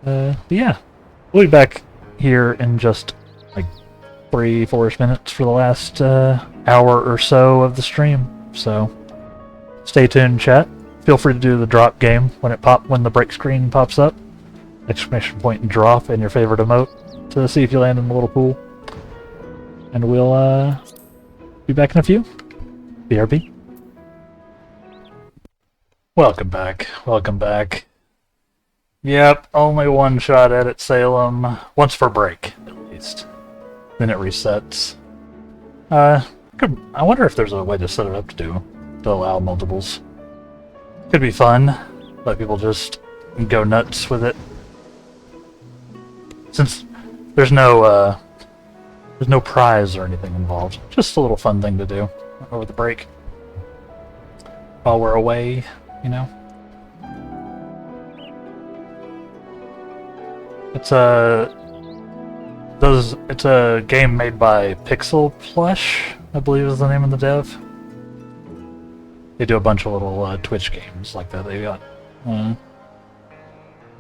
Speaker 1: But yeah, we'll be back here in just like 3-4 minutes for the last hour or so of the stream. So stay tuned, chat. Feel free to do the drop game when the break screen pops up. Exclamation point and drop in your favorite emote to see if you land in the little pool. And we'll be back in a few. BRB. Welcome back. Welcome back. Yep, only one shot at Salem. Once for break, at least. Then it resets. I wonder if there's a way to set it up to allow multiples. Could be fun. Let people just go nuts with it. Since there's no prize or anything involved. Just a little fun thing to do over the break. While we're away, It's a game made by Pixel Plush, I believe is the name of the dev. They do a bunch of little Twitch games like that. They got, I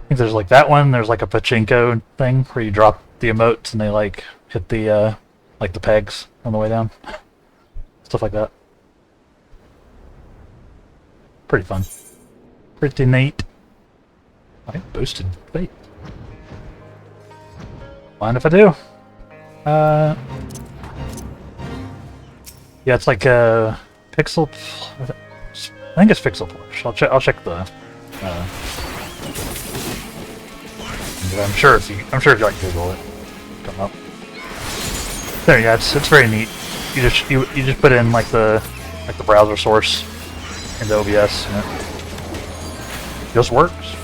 Speaker 1: think there's like that one. There's like a pachinko thing where you drop the emotes and they like hit the like the pegs on the way down, stuff like that. Pretty fun, pretty neat. I boosted fate. Mind if I do? Yeah, it's like a Pixel. I think it's Pixel Plush. I'll check the. I'm sure if you like Google it, come up. There, yeah, it's very neat. You just put in like the browser source into OBS, and it just works.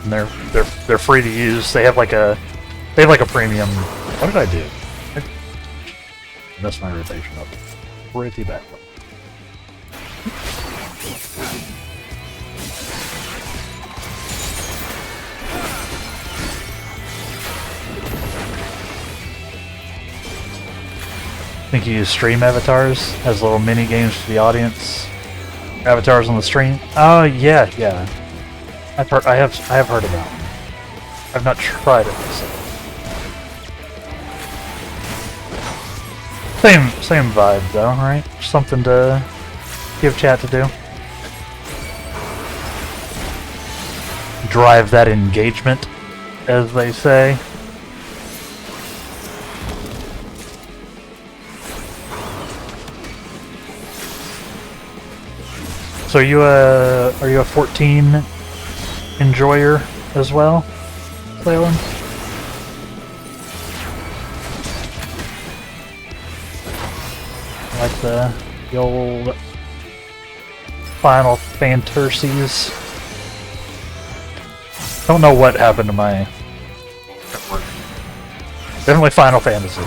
Speaker 1: And they're free to use. They have like a premium. What did I do? That's my rotation up pretty bad. think you use stream avatars as little mini games for the audience. Avatars on the stream. Oh yeah, yeah. I have heard about them. I've not tried it myself. Same vibe though, right? Something to give chat to do. Drive that engagement, as they say. So are you a 14 enjoyer as well, Clayton? Like the old Final Fantasies. Don't know what happened to my network. Definitely Final Fantasy.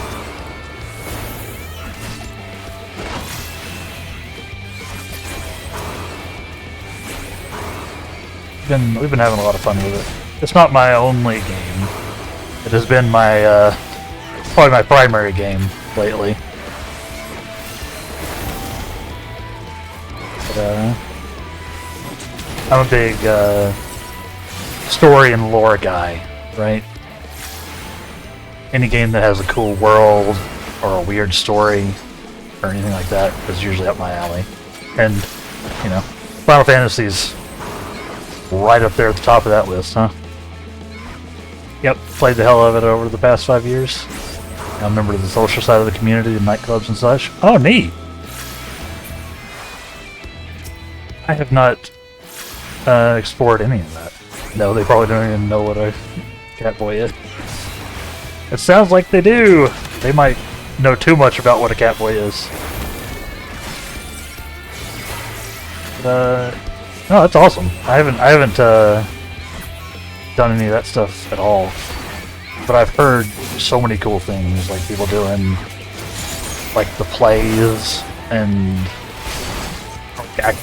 Speaker 1: We've been having a lot of fun with it. It's not my only game. It has been my probably my primary game lately. But, I'm a big story and lore guy, right? Any game that has a cool world or a weird story or anything like that is usually up my alley. And, you know, Final Fantasy's right up there at the top of that list, huh? Yep, played the hell of it over the past 5 years. I'm a member of the social side of the community, the nightclubs and such. Oh, neat! I have not explored any of that. No, they probably don't even know what a Catboy is. It sounds like they do! They might know too much about what a Catboy is. But, no, that's awesome. I haven't done any of that stuff at all. But I've heard so many cool things, like people doing like the plays and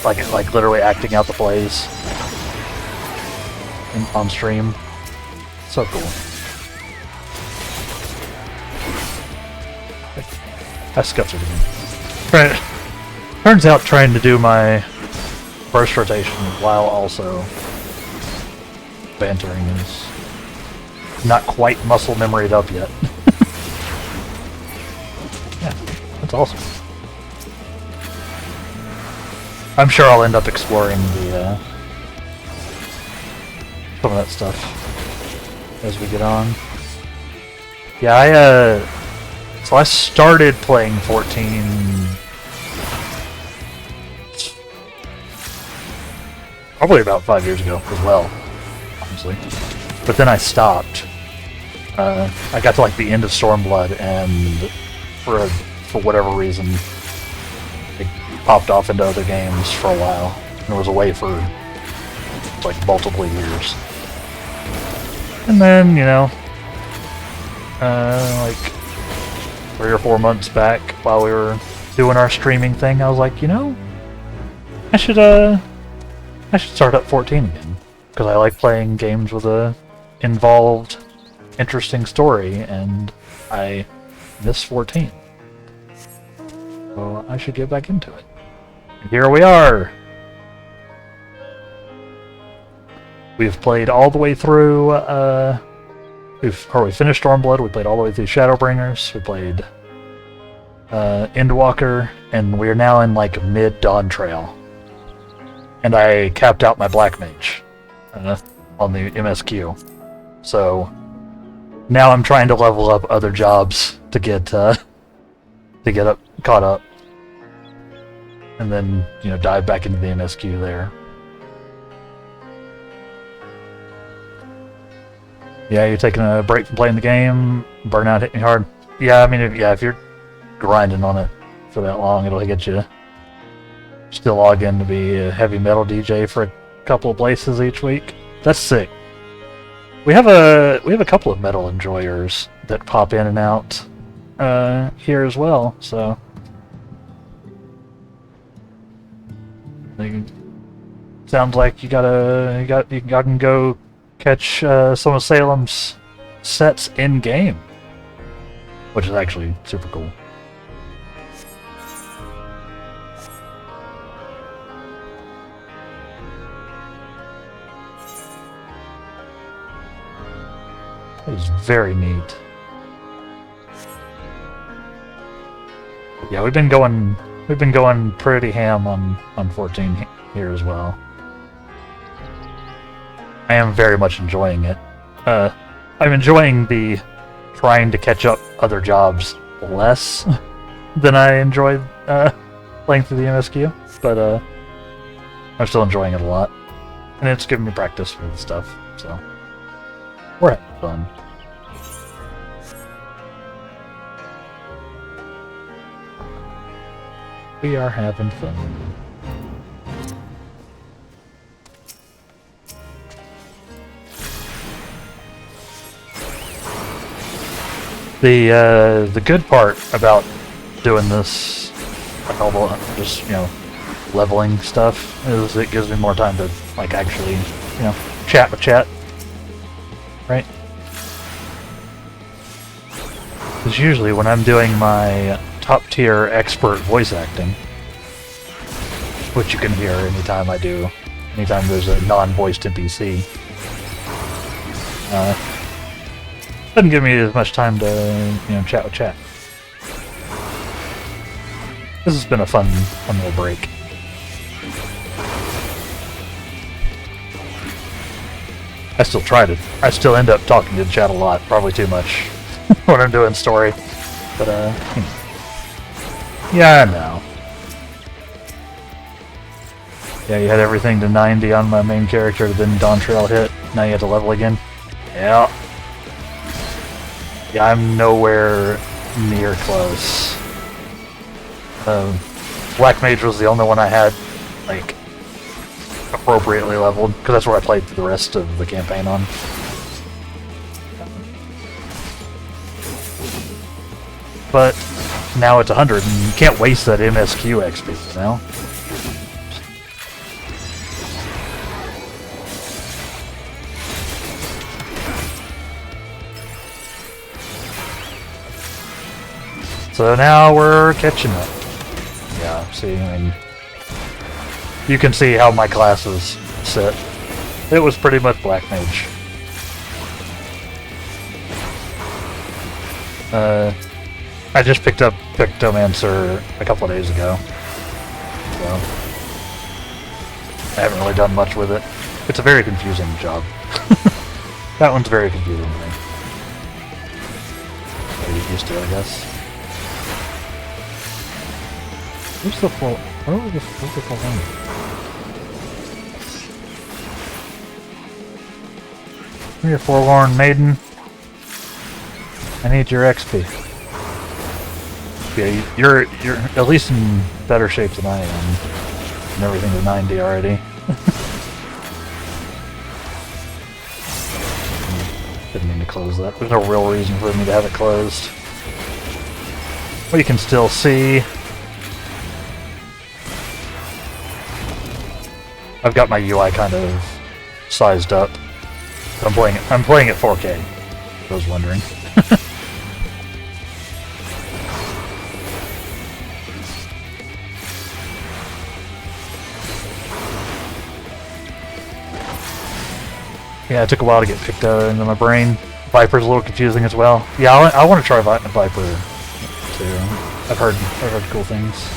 Speaker 1: like literally acting out the plays on stream. So cool. I scuffed it again. Right. Turns out trying to do my burst rotation while also bantering is not quite muscle memoried up yet. Yeah, that's awesome. I'm sure I'll end up exploring the some of that stuff as we get on. Yeah, so I started playing 14 probably about 5 years ago as well, honestly. But then I stopped. I got to like the end of Stormblood, and for whatever reason, it popped off into other games for a while, and was away for like multiple years. And then, you know, like 3 or 4 months back, while we were doing our streaming thing, I was like, you know, I should start up 14 again, because I like playing games with a involved, interesting story, and I miss 14. So I should get back into it. And here we are! We've played all the way through, we finished Stormblood, we played all the way through Shadowbringers, we played Endwalker, and we're now in like mid-Dawn Trail. And I capped out my Black Mage on the MSQ. So now I'm trying to level up other jobs to get caught up, and then, you know, dive back into the MSQ there. Yeah, you're taking a break from playing the game. Burnout hit me hard. Yeah, I mean, if you're grinding on it for that long, it'll get you. Still log in to be a heavy metal DJ for a couple of places each week. That's sick. We have a couple of metal enjoyers that pop in and out here as well. So sounds like you can go catch some of Salem's sets in game, which is actually super cool. It was very neat. Yeah, we've been going pretty ham on 14 here as well. I am very much enjoying it. I'm enjoying the trying to catch up other jobs less than I enjoyed playing through the MSQ, but I'm still enjoying it a lot, and it's giving me practice with stuff, so we're having fun. We are having fun. The good part about doing this, like all the just leveling stuff, is it gives me more time to like actually chat with chat, right? Because usually when I'm doing my top tier expert voice acting, which you can hear anytime there's a non-voiced NPC, doesn't give me as much time to chat with chat. This has been a fun little break. I still end up talking to the chat a lot, probably too much when I'm doing story, but yeah, I know. Yeah, you had everything to 90 on my main character, then Dawn Trail hit. Now you have to level again. Yeah. Yeah, I'm nowhere near close. Black Mage was the only one I had, like, appropriately leveled, because that's where I played the rest of the campaign on. But now it's 100, and you can't waste that MSQ XP now. So now we're catching up. Yeah, see, I mean, you can see how my class is set. It was pretty much Black Mage. I just picked up Pictomancer a couple of days ago, so I haven't really done much with it. It's a very confusing job. That one's very confusing to me. I get used to it, I guess. Where's the full? Where's the full thing? Come here, forlorn maiden. I need your XP. Yeah, you're at least in better shape than I am. And everything to 90 already. Didn't mean to close that. There's no real reason for me to have it closed. But you can still see. I've got my UI kind of sized up. I'm playing at 4K. I was wondering. Yeah, it took a while to get Picto into my brain. Viper's a little confusing as well. Yeah, I want to try Viper too. I've heard cool things.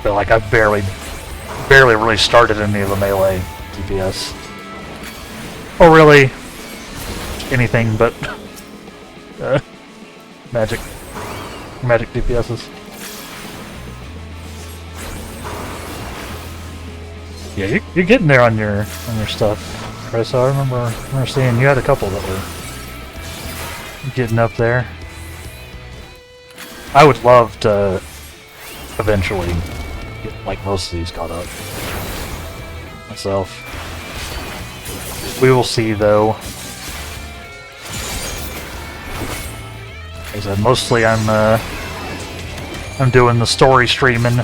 Speaker 1: But like I've barely really started any of the melee DPS. Or really anything but magic DPSs. Yeah, you're getting there on your stuff. Right, so I remember seeing you had a couple that were getting up there. I would love to eventually get like most of these caught up myself. We will see though. Like I said, mostly I'm doing the story streaming.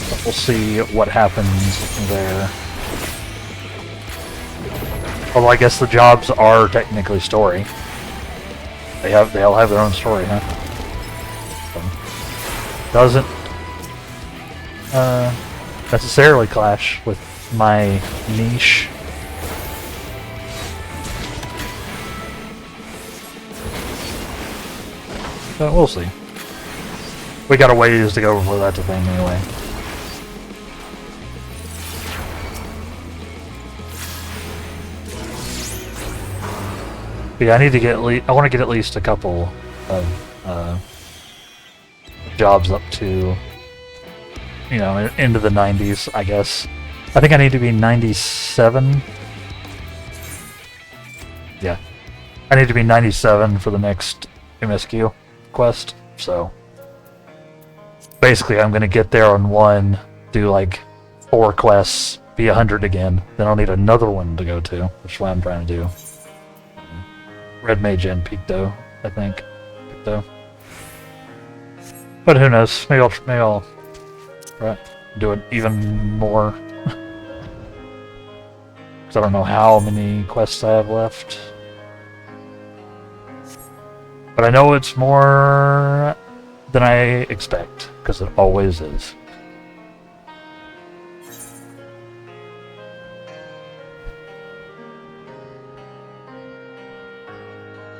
Speaker 1: But we'll see what happens there. Although I guess the jobs are technically story. They all have their own story, huh? So, doesn't necessarily clash with my niche. But we'll see. We got a ways to go before that's a thing anyway. But yeah, I need to get I want to get at least a couple of jobs up to, you know, into the 90s, I guess. I think I need to be 97. Yeah. I need to be 97 for the next MSQ quest, so basically I'm going to get there on one, do like 4 quests, be 100 again, then I'll need another one to go to, which is what I'm trying to do. Red Mage and Picto, I think. Picto. But who knows, maybe I'll right, do it even more. Because I don't know how many quests I have left. But I know it's more than I expect, because it always is.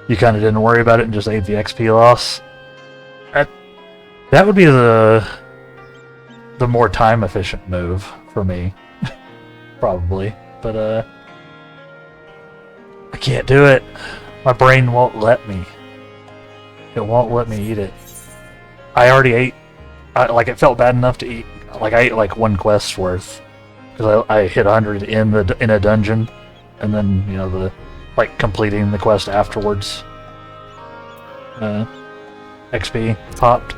Speaker 1: You kind of didn't worry about it and just ate the XP loss? That would be the more time efficient move for me. Probably. But I can't do it. My brain won't let me. It won't let me eat it. I already ate, like it felt bad enough to eat, like I ate like 1 quest worth. Because I hit 100 in a dungeon, and then, you know, like completing the quest afterwards. XP popped.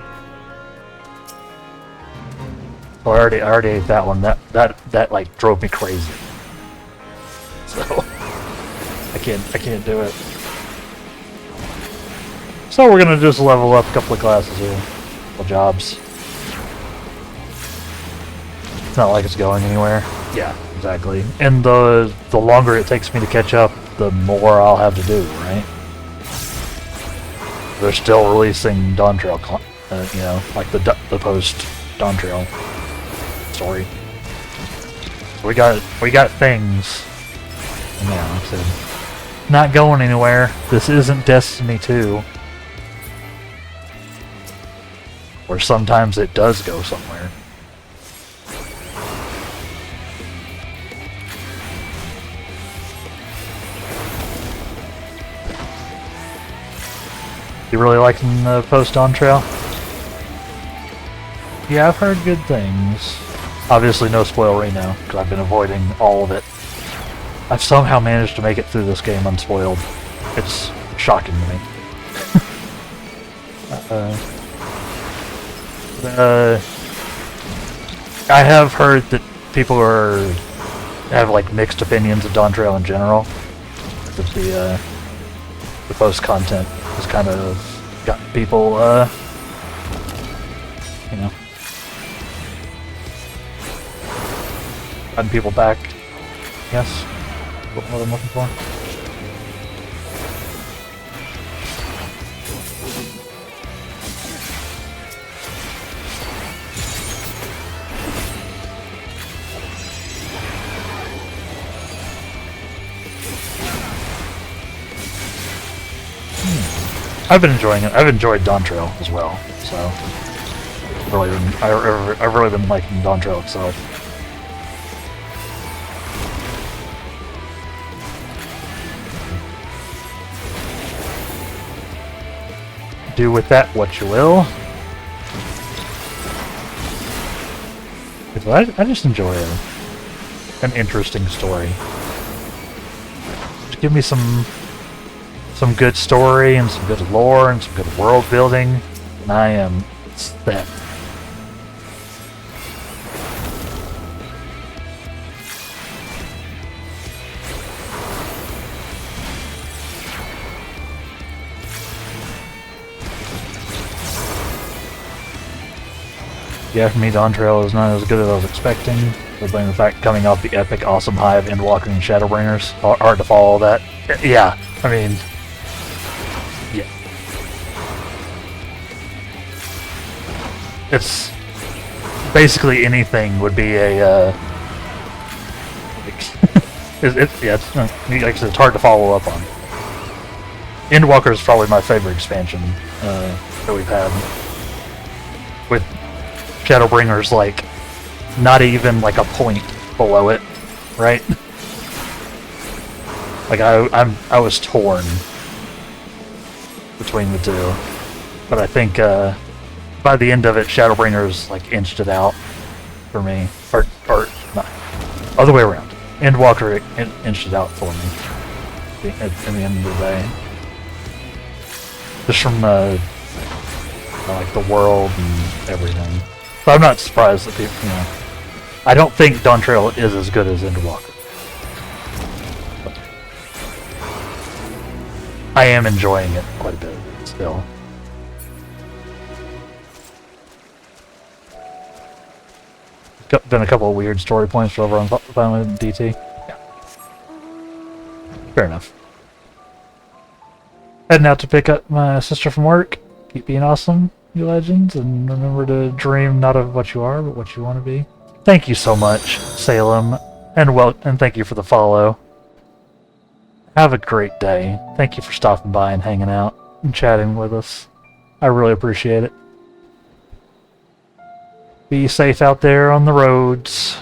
Speaker 1: So I already ate that one. That like drove me crazy. So I can't do it. So we're gonna just level up a couple of classes here, a couple jobs. It's not like it's going anywhere. Yeah, exactly. And the longer it takes me to catch up, the more I'll have to do, right? They're still releasing Dawn Trail, you know, like the post Dawn Trail story. We got things. Yeah, like I said, not going anywhere. This isn't Destiny 2, where sometimes it does go somewhere. You really liking the post Dawn Trail? Yeah, I've heard good things. Obviously no spoilery now, because I've been avoiding all of it. I've somehow managed to make it through this game unspoiled. It's shocking to me. I have heard that people have like mixed opinions of Dawn Trail in general. That the post content has kind of got people, you know, gotten people back. Yes, what I'm looking for. I've been enjoying it. I've enjoyed Dawn Trail as well, so I've really been liking Dawn Trail itself. Do with that what you will. I just enjoy an interesting story. Just give me some good story and some good lore and some good world building, and I am set. Yeah, for me, Dawn Trail is not as good as I was expecting. But in fact, coming off the epic, awesome high of Endwalker and Shadowbringers, hard to follow that. Yeah, I mean, yeah. It's basically anything would be a. It's like I said, it's hard to follow up on. Endwalker is probably my favorite expansion that we've had with Shadowbringers, like not even like a point below it, right? Like I was torn between the two, but I think by the end of it, Shadowbringers like inched it out for me, or not, other way around. Endwalker inched it out for me at the end of the day, just from like the world and everything. So I'm not surprised that people, you know, I don't think Dawn Trail is as good as Endwalker. I am enjoying it quite a bit still. Been a couple of weird story points over on Final DT. Yeah. Fair enough. Heading out to pick up my sister from work. Keep being awesome, you legends, and remember to dream not of what you are, but what you want to be. Thank you so much, Salem, and thank you for the follow. Have a great day. Thank you for stopping by and hanging out and chatting with us. I really appreciate it. Be safe out there on the roads,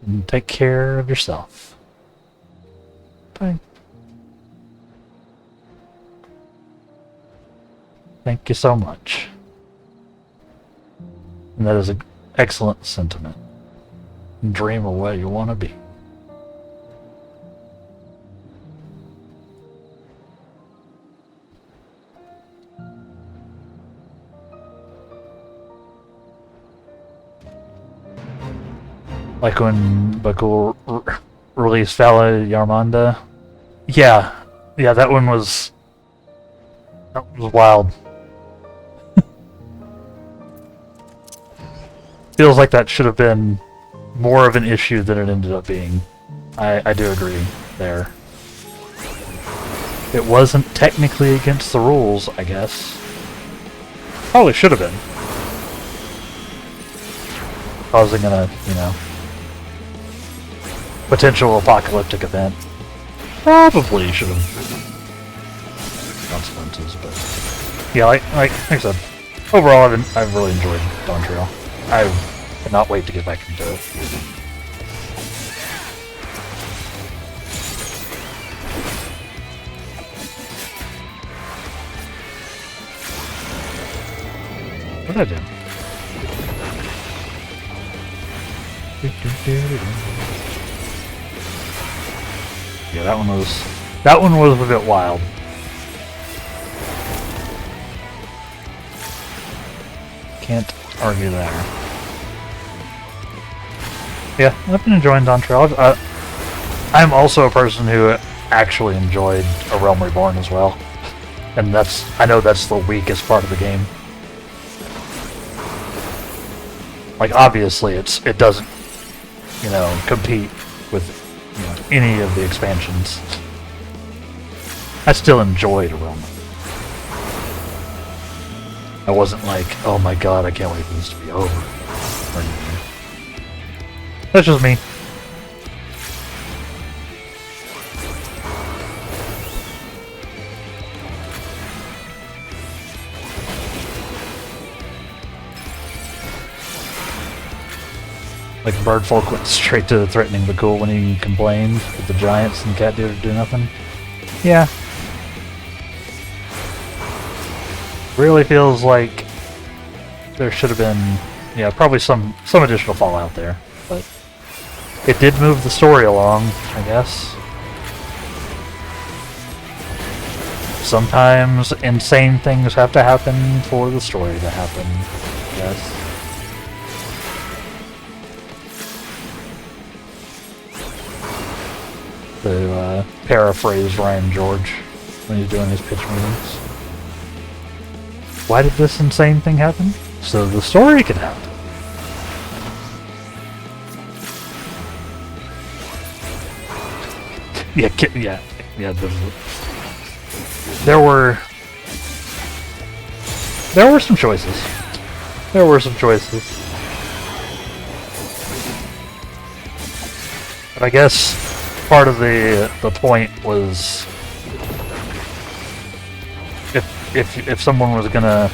Speaker 1: and take care of yourself. Bye. Thank you so much. And that is an excellent sentiment. Dream of what you want to be. Like when Bakul released Vala Yarmanda. Yeah, that one was wild. Feels like that should have been more of an issue than it ended up being. I do agree there. It wasn't technically against the rules, I guess. Probably should have been. Causing a, you know, potential apocalyptic event. Probably should have consequences, but yeah, like I said, overall I've really enjoyed Dawn Trail. I cannot wait to get back into it. What did I do? Yeah, that one was a bit wild. Can't argue there. Yeah, I've been enjoying Dawn Trail. I'm also a person who actually enjoyed A Realm Reborn as well, and I know that's the weakest part of the game. Like obviously, it doesn't, you know, compete with, you know, any of the expansions. I still enjoyed A Realm. I wasn't like, oh my god, I can't wait for this to be over, or anything. That's just me. Like Birdfolk went straight to threatening the Ghoul when he complained that the giants and cat deer do nothing. Yeah. Really feels like there should have been, yeah, probably some additional fallout there, but it did move the story along, I guess. Sometimes insane things have to happen for the story to happen, I guess. To paraphrase Ryan George when he's doing his pitch meetings. Why did this insane thing happen? So the story can happen. Yeah. There were some choices. But I guess part of the point was if someone was gonna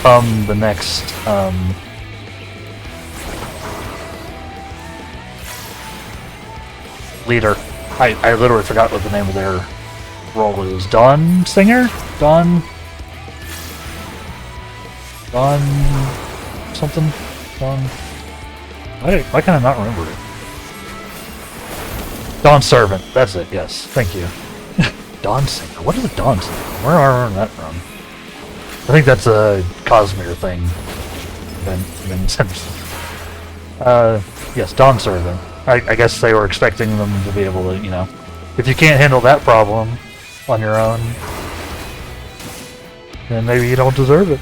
Speaker 1: become the next leader. I literally forgot what the name of their role is. Dawn Singer? Dawn something? Dawn... Why can I not remember it? Dawn Servant. That's it, yes. Thank you. Dawn Singer. What is a Dawn Singer? Where do I learn that from? I think that's a Cosmere thing. Ben Simpson. Yes, Dawn Servant. I guess they were expecting them to be able to, you know... If you can't handle that problem on your own, then maybe you don't deserve it.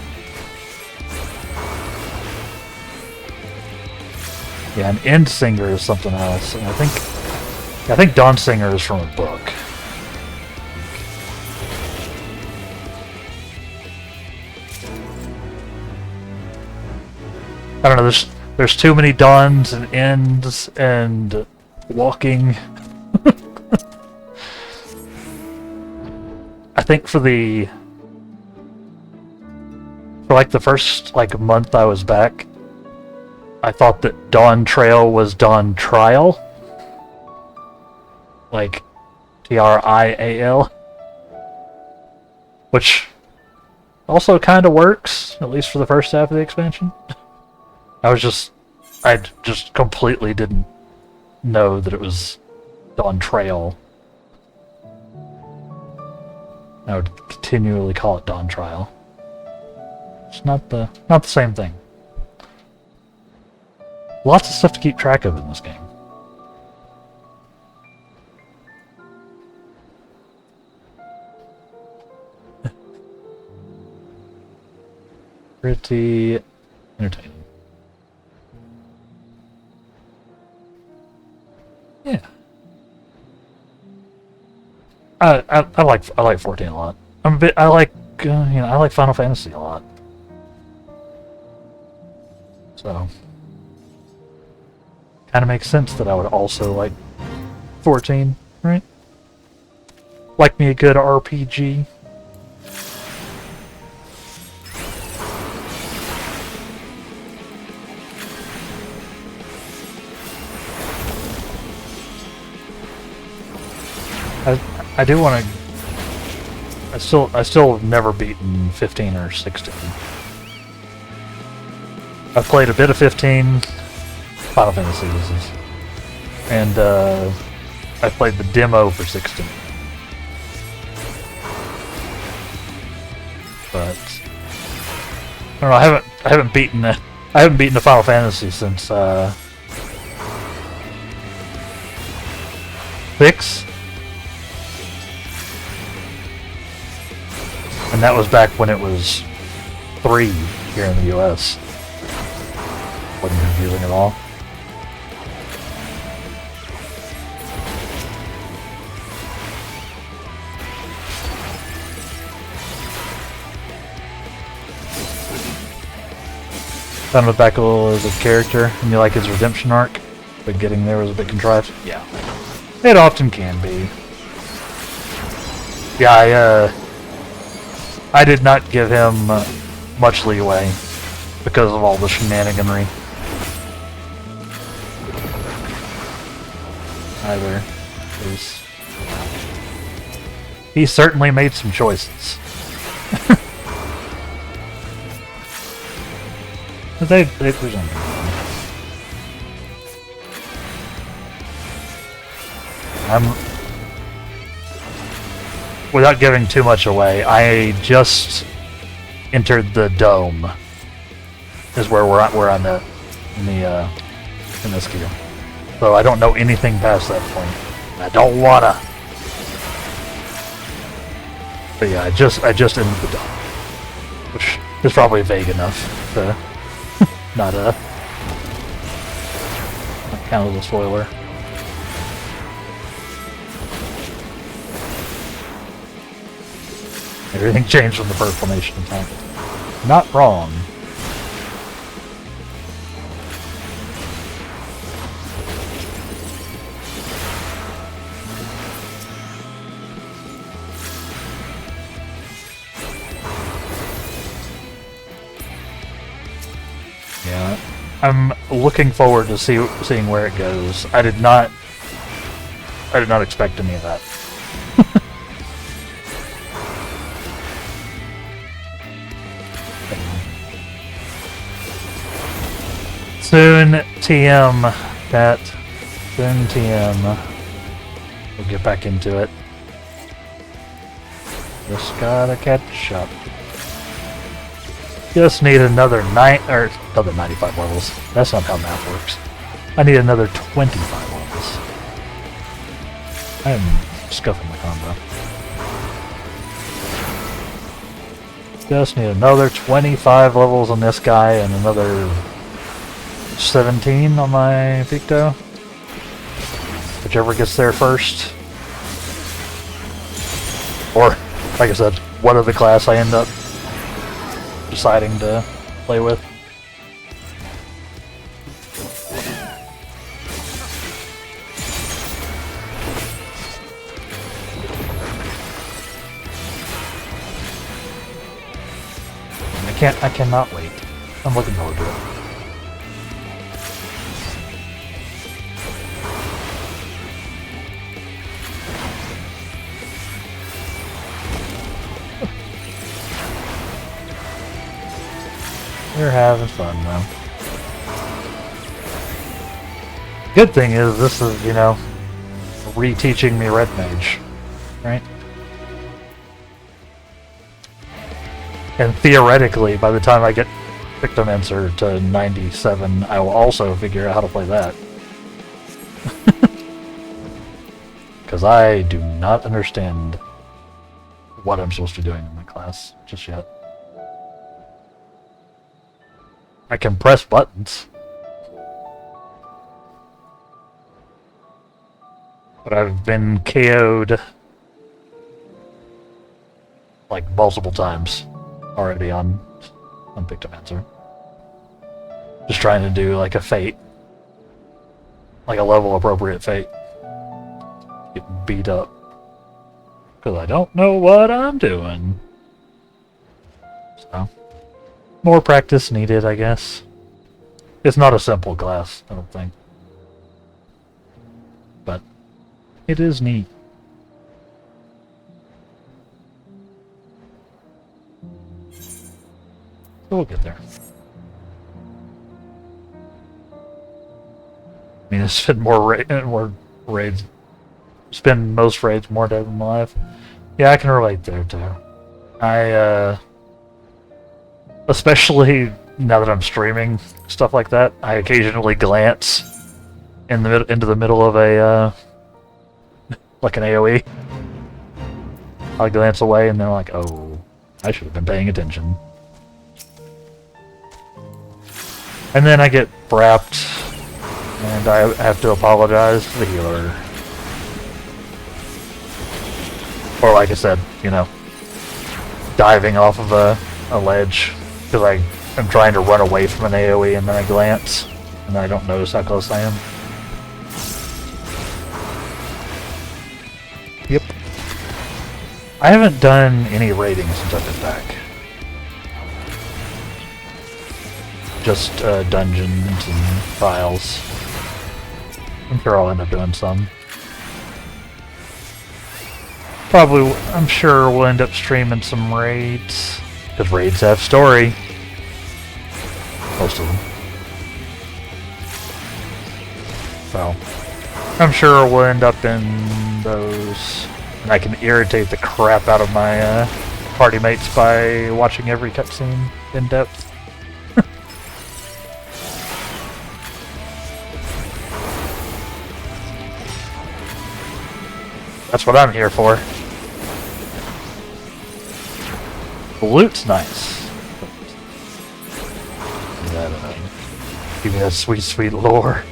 Speaker 1: Yeah, an End Singer is something else. And I think Dawn Singer is from a book. I don't know, there's too many dawns and ends and walking. I think for like the first like month I was back, I thought that Dawn Trail was Dawn Trial. Like Trial. Which also kind of works, at least for the first half of the expansion. I just completely didn't know that it was Dawn Trail. I would continually call it Dawn Trial. It's not the same thing. Lots of stuff to keep track of in this game. Pretty entertaining. Yeah. I like 14 a lot. I like Final Fantasy a lot. So kind of makes sense that I would also like 14, right? Like me a good RPG. I do want to. I still have never beaten 15 or 16. I've played a bit of 15, Final Fantasy this is, and I played the demo for 16. But I don't know. I haven't beaten a Final Fantasy since 6. And that was back when it was 3 here in the US. Wasn't confusing at all. Found him back a little as a character, and you like his redemption arc, but getting there was a bit contrived. Yeah. It often can be. Yeah, I did not give him much leeway because of all the shenaniganry. Either. He certainly made some choices. But they presented him. Without giving too much away, I just entered the dome. Is where we're at. We're on the in this queue. So I don't know anything past that point. I don't wanna. But yeah, I just entered the dome, which is probably vague enough to not count as a spoiler. Everything changed when the first formation attacked. Not wrong. I'm looking forward to seeing where it goes. I did not expect any of that. Soon TM, chat. Soon TM. We'll get back into it. Just gotta catch up. Just need another another 95 levels. That's not how math works. I need another 25 levels. I am scuffing my combo. Just need another 25 levels on this guy and another 17 on my Picto. Whichever gets there first. Or, like I said, what other class I end up deciding to play with. I cannot wait. I'm looking forward to it. We're having fun though. Good thing is this is, you know, reteaching me Red Mage, right? And theoretically, by the time I get Pictomancer to 97, I will also figure out how to play that. Because I do not understand what I'm supposed to be doing in my class just yet. I can press buttons. But I've been KO'd like multiple times already on Pictomancer. Just trying to do like a fate. Like a level appropriate fate. Getting beat up. Because I don't know what I'm doing. So, more practice needed, I guess. It's not a simple class, I don't think. But it is neat. So we'll get there. I mean, it's been more raids. Spend most raids more dead than alive. Yeah, I can relate there too. Especially now that I'm streaming stuff like that, I occasionally glance into the middle of a like an AOE. I glance away and then I'm like, oh, I should have been paying attention. And then I get brapped, and I have to apologize to the healer. Or like I said, you know, diving off of a ledge, because I am trying to run away from an AoE and then I glance, and I don't notice how close I am. Yep. I haven't done any raiding since I've been back. Just dungeons and trials. I'm sure I'll end up doing some. Probably, I'm sure we'll end up streaming some raids. Because raids have story. Most of them. So, I'm sure we'll end up in those. And I can irritate the crap out of my party mates by watching every cutscene in depth. That's what I'm here for. The loot's nice. Give me that sweet, sweet lore.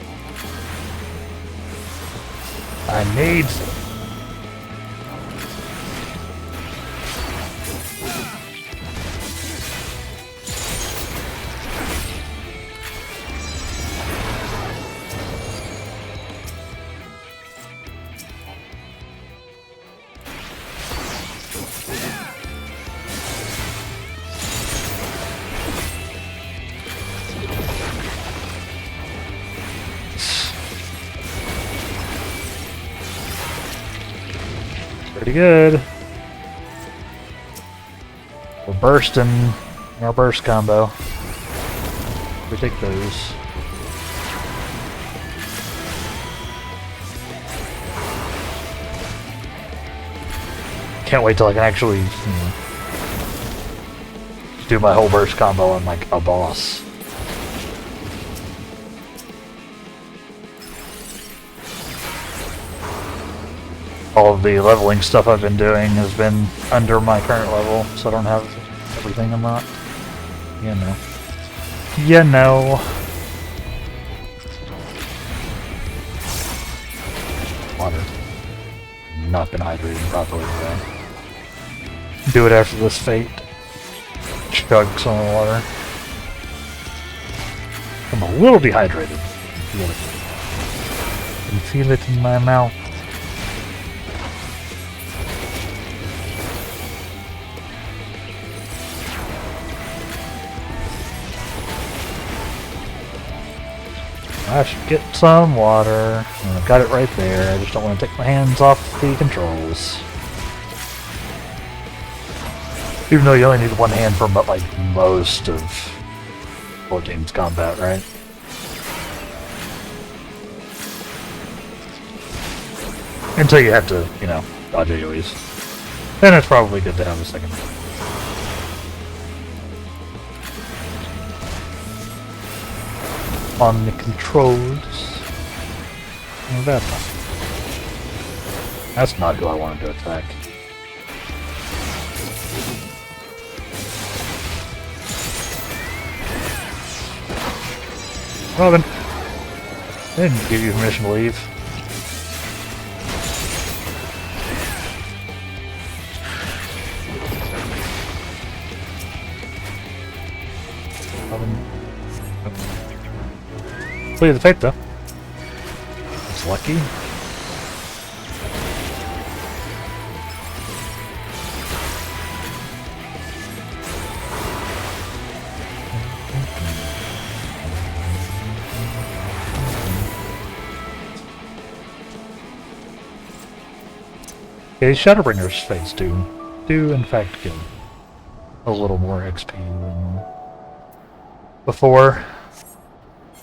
Speaker 1: I need some. Pretty good. We're bursting our burst combo. We take those. Can't wait till I can actually do my whole burst combo on like a boss. All of the leveling stuff I've been doing has been under my current level, so I don't have everything unlocked. You know. You know. Water. Not been hydrating properly today. Do it after this fate. Chug some of the water. I'm a little dehydrated. Feel it. I can feel it in my mouth. I should get some water. I've got it right there. I just don't want to take my hands off the controls. Even though you only need one hand for like most of 14's combat, right? Until you have to, you know, dodge AoEs. Then it's probably good to have a second. On the controls. Oh, that's not who I wanted to attack. Robin! I didn't give you permission to leave. Robin. Clear the fate though. That's lucky. Okay, Shadowbringer's fates do in fact give a little more XP than before.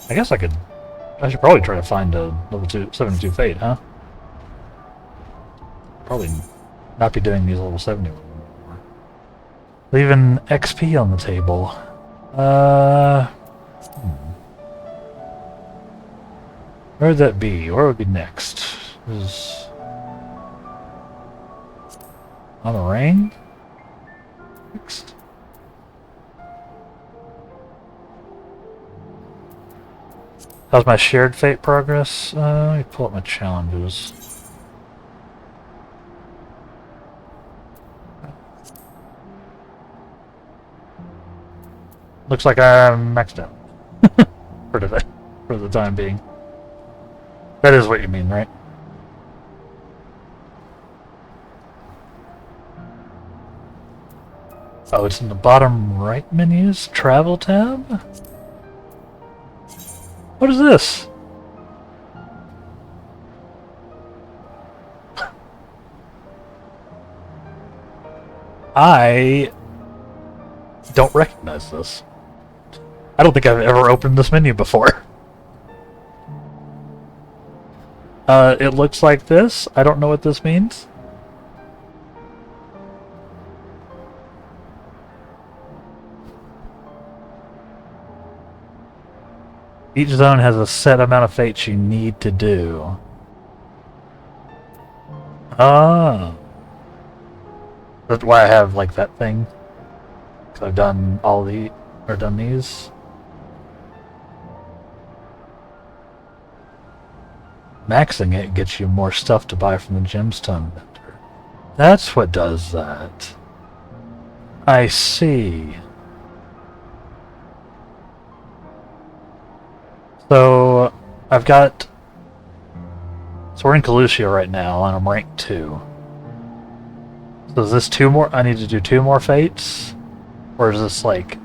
Speaker 1: I guess I should probably try to find a level 72 fate, huh? Probably not be doing these level 70 anymore. Leaving XP on the table. Where would that be? Where would be next? Is on the ring? Next. How's my shared fate progress? Let me pull up my challenges. Looks like I'm maxed out. For the time being. That is what you mean, right? Oh, it's in the bottom right menus? Travel tab? What is this? I don't recognize this. I don't think I've ever opened this menu before. It looks like this. I don't know what this means. Each zone has a set amount of fates you need to do. Ah. That's why I have like that thing. Because I've done done these. Maxing it gets you more stuff to buy from the gemstone vendor. That's what does that. I see. So, I've got... So we're in Calusia right now, and I'm rank 2. So is this 2 more? I need to do 2 more fates? Or is this like...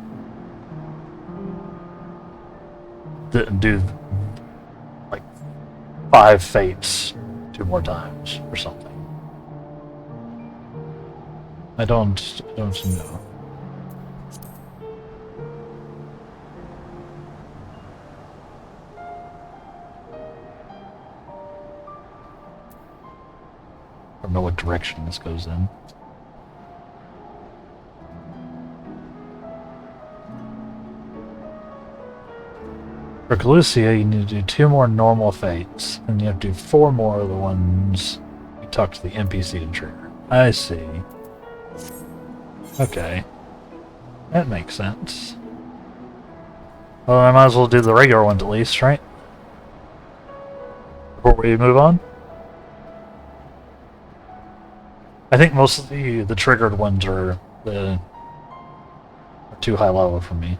Speaker 1: do... like 5 fates 2 more times, or something? I don't know. I don't know what direction this goes in. For Galucia, you need to do 2 more normal fates, and you have to do 4 more of the ones you talk to the NPC to trigger. I see. Okay. That makes sense. Well, I might as well do the regular ones at least, right? Before we move on? I think most of the triggered ones are too high level for me.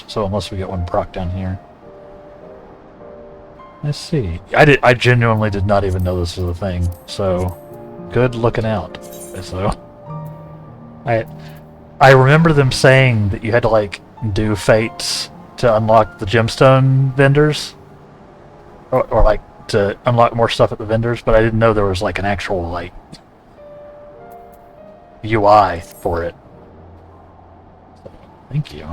Speaker 1: So unless we get one proc down here. Let's see. I genuinely did not even know this was a thing, so good looking out. So I remember them saying that you had to like do fates to unlock the gemstone vendors, or like to unlock more stuff at the vendors, but I didn't know there was like an actual like UI for it. So, thank you.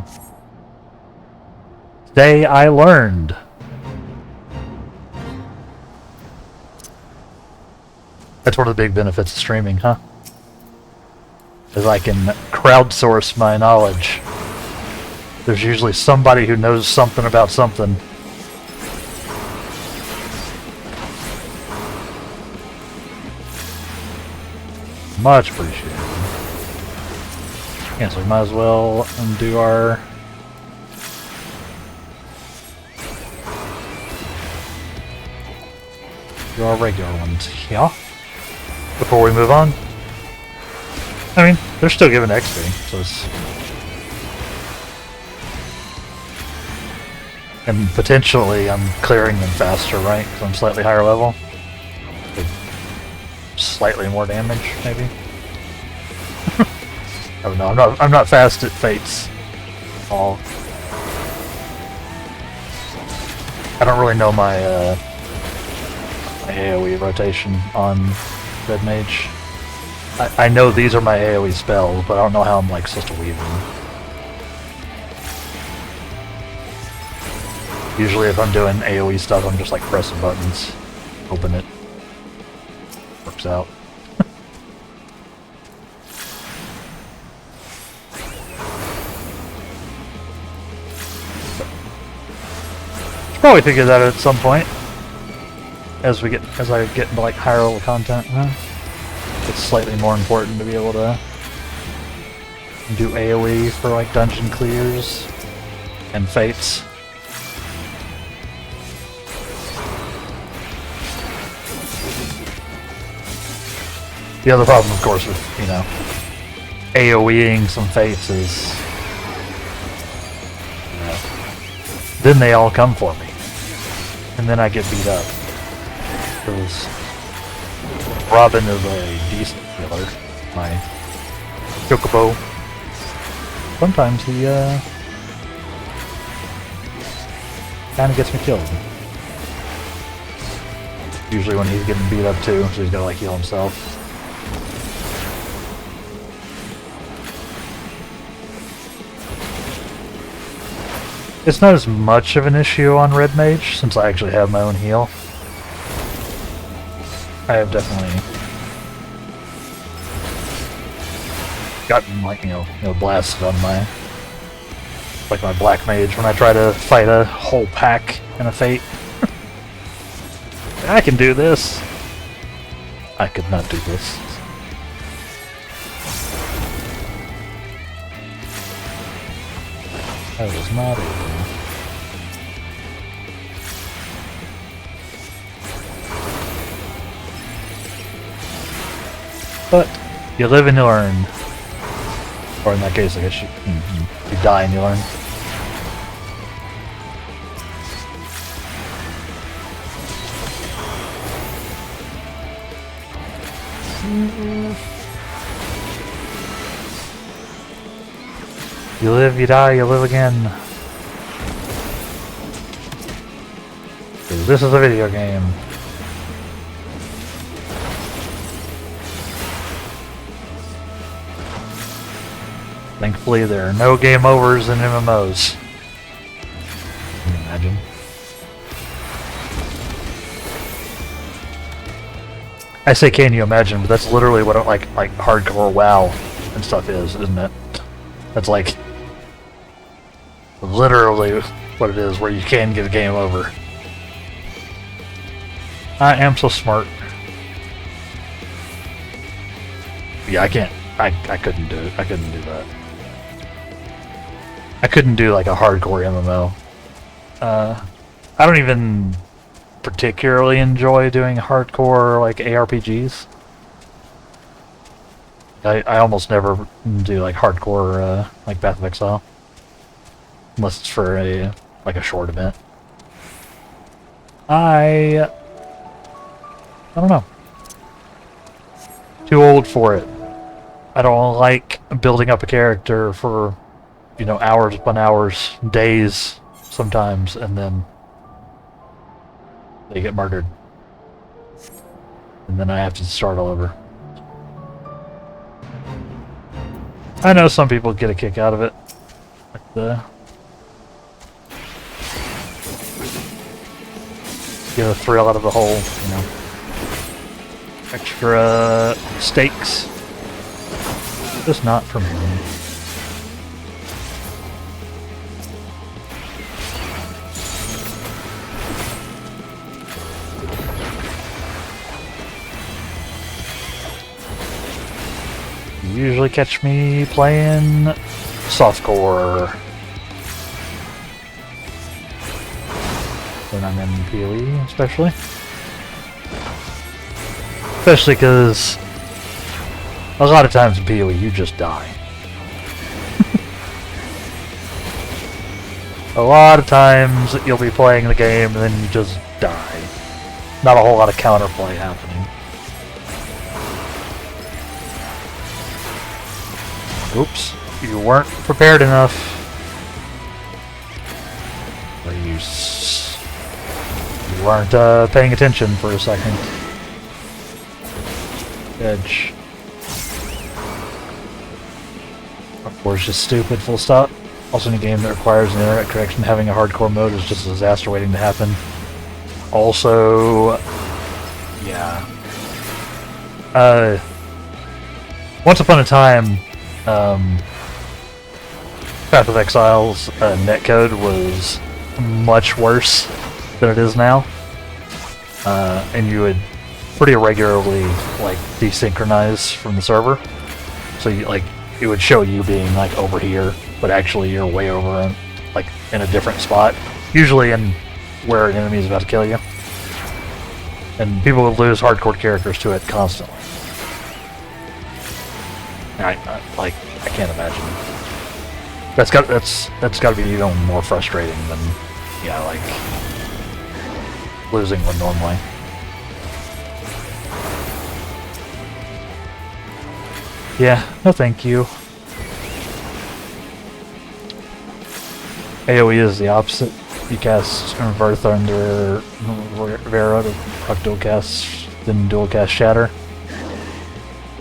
Speaker 1: Today I learned. That's one of the big benefits of streaming, huh? Is I can crowdsource my knowledge. There's usually somebody who knows something about something. Much appreciated. Yeah, so we might as well undo our... do our regular ones here. Before we move on. I mean, they're still giving XP, so it's... And potentially I'm clearing them faster, right? Because I'm slightly higher level. With slightly more damage, maybe? I don't know, I'm not fast at fates at all. I don't really know my my AoE rotation on Red Mage. I know these are my AoE spells, but I don't know how I'm like supposed to weave them. Usually if I'm doing AoE stuff, I'm just like pressing buttons, open it. Works out. Should probably figure that out at some point. As I get into like higher level content, huh? It's slightly more important to be able to do AoE for like dungeon clears and fates. The other problem, of course, with, you know, AoEing some fates is, you know, then they all come for me. And then I get beat up. Because Robin is a decent healer. My Chocobo. Sometimes he, kinda gets me killed. Usually when he's getting beat up too, so he's gotta like heal himself. It's not as much of an issue on Red Mage, since I actually have my own heal. I have definitely gotten, like, you know, blasted on my, like my Black Mage when I try to fight a whole pack in a Fate. I can do this. I could not do this. I was not able. But you live and you learn. Or in that case, I guess you die and you learn. You live, you die, you live again. 'Cause this is a video game. Thankfully, there are no game overs in MMOs. Can you imagine? I say can you imagine, but that's literally what like hardcore WoW and stuff is, isn't it? That's like literally what it is, where you can get a game over. I am so smart. Yeah, I can't. I couldn't do it. I couldn't do that. I couldn't do like a hardcore MMO. I don't even particularly enjoy doing hardcore like ARPGs. I almost never do like hardcore like Path of Exile, unless it's for a like a short event. I don't know. Too old for it. I don't like building up a character for, you know, hours upon hours, days sometimes, and then they get murdered. And then I have to start all over. I know some people get a kick out of it. Like get a thrill out of the whole, you know, extra stakes. Just not for me. You usually catch me playing softcore when I'm in PoE, especially because a lot of times in PoE you just die. A lot of times you'll be playing the game and then you just die. Not a whole lot of counterplay happening. Oops, you weren't prepared enough. Or you weren't paying attention for a second. Edge. Or it's just stupid, full stop. Also, in a game that requires an internet connection, having a hardcore mode is just a disaster waiting to happen. Also, yeah. Once upon a time, Path of Exile's netcode was much worse than it is now. And you would pretty irregularly like desynchronize from the server. So you like it would show you being like over here, but actually you're way over like in a different spot. Usually in where an enemy is about to kill you. And people would lose hardcore characters to it constantly. I can't imagine. That's got to be even more frustrating than, yeah, like losing one normally. Yeah, no thank you. AoE is the opposite. You cast Inverter Thunder, Vera to proc dual cast, then dual cast Shatter.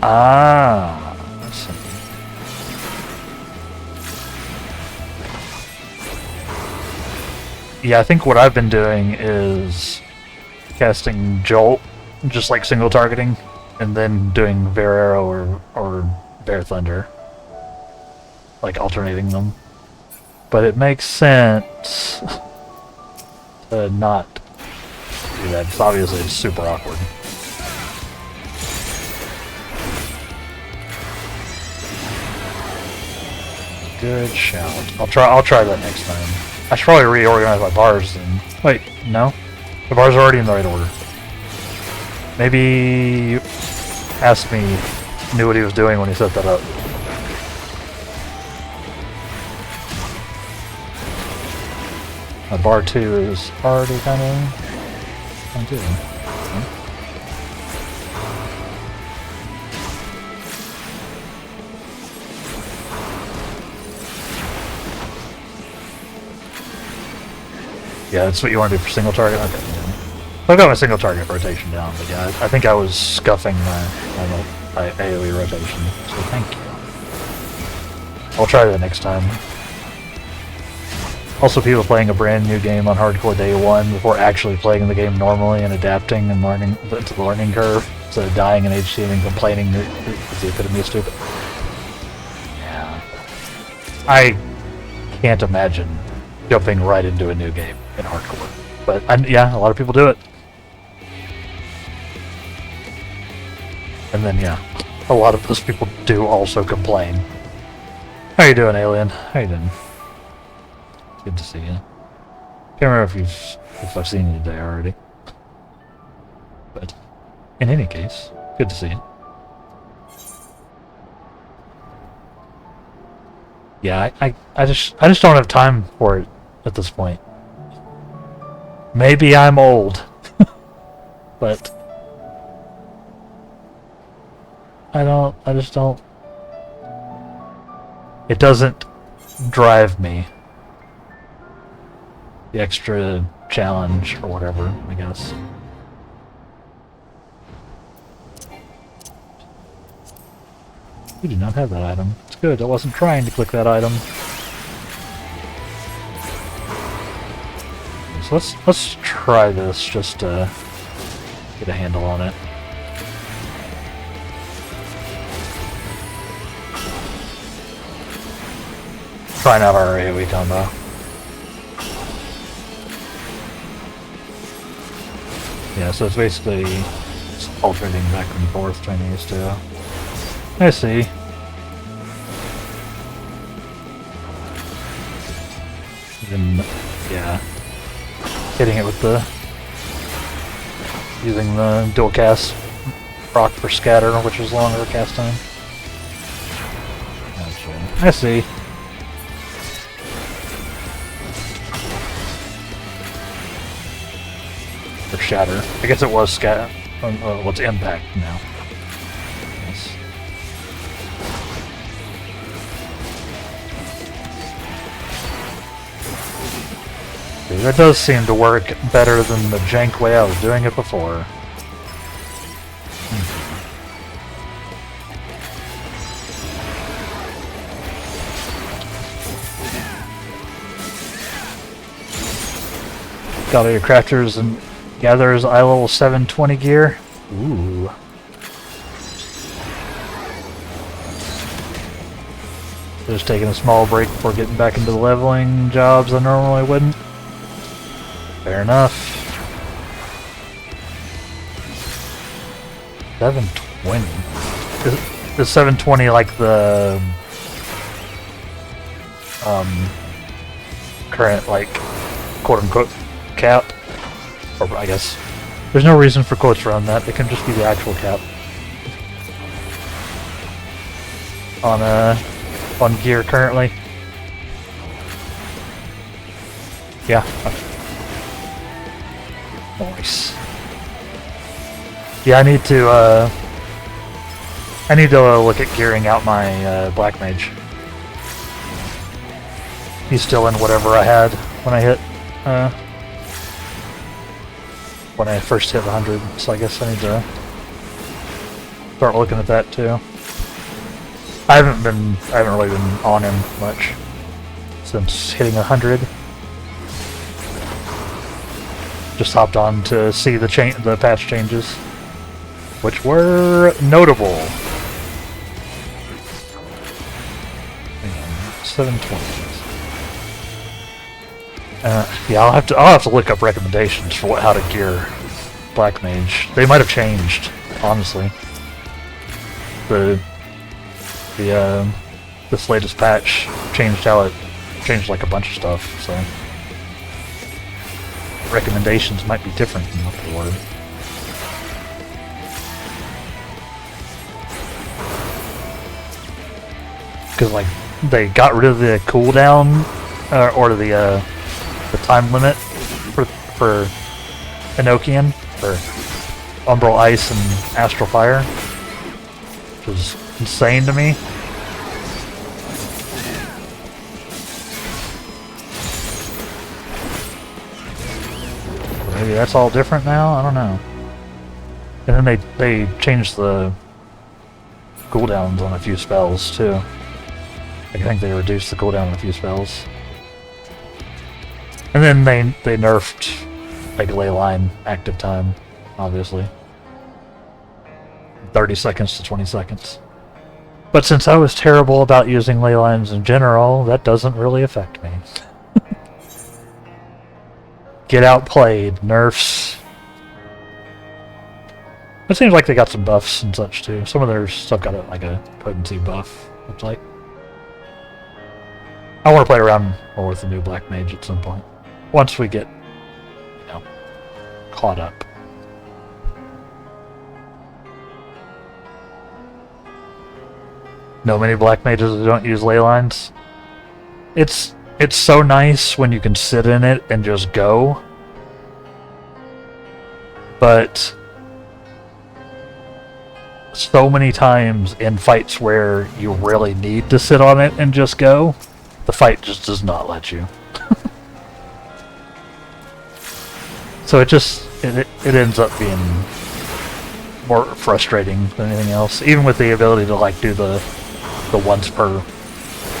Speaker 1: Ah. Yeah, I think what I've been doing is casting Jolt, just like single targeting, and then doing Bear Arrow or Bear Thunder, like alternating them. But it makes sense to not do that. It's obviously super awkward. Good shout. I'll try that next time. I should probably reorganize my bars then. Wait, no? The bars are already in the right order. Maybe Ask Me knew what he was doing when he set that up. My bar 2 is already kind of good. Yeah, that's what you want to do for single target? Okay. I've got my single target rotation down, but yeah, I think I was scuffing my AoE rotation, so thank you. I'll try that next time. Also, people playing a brand new game on hardcore day one before actually playing the game normally and adapting and learning to the learning curve, instead of dying in HD and complaining is the epitome of stupid. Yeah. I can't imagine jumping right into a new game in hardcore. But yeah, a lot of people do it. And then yeah, a lot of those people do also complain. How you doing, Alien? How you doing? Good to see you. Can't remember if I've seen you today already. But in any case, good to see you. Yeah, I just don't have time for it at this point. Maybe I'm old, but I just don't. It doesn't drive me. The extra challenge or whatever, I guess. We do not have that item. It's good, I wasn't trying to click that item. So let's try this just to get a handle on it. Trying out our AoE combo. Yeah, so it's basically just alternating back and forth between these two. I see. Then, yeah. Hitting it with the... using the dual cast proc for scatter, which is longer cast time. Gotcha. I see. Or shatter. I guess it was scatter. What's impact now? Yes. That does seem to work better than the jank way I was doing it before. Got all your crafters and gatherers eye level 720 gear. Ooh. Just taking a small break before getting back into the leveling jobs I normally wouldn't. Fair enough. 720. Is 720 like the current like quote unquote cap? Or I guess there's no reason for quotes around that. It can just be the actual cap on gear currently. Yeah. Nice. Yeah, I need to look at gearing out my Black Mage. He's still in whatever I had when I hit when I first hit 100, so I guess I need to start looking at that too. I haven't really been on him much since hitting 100. Just hopped on to see the patch changes, which were notable. 720. Yeah, I'll have to look up recommendations for how to gear Black Mage. They might have changed, honestly. This latest patch changed like a bunch of stuff, so recommendations might be different than what they were. Because like they got rid of the cooldown or the time limit for Enochian, for Umbral Ice and Astral Fire, which is insane to me. Maybe that's all different now? I don't know. And then they changed the cooldowns on a few spells too. I think they reduced the cooldown on a few spells. And then they nerfed like ley line active time, obviously. 30 seconds to 20 seconds. But since I was terrible about using ley lines in general, that doesn't really affect me. Get outplayed, nerfs. It seems like they got some buffs and such too. Some of their stuff got like a potency buff, looks like. I want to play around more with the new Black Mage at some point. Once we get, you know, caught up. Know many Black Mages who don't use ley lines? It's so nice when you can sit in it and just go. But so many times in fights where you really need to sit on it and just go, the fight just does not let you. So it ends up being more frustrating than anything else. Even with the ability to like do the once per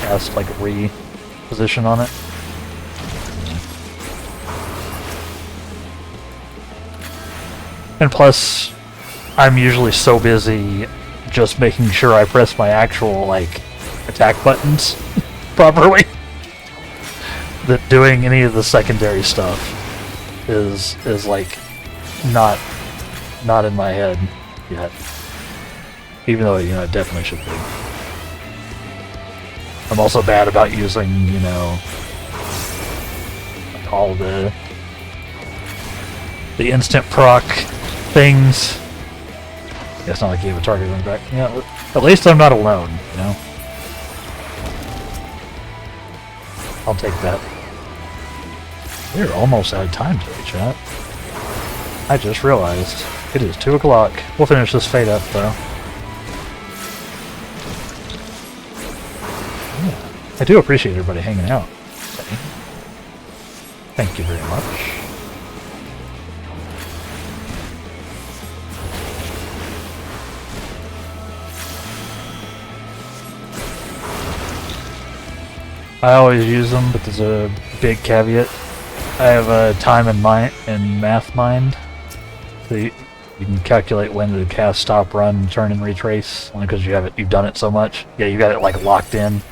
Speaker 1: cast like re-position on it. And plus, I'm usually so busy just making sure I press my actual like attack buttons properly that doing any of the secondary stuff is like not in my head yet, even though, you know, it definitely should be. I'm also bad about using, you know, like all the instant proc things. Yeah, it's not like you have a target going back. Yeah, at least I'm not alone, you know. I'll take that. We're almost out of time today, chat. I just realized it is 2 o'clock. We'll finish this fade up, though. Yeah. I do appreciate everybody hanging out. Thank you very much. I always use them, but there's a big caveat. I have a time and math mind, so you can calculate when to cast, stop, run, turn, and retrace. Only because you've done it so much. Yeah, you got it like locked in.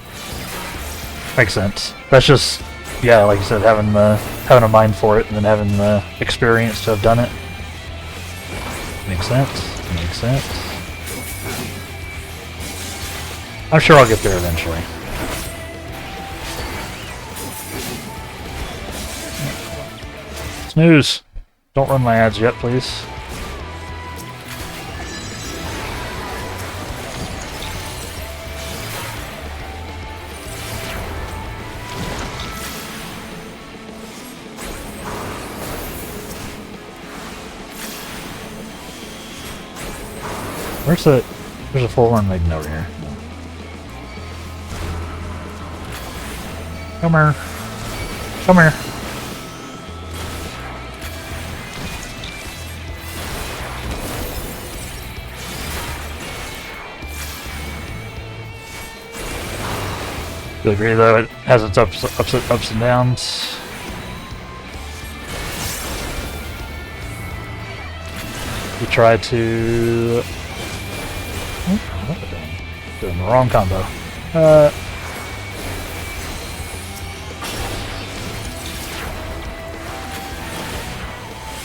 Speaker 1: Makes sense. That's just, yeah, like you said, having a mind for it and then having the experience to have done it. Makes sense. Makes sense. I'm sure I'll get there eventually. Snooze. Don't run my ads yet, please. There's a full-horn maiden over here. Come here. Come here. Do you agree though it has its ups and downs? We try to... what am I doing? Doing the wrong combo.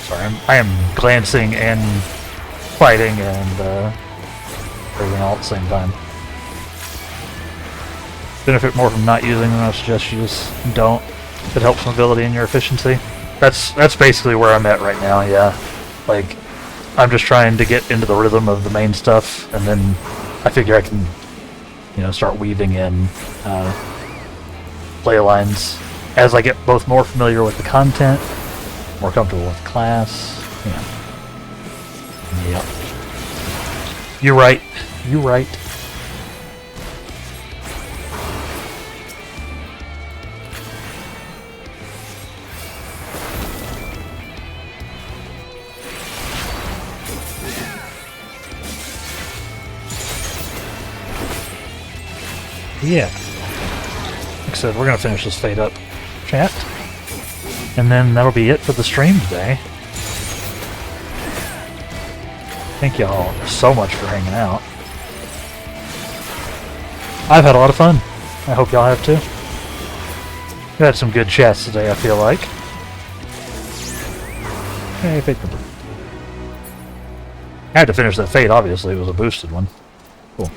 Speaker 1: Sorry, I am glancing and fighting and everything all at the same time. Benefit more from not using them. I suggest you just don't. If it helps mobility and your efficiency. That's basically where I'm at right now. Yeah, like I'm just trying to get into the rhythm of the main stuff, and then I figure I can, you know, start weaving in play lines as I get both more familiar with the content, more comfortable with the class. Yeah. Yep. You're right. You're right. Yeah. I said, we're going to finish this fade up chat. And then that'll be it for the stream today. Thank y'all so much for hanging out. I've had a lot of fun. I hope y'all have too. We had some good chats today, I feel like. Hey, fade complete. I had to finish that fade, obviously. It was a boosted one. Cool.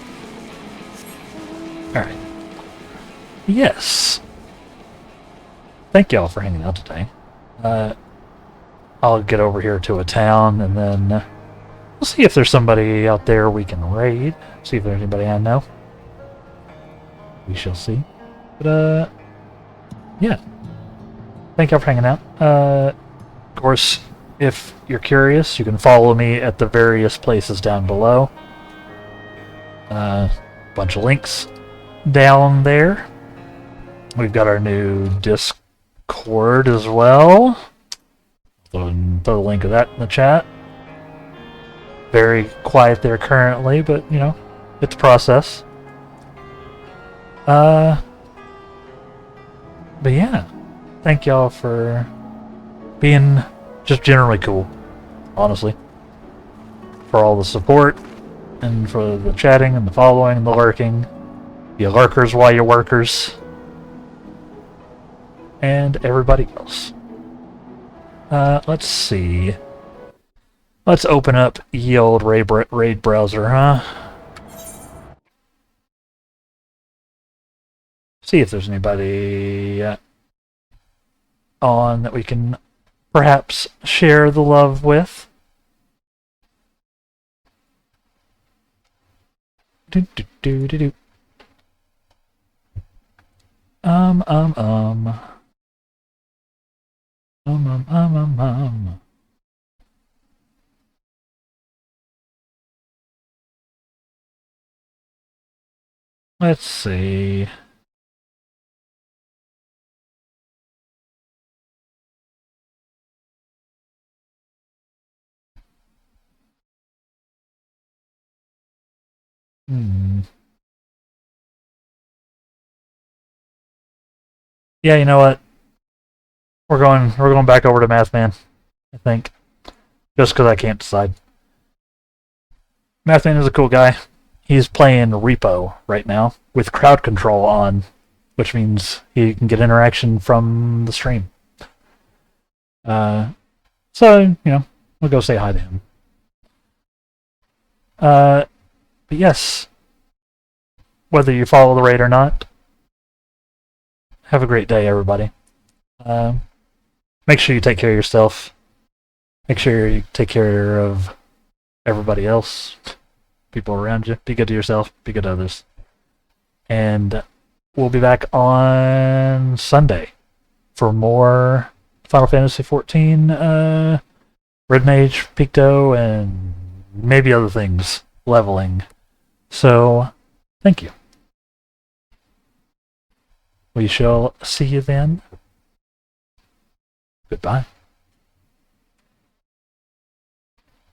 Speaker 1: Alright. Yes. Thank y'all for hanging out today. I'll get over here to a town, and then we'll see if there's somebody out there we can raid. See if there's anybody I know. We shall see. But, yeah. Thank y'all for hanging out. Of course, if you're curious, you can follow me at the various places down below. Bunch of links down there. We've got our new Discord as well. Throw the link of that in the chat. Very quiet there currently, but, you know, it's a process. But yeah, thank y'all for being just generally cool, honestly. For all the support, and for the chatting, and the following, and the lurking. You lurkers while you're workers. And everybody else. Let's see. Let's open up ye old raid browser, huh? See if there's anybody on that we can perhaps share the love with. Do do do do do. Um. Let's see. Yeah, you know what? We're going back over to Mathman, I think. Just because I can't decide. Mathman is a cool guy. He's playing Repo right now with crowd control on, which means he can get interaction from the stream. So, you know, we'll go say hi to him. But yes, whether you follow the raid or not, have a great day, everybody. Make sure you take care of yourself. Make sure you take care of everybody else, people around you. Be good to yourself. Be good to others. And we'll be back on Sunday for more Final Fantasy XIV, Red Mage, Picto, and maybe other things leveling. So, thank you. We shall see you then. Goodbye.